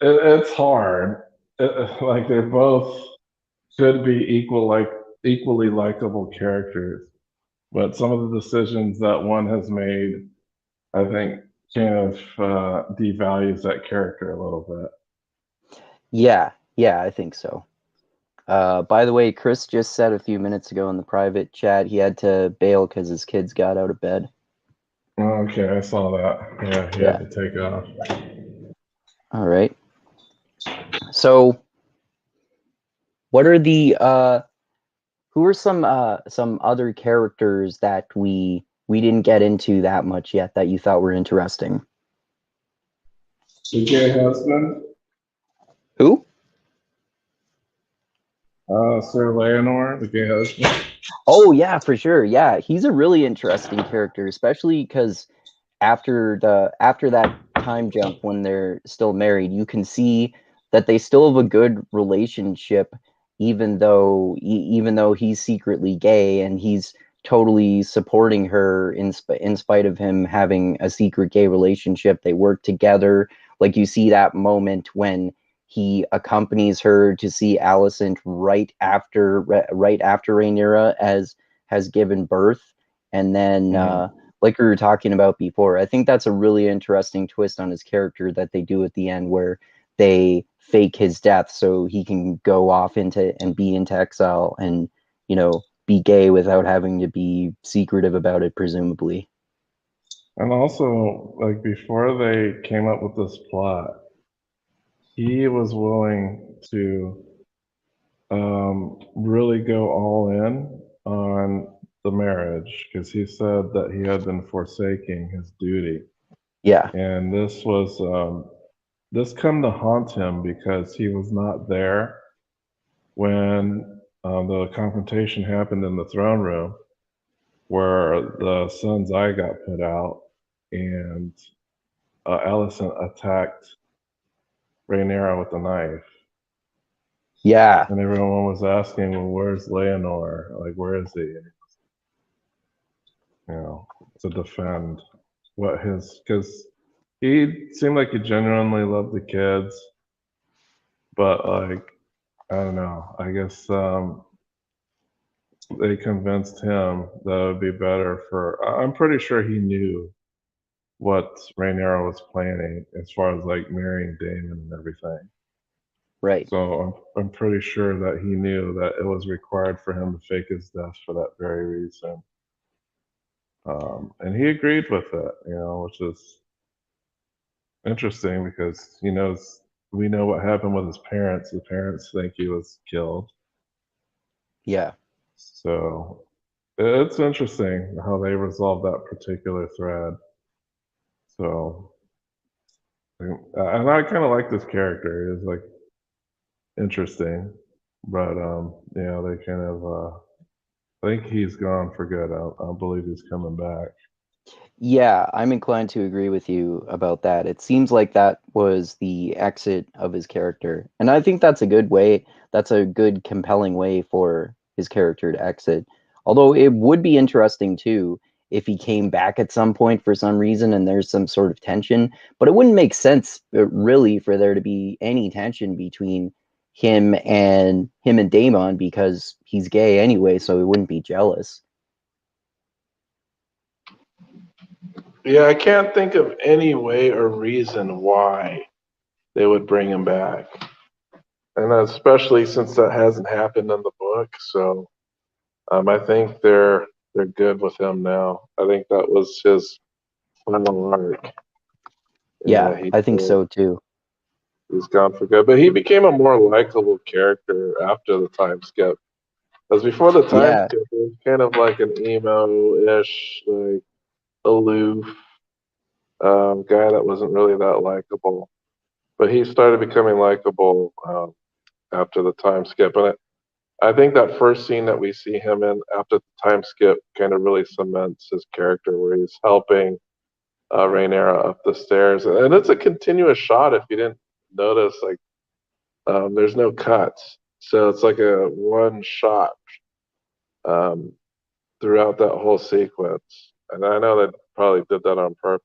C: it's hard. Like they're both should be equally likable characters, but some of the decisions that one has made, I think, kind of devalues that character a little bit.
A: Yeah, I think so. By the way, Chris just said a few minutes ago in the private chat he had to bail because his kids got out of bed.
C: Okay, I saw that. Yeah, he
A: Yeah.
C: had to take off.
A: All right. So, what are the who are some other characters that we didn't get into that much yet that you thought were interesting?
C: The gay husband,
A: Who?
C: Sir Leonor, the gay husband.
A: Oh yeah, for sure. Yeah, he's a really interesting character, especially because after that time jump when they're still married, you can see that they still have a good relationship, even though he's secretly gay and he's totally supporting her in spite of him having a secret gay relationship. They work together. Like you see that moment when he accompanies her to see Alicent right after Rhaenyra has given birth, and then like we were talking about before, I think that's a really interesting twist on his character that they do at the end, where they fake his death so he can go off into exile and be gay without having to be secretive about it, presumably.
C: And also, like before they came up with this plot, he was willing to really go all in on the marriage because he said that he had been forsaking his duty,
A: Yeah,
C: and this come to haunt him because he was not there when the confrontation happened in the throne room where the son's eye got put out and Alicent attacked Rhaenyra with a knife.
A: yeah,
C: And everyone was asking, well, where's Leonor? Like, where is he? You know, to defend what his, because he seemed like he genuinely loved the kids, but like, I don't know. I guess they convinced him that it would be better for. I'm pretty sure he knew what Rhaenyra was planning as far as like marrying Damon and everything.
A: right.
C: So I'm pretty sure that he knew that it was required for him to fake his death for that very reason. And he agreed with it, which is interesting because he knows we know what happened with his parents. The parents think he was killed.
A: Yeah.
C: So it's interesting how they resolved that particular thread. So, and I kind of like this character. He's like interesting, but yeah, they kind of I think he's gone for good. I believe he's coming back.
A: Yeah, I'm inclined to agree with you about that. It seems like that was the exit of his character. And I think that's a good way, that's a good, compelling way for his character to exit. Although it would be interesting too if he came back at some point for some reason and there's some sort of tension. But it wouldn't make sense really for there to be any tension between him and Daemon because he's gay anyway, so he wouldn't be jealous.
C: Yeah, I can't think of any way or reason why they would bring him back, and especially since that hasn't happened in the book. So I think they're good with him now. I think that was his final arc.
A: Yeah,
C: Yeah,
A: I think so too.
C: he's gone for good. But he became a more likable character after the time skip. Because before the time
A: Yeah,
C: skip, he was kind of like an emo-ish, like aloof guy that wasn't really that likable. But he started becoming likable after the time skip, and I think that first scene that we see him in after the time skip kind of really cements his character, where he's helping Rhaenyra up the stairs, and it's a continuous shot. If you didn't notice, like there's no cuts, so it's like a one shot um, throughout that whole sequence. And I know they probably did that on purpose.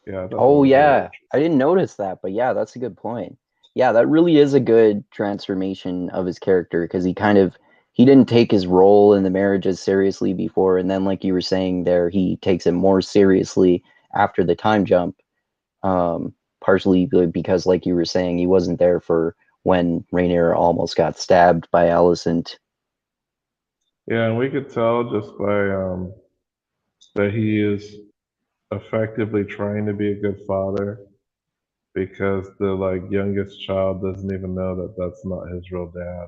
C: Yeah, I thought that
A: oh
C: was really
A: yeah, I
C: interesting.
A: didn't notice that, but yeah, that's a good point. Yeah, that really is a good transformation of his character because he didn't take his role in the marriage as seriously before, and then like you were saying there, he takes it more seriously after the time jump. Partially because like you were saying, he wasn't there for when Rainier almost got stabbed by Alicent.
C: Yeah, and we could tell just by that he is effectively trying to be a good father because the like youngest child doesn't even know that that's not his real dad.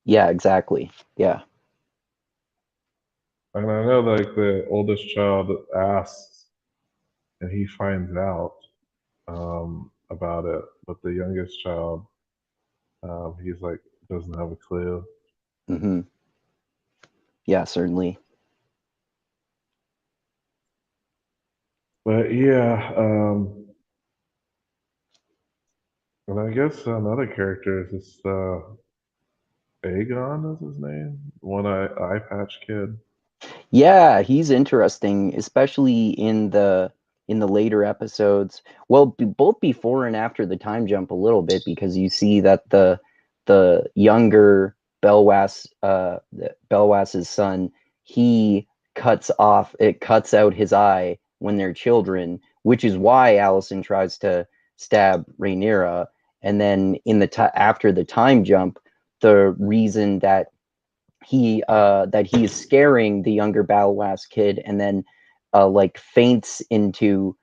A: Yeah, exactly. Yeah.
C: And I know like the oldest child asks and he finds out about it, but the youngest child, he's like doesn't have a clue.
A: Hmm. Yeah, certainly.
C: But yeah, and I guess another character is this Aegon is his name, eye patch kid.
A: Yeah, he's interesting, especially in the later episodes. Well, both before and after the time jump a little bit because you see that the younger Belwas's son, he cuts out his eye when they're children, which is why Alicent tries to stab Rhaenyra. And then after the time jump, the reason that he is scaring the younger Balwas kid and then like faints into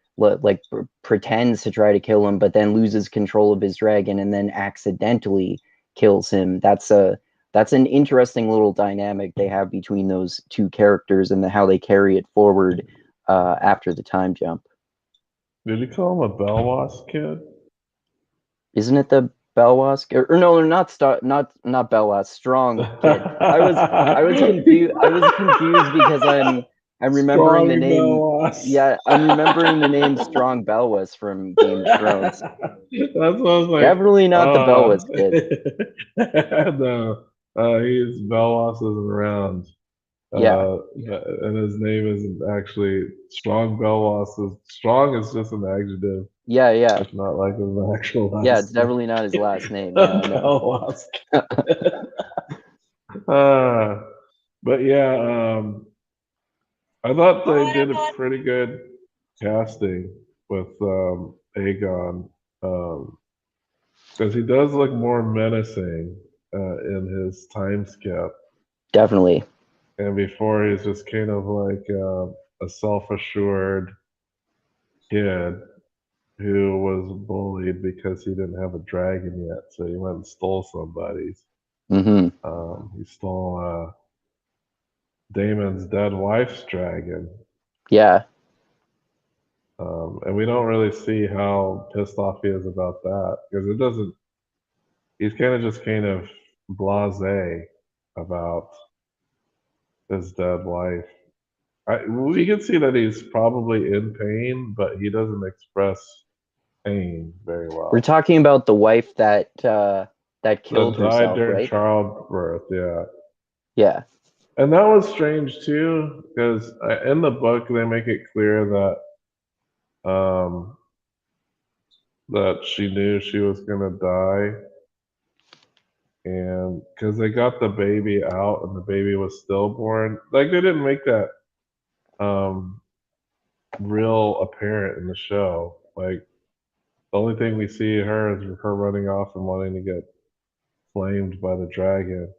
A: pretends to try to kill him but then loses control of his dragon and then accidentally kills him. That's an interesting little dynamic they have between those two characters and how they carry it forward after the time jump.
C: Did you call him a Belwas kid?
A: Isn't it the Belwas or no, not Belwas, Strong kid. I was confused. I was confused because I'm remembering the
C: Strong
A: name.
C: Belwas.
A: Yeah, I'm remembering the name Strong Belwas from Game of Thrones.
C: That's what I was like.
A: Definitely not the Belwas kid.
C: No, he's Belwas isn't around.
A: Yeah,
C: And his name isn't actually Strong Belwas. Strong is just an adjective.
A: yeah.
C: It's not like his actual
A: Yeah, it's
C: last name.
A: definitely not his last name. Yeah, I know.
C: Belwas. uh, but yeah, I thought they did a pretty good casting with Aegon because he does look more menacing in his time skip,
A: Definitely.
C: and before he's just kind of like a self-assured kid who was bullied because he didn't have a dragon yet, so he went and stole somebody's.
A: Hmm.
C: He stole Damon's dead wife's dragon.
A: Yeah.
C: And we don't really see how pissed off he is about that because it doesn't. He's kind of blasé about his dead wife. We can see that he's probably in pain, but he doesn't express pain very
A: We're
C: well.
A: talking about the wife that killed
C: That died
A: herself,
C: during
A: right?
C: childbirth, yeah.
A: Yeah.
C: And that was strange too, because in the book they make it clear um, that she knew she was gonna die, and because they got the baby out and the baby was stillborn, like they didn't make that um, real apparent in the show. Like the only thing we see her is her running off and wanting to get flamed by the dragon.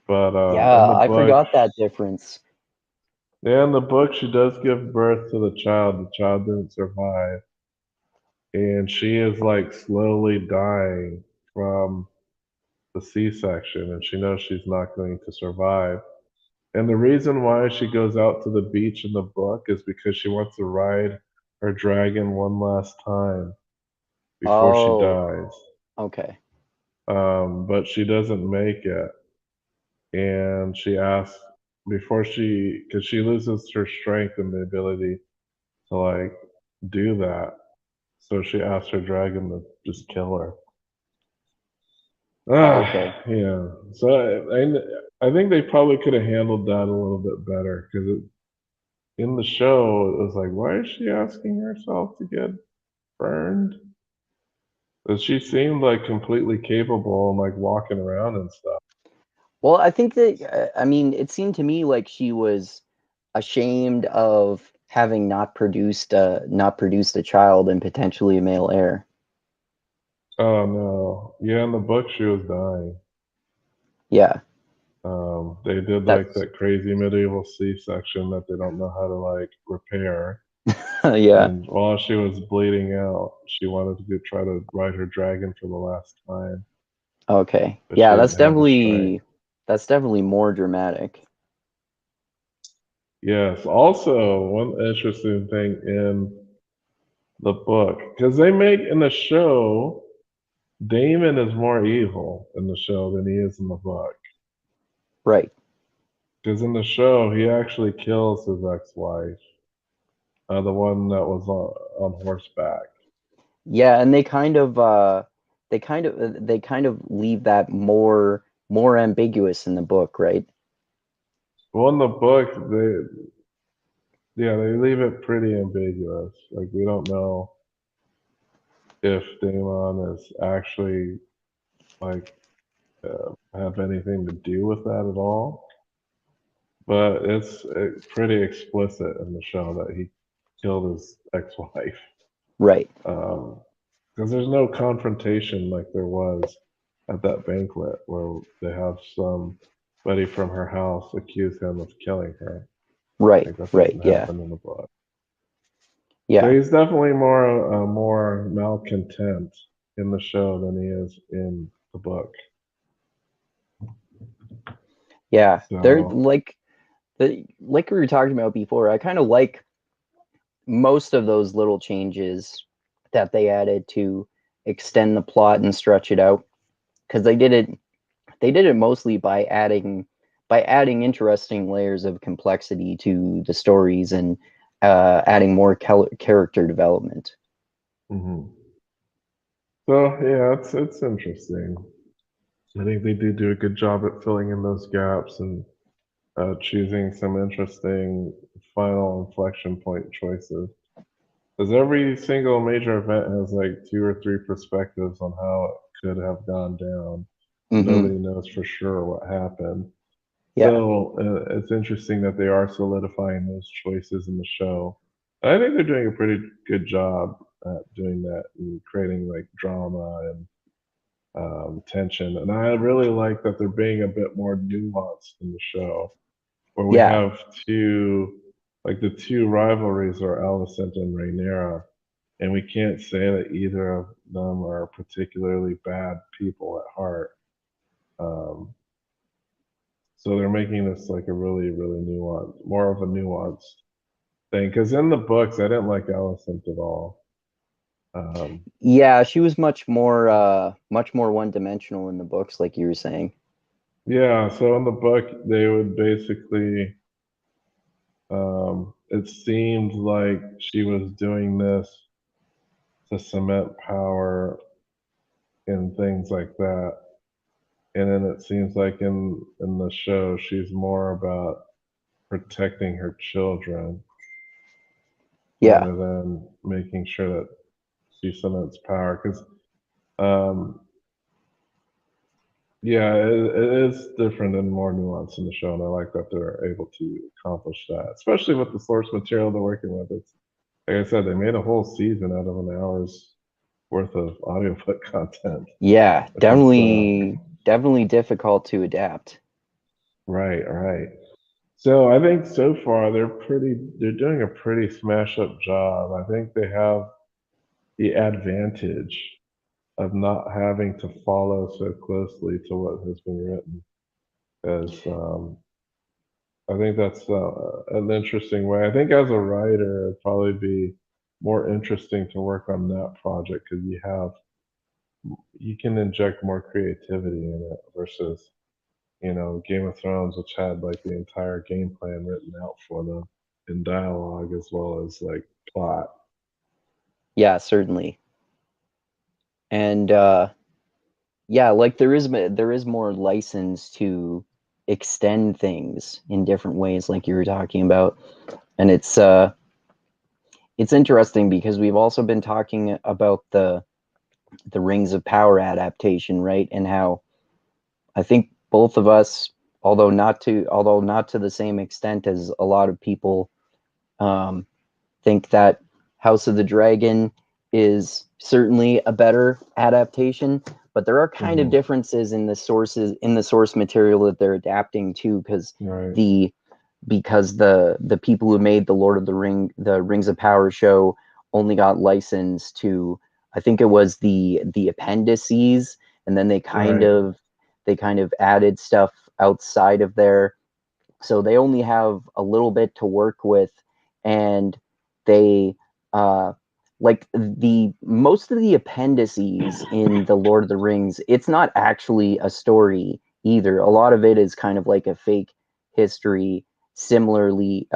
C: But in
A: Yeah,
C: the
A: I
C: book,
A: forgot that difference.
C: yeah, in the book, she does give birth to the child. The child didn't survive, and she is like slowly dying from the C-section, and she knows she's not going to survive. And the reason why she goes out to the beach in the book is because she wants to ride her dragon one last time before she
A: Oh,
C: dies.
A: okay.
C: But she doesn't make it, and she asks before she, because she loses her strength and the ability to like do that. So she asks her dragon to just kill her.
A: Okay.
C: Yeah. So I think they probably could have handled that a little bit better because in the show it was like, why is she asking herself to get burned? But she seemed like completely capable and like walking around and stuff.
A: Well, I think that I mean, it seemed to me like she was ashamed of having not produced a child and potentially a male heir.
C: Oh no. Yeah, in the book she was dying.
A: Yeah,
C: They did like
A: that's
C: that crazy medieval C-section that they don't know how to like repair.
A: yeah.
C: And while she was bleeding out, she wanted to go try to ride her dragon for the last time,
A: Okay.
C: but she
A: Yeah,
C: didn't have the strength.
A: that's definitely more dramatic.
C: Yes. Also, one interesting thing in the book, because they make in the show, Damon is more evil in the show than he is in the book.
A: Right.
C: Because in the show, he actually kills his ex-wife, the one that was on horseback.
A: Yeah, and they kind of leave that more ambiguous in the book, right?
C: Well, in the book, they leave it pretty ambiguous. Like we don't know if Damon is actually like have anything to do with that at all. But it's pretty explicit in the show that he killed his ex-wife.
A: Right.
C: Because there's no confrontation like there was at that banquet where they have somebody from her house accuse him of killing her.
A: Right.
C: Like that
A: Right.
C: doesn't
A: Yeah.
C: happen in the book. So
A: Yeah.
C: he's definitely more malcontent in the show than he is in the book.
A: Yeah. They're
C: So
A: like we were talking about before. I kind of like most of those little changes that they added to extend the plot and stretch it out because they did it mostly by adding interesting layers of complexity to the stories and adding more character development.
C: mhm. So yeah, it's interesting. I think they do a good job at filling in those gaps and choosing some interesting final inflection point choices. Because every single major event has like two or three perspectives on how it could have gone down.
A: Hmm.
C: Nobody knows for sure what happened.
A: Yeah.
C: So it's interesting that they are solidifying those choices in the show. I think they're doing a pretty good job at doing that and creating like drama and tension. And I really like that they're being a bit more nuanced in the show, where we
A: Yeah.
C: have like the two rivalries are Alicent and Rhaenyra, and we can't say that either of them are particularly bad people at heart. Um, so they're making this like a really nuanced, more of a nuanced thing. Because in the books, I didn't like Alicent at all. Um,
A: Yeah, she was much more one-dimensional in the books, like you were saying.
C: yeah, so in the book, they would basically, it seemed like she was doing this to cement power and things like that. And then it seems like in the show, she's more about protecting her children
A: Yeah.
C: rather than making sure that she cements power. Because um, Yeah, it is different and more nuanced in the show, and I like that they're able to accomplish that, especially with the source material they're working with. It's like I said, they made a whole season out of an hour's worth of audiobook content,
A: Yeah,
C: which is
A: definitely difficult to adapt.
C: right, right. So I think so far they're doing a pretty smash up job. I think they have the advantage of not having to follow so closely to what has been written, as I think that's an interesting way. I think as a writer, it'd probably be more interesting to work on that project because you can inject more creativity in it versus Game of Thrones, which had like the entire game plan written out for them in dialogue as well as like plot.
A: Yeah, certainly. And yeah, like there is more license to extend things in different ways, like you were talking about. And it's interesting because we've also been talking about the Rings of Power adaptation, right? And how I think both of us, although not to the same extent as a lot of people, um, think that House of the Dragon is certainly a better adaptation, but there are kind of
C: Hmm.
A: differences in the source material that they're adapting to,
C: Right,
A: the the people who made the Rings of Power show only got licensed to, I think it was the appendices, and then
C: right.
A: they kind of added stuff outside of there, so they only have a little bit to work with, and they uh like the most of the appendices in the Lord of the Rings, it's not actually a story either. A lot of it is kind of like a fake history, similarly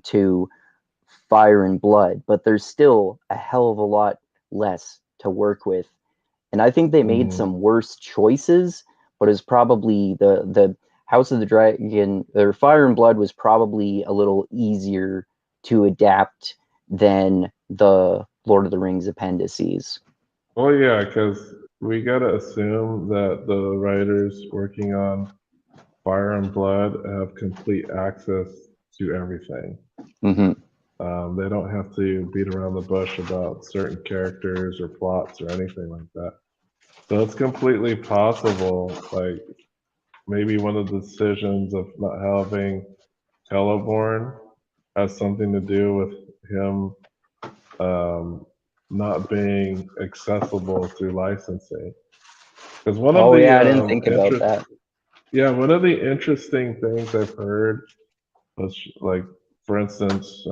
A: to Fire and Blood, but there's still a hell of a lot less to work with. And I think they made
C: Hmm.
A: some worse choices, but it's probably the House of the Dragon or Fire and Blood was probably a little easier to adapt than the Lord of the Rings appendices.
C: Well, yeah, because we gotta assume that the writers working on Fire and Blood have complete access to everything.
A: Hmm.
C: They don't have to beat around the bush about certain characters or plots or anything like that. So it's completely possible, like maybe one of the decisions of not having Teleborn has something to do with him um, not being accessible through licensing. Because
A: Oh yeah, I didn't think about that.
C: one of the interesting things I've heard was like, for instance,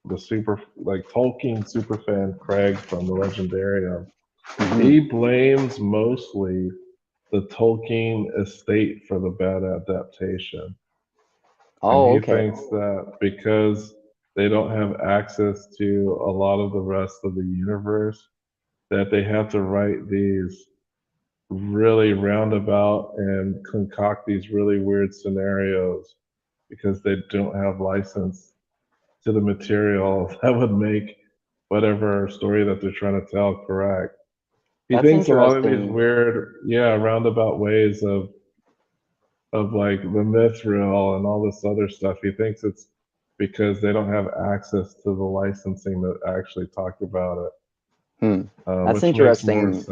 C: the super like Tolkien superfan Craig from the Legendarium.
A: Hmm.
C: He blames mostly the Tolkien estate for the bad adaptation. And
A: Oh,
C: he
A: okay.
C: thinks that because they don't have access to a lot of the rest of the universe, that they have to write these really roundabout and concoct these really weird scenarios because they don't have license to the material that would make whatever story that they're trying to tell correct. He
A: That's
C: thinks a lot of these
A: interesting.
C: weird, yeah, roundabout ways of like the mithril and all this other stuff. He thinks it's because they don't have access to the licensing that actually talked about it,
A: Hmm. That's
C: which makes more
A: interesting.
C: sense.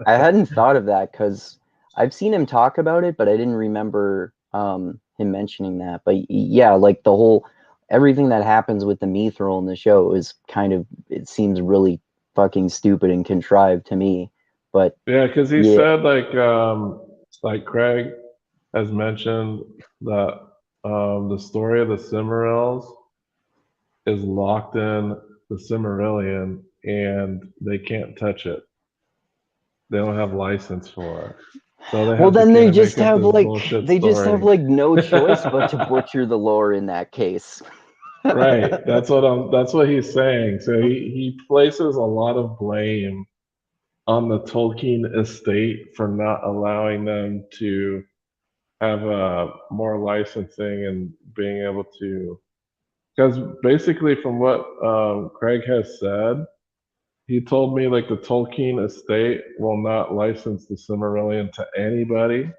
A: I hadn't thought of that because I've seen him talk about it, but I didn't remember him mentioning that. But yeah, like the whole everything that happens with the Mithril in the show is kind of, it seems really fucking stupid and contrived to me. But
C: Yeah, because he
A: yeah.
C: said like Craig has mentioned that the story of the Cimmerils is locked in the Cimmerillion and they can't touch it. They don't have license for it. So they
A: Well,
C: have to
A: then
C: kind of make up this bullshit
A: they just have
C: story.
A: like no choice but to butcher the lore in that case.
C: Right. That's what he's saying. So he places a lot of blame on the Tolkien estate for not allowing them to have more licensing and being able to, because basically from what Craig has said, he told me like the Tolkien estate will not license the Silmarillion to anybody.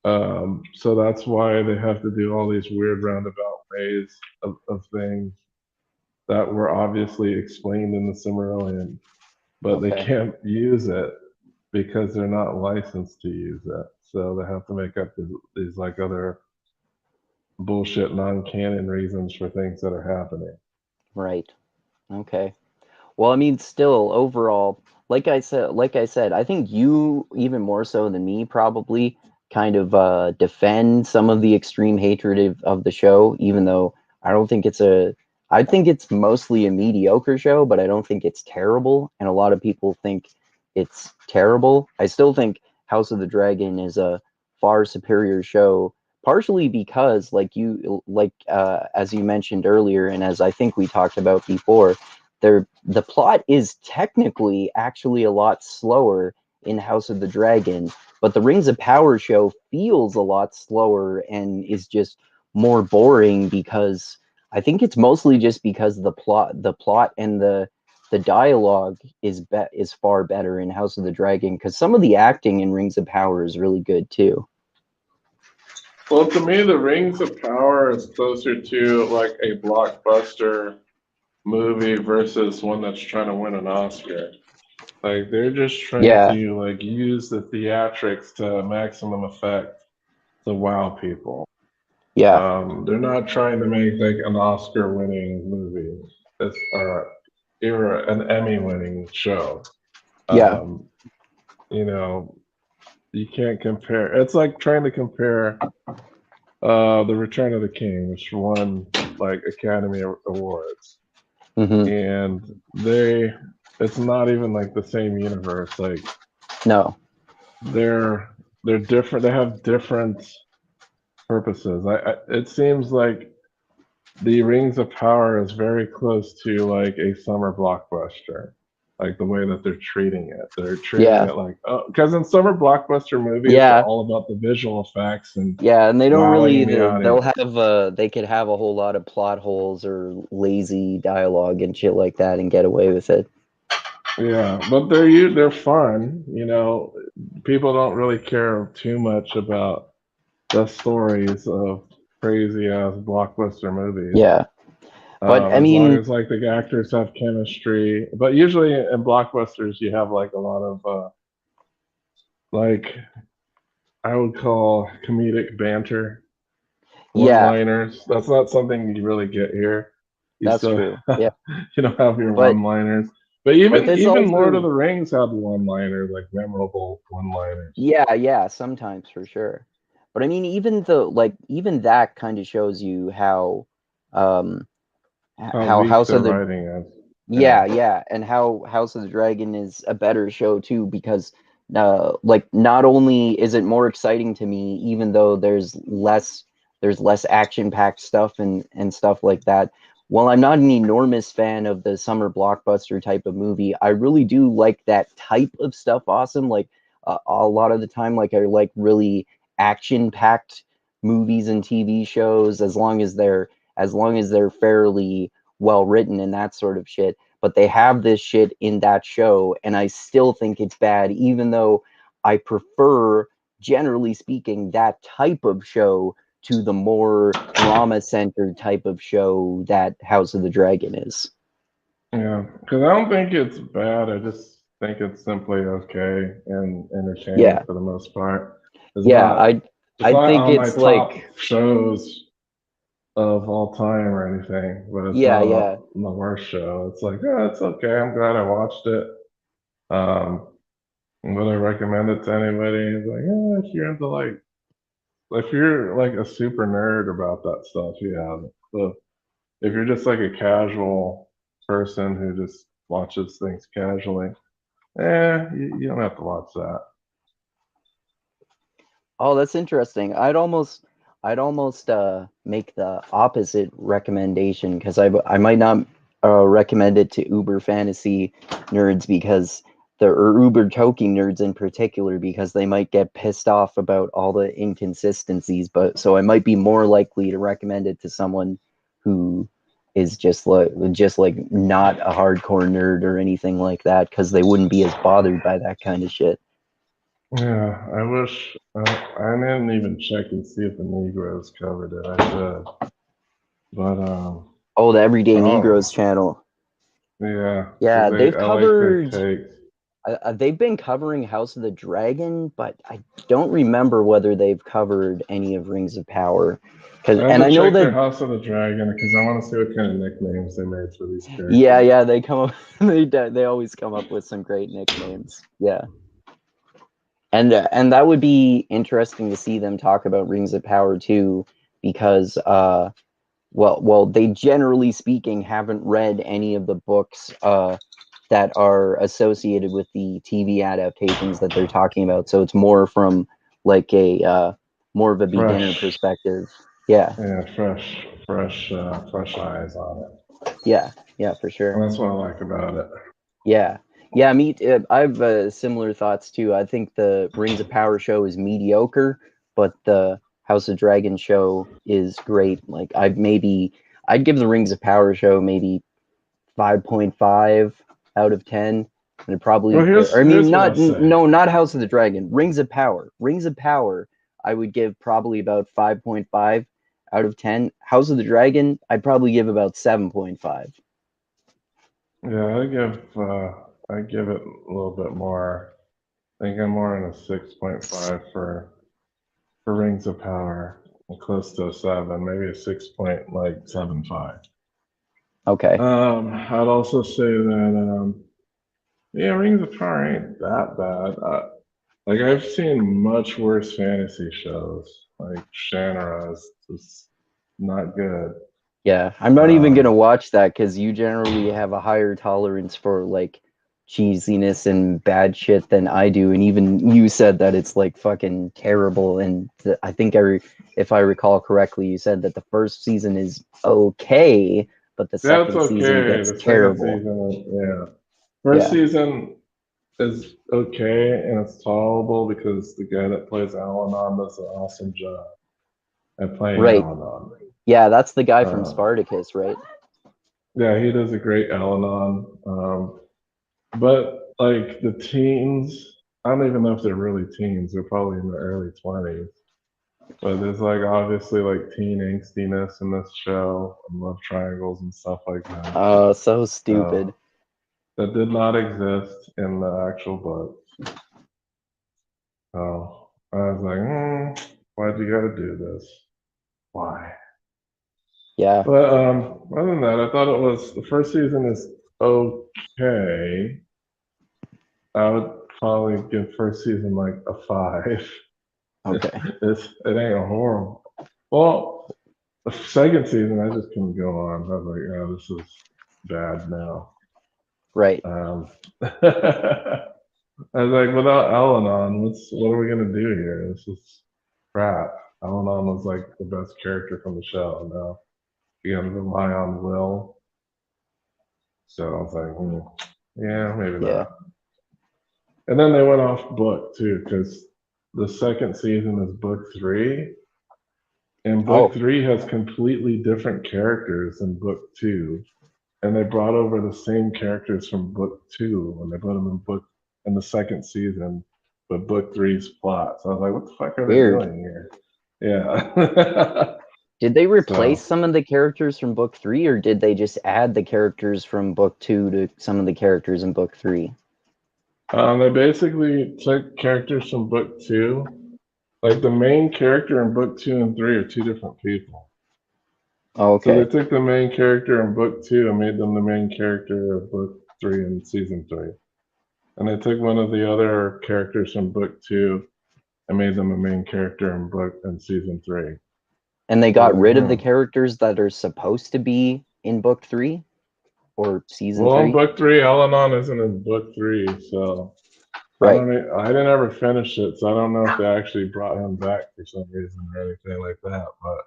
C: So that's why they have to do all these weird roundabout ways of things that were obviously explained in the Silmarillion, but they can't use it because they're not licensed to use it. So they have to make up these like other bullshit non-canon reasons for things that are happening.
A: Right. Okay. Well, I mean, still overall, like I said, I think you even more so than me probably kind of defend some of the extreme hatred of the show, even though I don't think I think it's mostly a mediocre show, but I don't think it's terrible. And a lot of people think it's terrible. I still think House of the Dragon is a far superior show, partially because, as you mentioned earlier, and as I think we talked about before, the plot is technically actually a lot slower in House of the Dragon, but the Rings of Power show feels a lot slower and is just more boring because I think it's mostly just because the plot and the dialogue is far better in House of the Dragon, because some of the acting in Rings of Power is really good too.
C: Well, to me, the Rings of Power is closer to like a blockbuster movie versus one that's trying to win an Oscar. Like they're just trying to like use the theatrics to maximum effect to wow people.
A: Yeah.
C: They're not trying to make like an Oscar-winning movie. It's an Emmy-winning show. You know, you can't compare. It's like trying to compare The Return of the King, which won like Academy Awards, and it's not even like the same universe. Like,
A: no,
C: they're different. They have different purposes. It seems like the Rings of Power is very close to like a summer blockbuster, like the way that they're treating it. They're treating it like, because in summer blockbuster movies, they're all about the visual effects and
A: and they don't really.
C: They'll
A: have they could have a whole lot of plot holes or lazy dialogue and shit like that and get away with it.
C: Yeah, but they're fun. You know, people don't really care too much about the stories of crazy ass blockbuster movies.
A: Yeah. But I mean,
C: as long as like the actors have chemistry, but usually in blockbusters you have like a lot of like I would call comedic banter, one-liners. That's not something you really get here.
A: That's true. Yeah,
C: you don't have your one-liners. But even
A: also,
C: Lord of the Rings had one-liners, like memorable one-liners.
A: Yeah, sometimes for sure. But I mean, even that kind of shows you how House of the
C: writing is.
A: Yeah, and how House of the Dragon is a better show too, because not only is it more exciting to me, even though there's less action-packed stuff and stuff like that. While I'm not an enormous fan of the summer blockbuster type of movie, I really do like that type of stuff awesome. Like a lot of the time, like I like really action-packed movies and TV shows, as long as they're fairly well written and that sort of shit. But they have this shit in that show, and I still think it's bad, even though I prefer, generally speaking, that type of show to the more drama-centered type of show that House of the Dragon is.
C: Yeah, because I don't think it's bad. I just think it's simply okay and entertaining for the most part.
A: I think it's like
C: shows of all time or anything, but it's not the worst show. It's like, yeah, it's okay. I'm glad I watched it. Would I recommend it to anybody? It's like, yeah, if you're like a super nerd about that stuff, yeah. But if you're just like a casual person who just watches things casually, you don't have to watch that.
A: Oh, that's interesting. I'd almost make the opposite recommendation, because I might not recommend it to Uber fantasy nerds, because or Uber Tolkien nerds in particular, because they might get pissed off about all the inconsistencies. But so I might be more likely to recommend it to someone who is just like not a hardcore nerd or anything like that, because they wouldn't be as bothered by that kind of shit.
C: Yeah, I wish I didn't even check and see if the Negroes covered it. I should, but
A: Oh, the Everyday Negroes channel.
C: Yeah,
A: Yeah, they've
C: I like their
A: covered.
C: takes.
A: They've been covering House of the Dragon, but I don't remember whether they've covered any of Rings of Power.
C: I have
A: And
C: to
A: I know
C: check their
A: that.
C: House of the Dragon because I want to see what kind of nicknames they made for these characters.
A: Yeah, they come up. They always come up with some great nicknames. Yeah, and that would be interesting to see them talk about Rings of Power too, because well, they generally speaking haven't read any of the books that are associated with the TV adaptations that they're talking about. So it's more from like a more of a beginner perspective. Yeah.
C: Yeah, fresh eyes on it.
A: Yeah, for sure.
C: And that's what I like about it.
A: Yeah. I have similar thoughts too. I think the Rings of Power show is mediocre, but the House of Dragon show is great. Like I'd give the Rings of Power show maybe 5.5 out of 10. And it probably,
C: Well, here's what I'll say.
A: not House of the Dragon, Rings of Power. Rings of Power, I would give probably about 5.5 out of 10. House of the Dragon, I'd probably give about 7.5.
C: Yeah, I give it a little bit more. I think I'm more in a 6.5 for Rings of Power, and close to a 7, maybe a 6.75.
A: Okay.
C: I'd also say that yeah, Rings of Power ain't that bad. Like I've seen much worse fantasy shows, like Shannara's just not good.
A: Yeah, I'm not even gonna watch that because you generally have a higher tolerance for like cheesiness and bad shit than I do, and even you said that it's like fucking terrible. And I think if I recall correctly, you said that the first season is okay, but the second season gets terrible.
C: First season is okay and it's tolerable because the guy that plays Al-Anon does an awesome job at playing Al-Anon.
A: Yeah, that's the guy from Spartacus, right?
C: Yeah, he does a great Al-Anon. But like the teens, I don't even know if they're really teens. They're probably in their early 20s. But there's like obviously like teen angstiness in this show and love triangles and stuff like that.
A: Oh, so stupid.
C: That did not exist in the actual books. So I was like, why'd you gotta do this? Why?
A: Yeah.
C: But other than that, I thought the first season is okay. I would probably give first season like a 5.
A: Okay.
C: It ain't horrible. Well, the second season I just couldn't go on. I was like, oh, this is bad now.
A: Right.
C: I was like, without Al-Anon, what are we gonna do here? This is crap. Al-Anon was like the best character from the show. Now you gotta rely on Will. So I was like, yeah, maybe not. And then they went off book too, because the second season is book 3. And book 3 has completely different characters than book 2. And they brought over the same characters from book 2 and they put them in the second season, but book 3's plot. So I was like, what the fuck are they doing here? Yeah.
A: Did they replace some of the characters from book 3, or did they just add the characters from book 2 to some of the characters in book 3?
C: They basically took characters from book 2. Like the main character in book 2 and 3 are 2 different people.
A: Okay.
C: So they took the main character in book 2 and made them the main character of book 3 in season 3. And they took one of the other characters from book 2 and made them a main character in season 3.
A: And they got rid of the characters that are supposed to be in book 3 or season 3?
C: Well, in book 3, Al-Anon isn't in book 3, so I didn't ever finish it, so I don't know if they actually brought him back for some reason or anything like that. But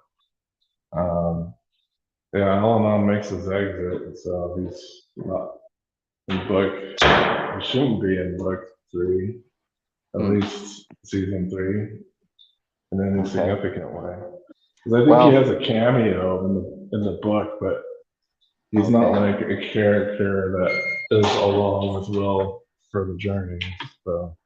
C: yeah, Al-Anon makes his exit, so he's not in book. He shouldn't be in book 3, at least season 3, in any significant way. Because I think he has a cameo in the book, but He's not
A: Okay.
C: like a character that is along as well for the journey. So.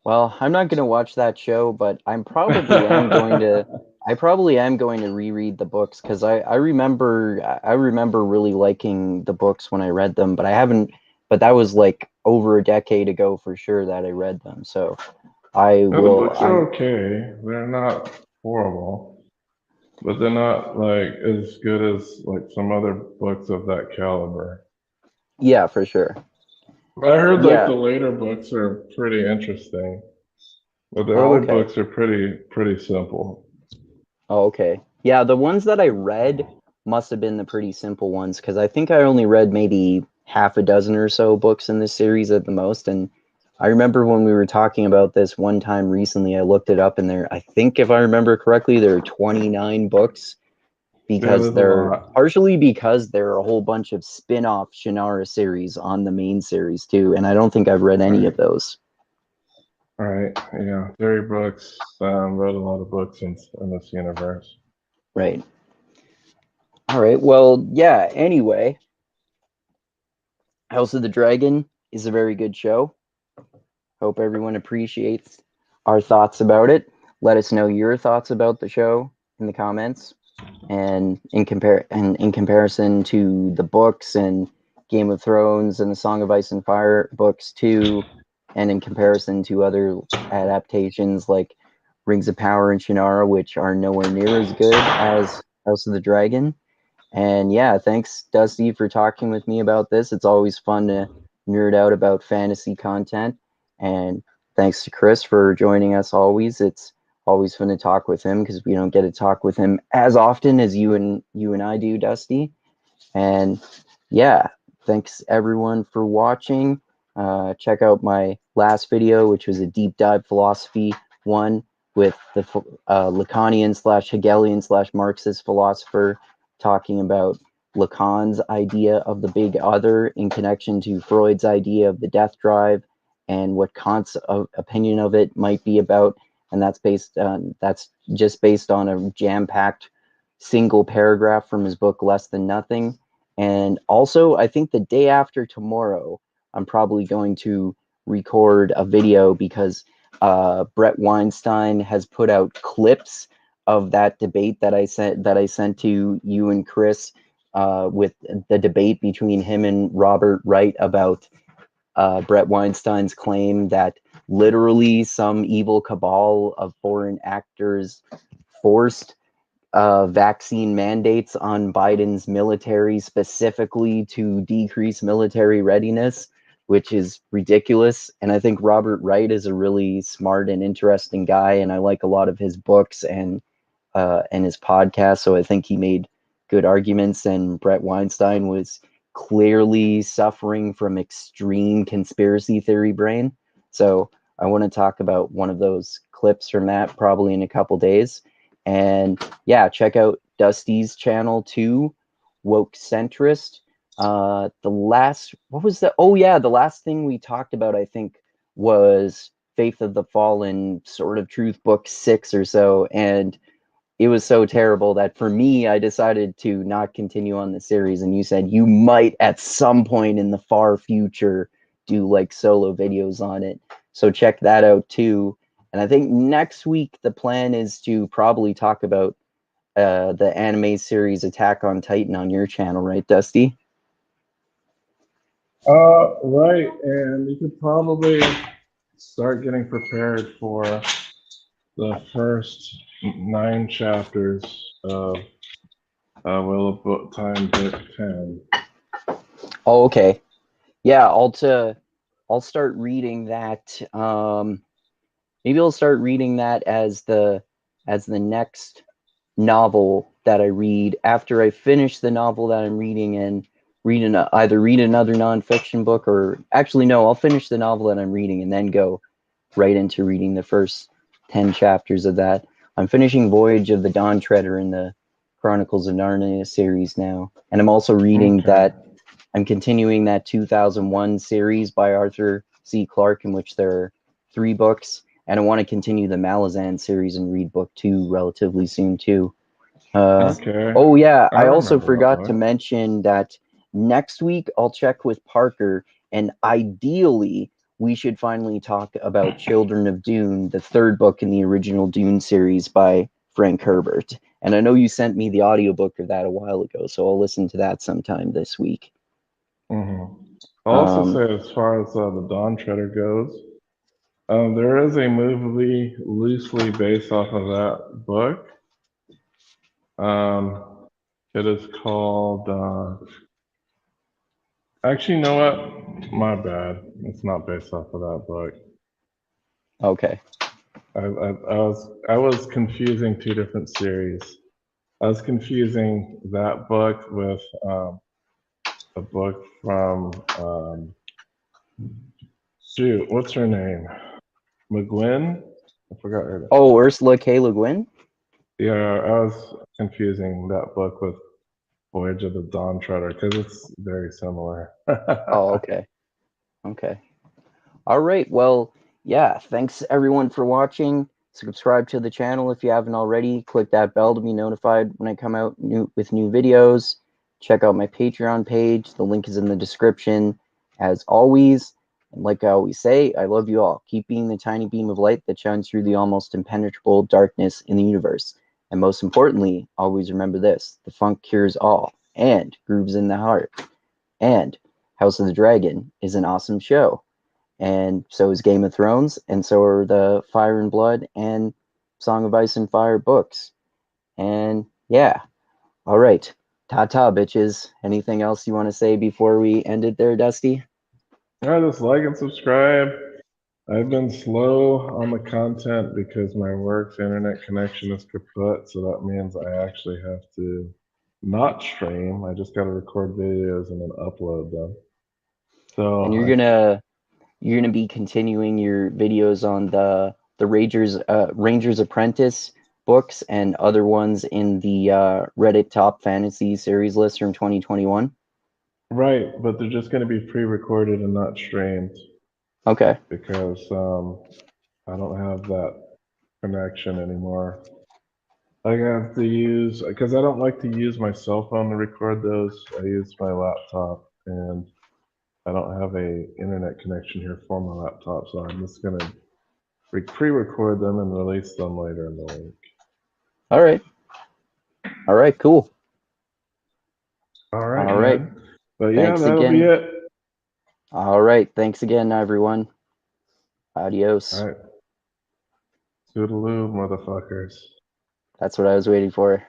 A: Well, I'm not going to watch that show, but I probably am going to. I probably am going to reread the books because I remember really liking the books when I read them, but I haven't. But that was like over a decade ago for sure that I read them. So I
C: No, the
A: will.
C: books are okay. They're not horrible, but they're not like as good as like some other books of that caliber.
A: Yeah, for sure.
C: I heard like
A: Yeah.
C: the later books are pretty interesting, but the
A: Oh,
C: early
A: okay.
C: books are pretty simple.
A: Oh, okay. Yeah, the ones that I read must have been the pretty simple ones because I think I only read maybe half a dozen or so books in this series at the most. And I remember when we were talking about this one time recently, I looked it up and I think if I remember correctly, there are 29 books
C: Yeah,
A: because
C: there's a lot.
A: partially because there are a whole bunch of spin-off Shannara series on the main series too. And I don't think I've read any of
C: Right,
A: those.
C: right. Yeah, Terry Brooks wrote a lot of books in this universe.
A: Right. All right. Well, yeah, anyway. House of the Dragon is a very good show. Hope everyone appreciates our thoughts about it. Let us know your thoughts about the show in the comments. And in comparison to the books and Game of Thrones and the Song of Ice and Fire books too, and in comparison to other adaptations like Rings of Power and Shannara, which are nowhere near as good as House of the Dragon. And yeah, thanks, Dusty, for talking with me about this. It's always fun to nerd out about fantasy content. And thanks to Chris for joining us always. It's always fun to talk with him because we don't get to talk with him as often as you and I do, Dusty. And yeah, thanks everyone for watching. Check out my last video, which was a deep dive philosophy one with the Lacanian slash Hegelian slash Marxist philosopher talking about Lacan's idea of the big other in connection to Freud's idea of the death drive and what Kant's opinion of it might be about. And that's just based on a jam-packed single paragraph from his book Less Than Nothing. And also, I think the day after tomorrow, I'm probably going to record a video because Brett Weinstein has put out clips of that debate that I sent to you and Chris with the debate between him and Robert Wright about Brett Weinstein's claim that literally some evil cabal of foreign actors forced vaccine mandates on Biden's military specifically to decrease military readiness, which is ridiculous. And I think Robert Wright is a really smart and interesting guy, and I like a lot of his books and his podcast. So I think he made good arguments. And Brett Weinstein was clearly suffering from extreme conspiracy theory brain. So I want to talk about one of those clips from that probably in a couple days. And yeah, check out Dusty's channel too, Woke Centrist. The last, what was the, oh yeah, the last thing we talked about, I think, was Faith of the Fallen, sort of Truth Book 6 or so. And it was so terrible that for me, I decided to not continue on the series. And you said you might at some point in the far future do like solo videos on it. So check that out too. And I think next week the plan is to probably talk about the anime series Attack on Titan on your channel, right, Dusty?
C: Right, and you could probably start getting prepared for the first 9 chapters of Will of Book Time Book 10.
A: Oh, okay. Yeah, I'll start reading that. Maybe I'll start reading that as the next novel that I read after I finish the novel that I'm reading and either read another nonfiction book or actually no, I'll finish the novel that I'm reading and then go right into reading the first 10 chapters of that. I'm finishing Voyage of the Dawn Treader in the Chronicles of Narnia series now, and I'm also reading
C: Okay.
A: that. I'm continuing that 2001 series by Arthur C. Clarke, in which there are 3 books, and I want to continue the Malazan series and read book 2 relatively soon too.
C: Okay.
A: Oh yeah,
C: I
A: I also
C: remember that
A: forgot to
C: book.
A: mention that next week I'll check with Parker, and ideally we should finally talk about Children of Dune, the third book in the original Dune series by Frank Herbert. And I know you sent me the audiobook of that a while ago, so I'll listen to that sometime this week.
C: I'll also
A: Um,
C: say, as far as the Dawn Treader goes, there is a movie loosely based off of that book. It is called. Actually, you know what? My bad. It's not based off of that book.
A: okay.
C: I was confusing two different series. I was confusing that book with a book from shoot, what's her name? McGuinn? I forgot her name.
A: Oh, Ursula K. Le Guin?
C: Yeah, I was confusing that book with Voyage of the Dawn Treader because it's very similar.
A: Oh, okay. Okay. All right. Well, yeah. Thanks everyone for watching. Subscribe to the channel if you haven't already. Click that bell to be notified when I come out with new videos. Check out my Patreon page. The link is in the description. As always, and like I always say, I love you all. Keep being the tiny beam of light that shines through the almost impenetrable darkness in the universe. And most importantly, always remember this: the funk cures all, and grooves in the heart. And House of the Dragon is an awesome show, and so is Game of Thrones, and so are the Fire and Blood and Song of Ice and Fire books. And yeah, all right. Ta-ta, bitches. Anything else you want to say before we end it there, Dusty?
C: Just like and subscribe. I've been slow on the content because my work's internet connection is kaput, so that means I actually have to not stream. I just got to record videos and then upload them. So
A: And you're gonna be continuing your videos on the Ranger's Apprentice books and other ones in the Reddit Top Fantasy series list from 2021.
C: right, but they're just going to be pre-recorded and not streamed
A: Okay.
C: because I don't have that connection anymore. I have to use because I don't like to use my cell phone to record those. I use my laptop, and I don't have a internet connection here for my laptop, so I'm just gonna pre-record them and release them later in the week.
A: All right. All right. Cool.
C: All right,
A: All right.
C: man. But yeah,
A: Thanks
C: that'll be
A: again.
C: it.
A: All right. Thanks again, everyone. Adios.
C: All right. Toodaloo, motherfuckers.
A: That's what I was waiting for.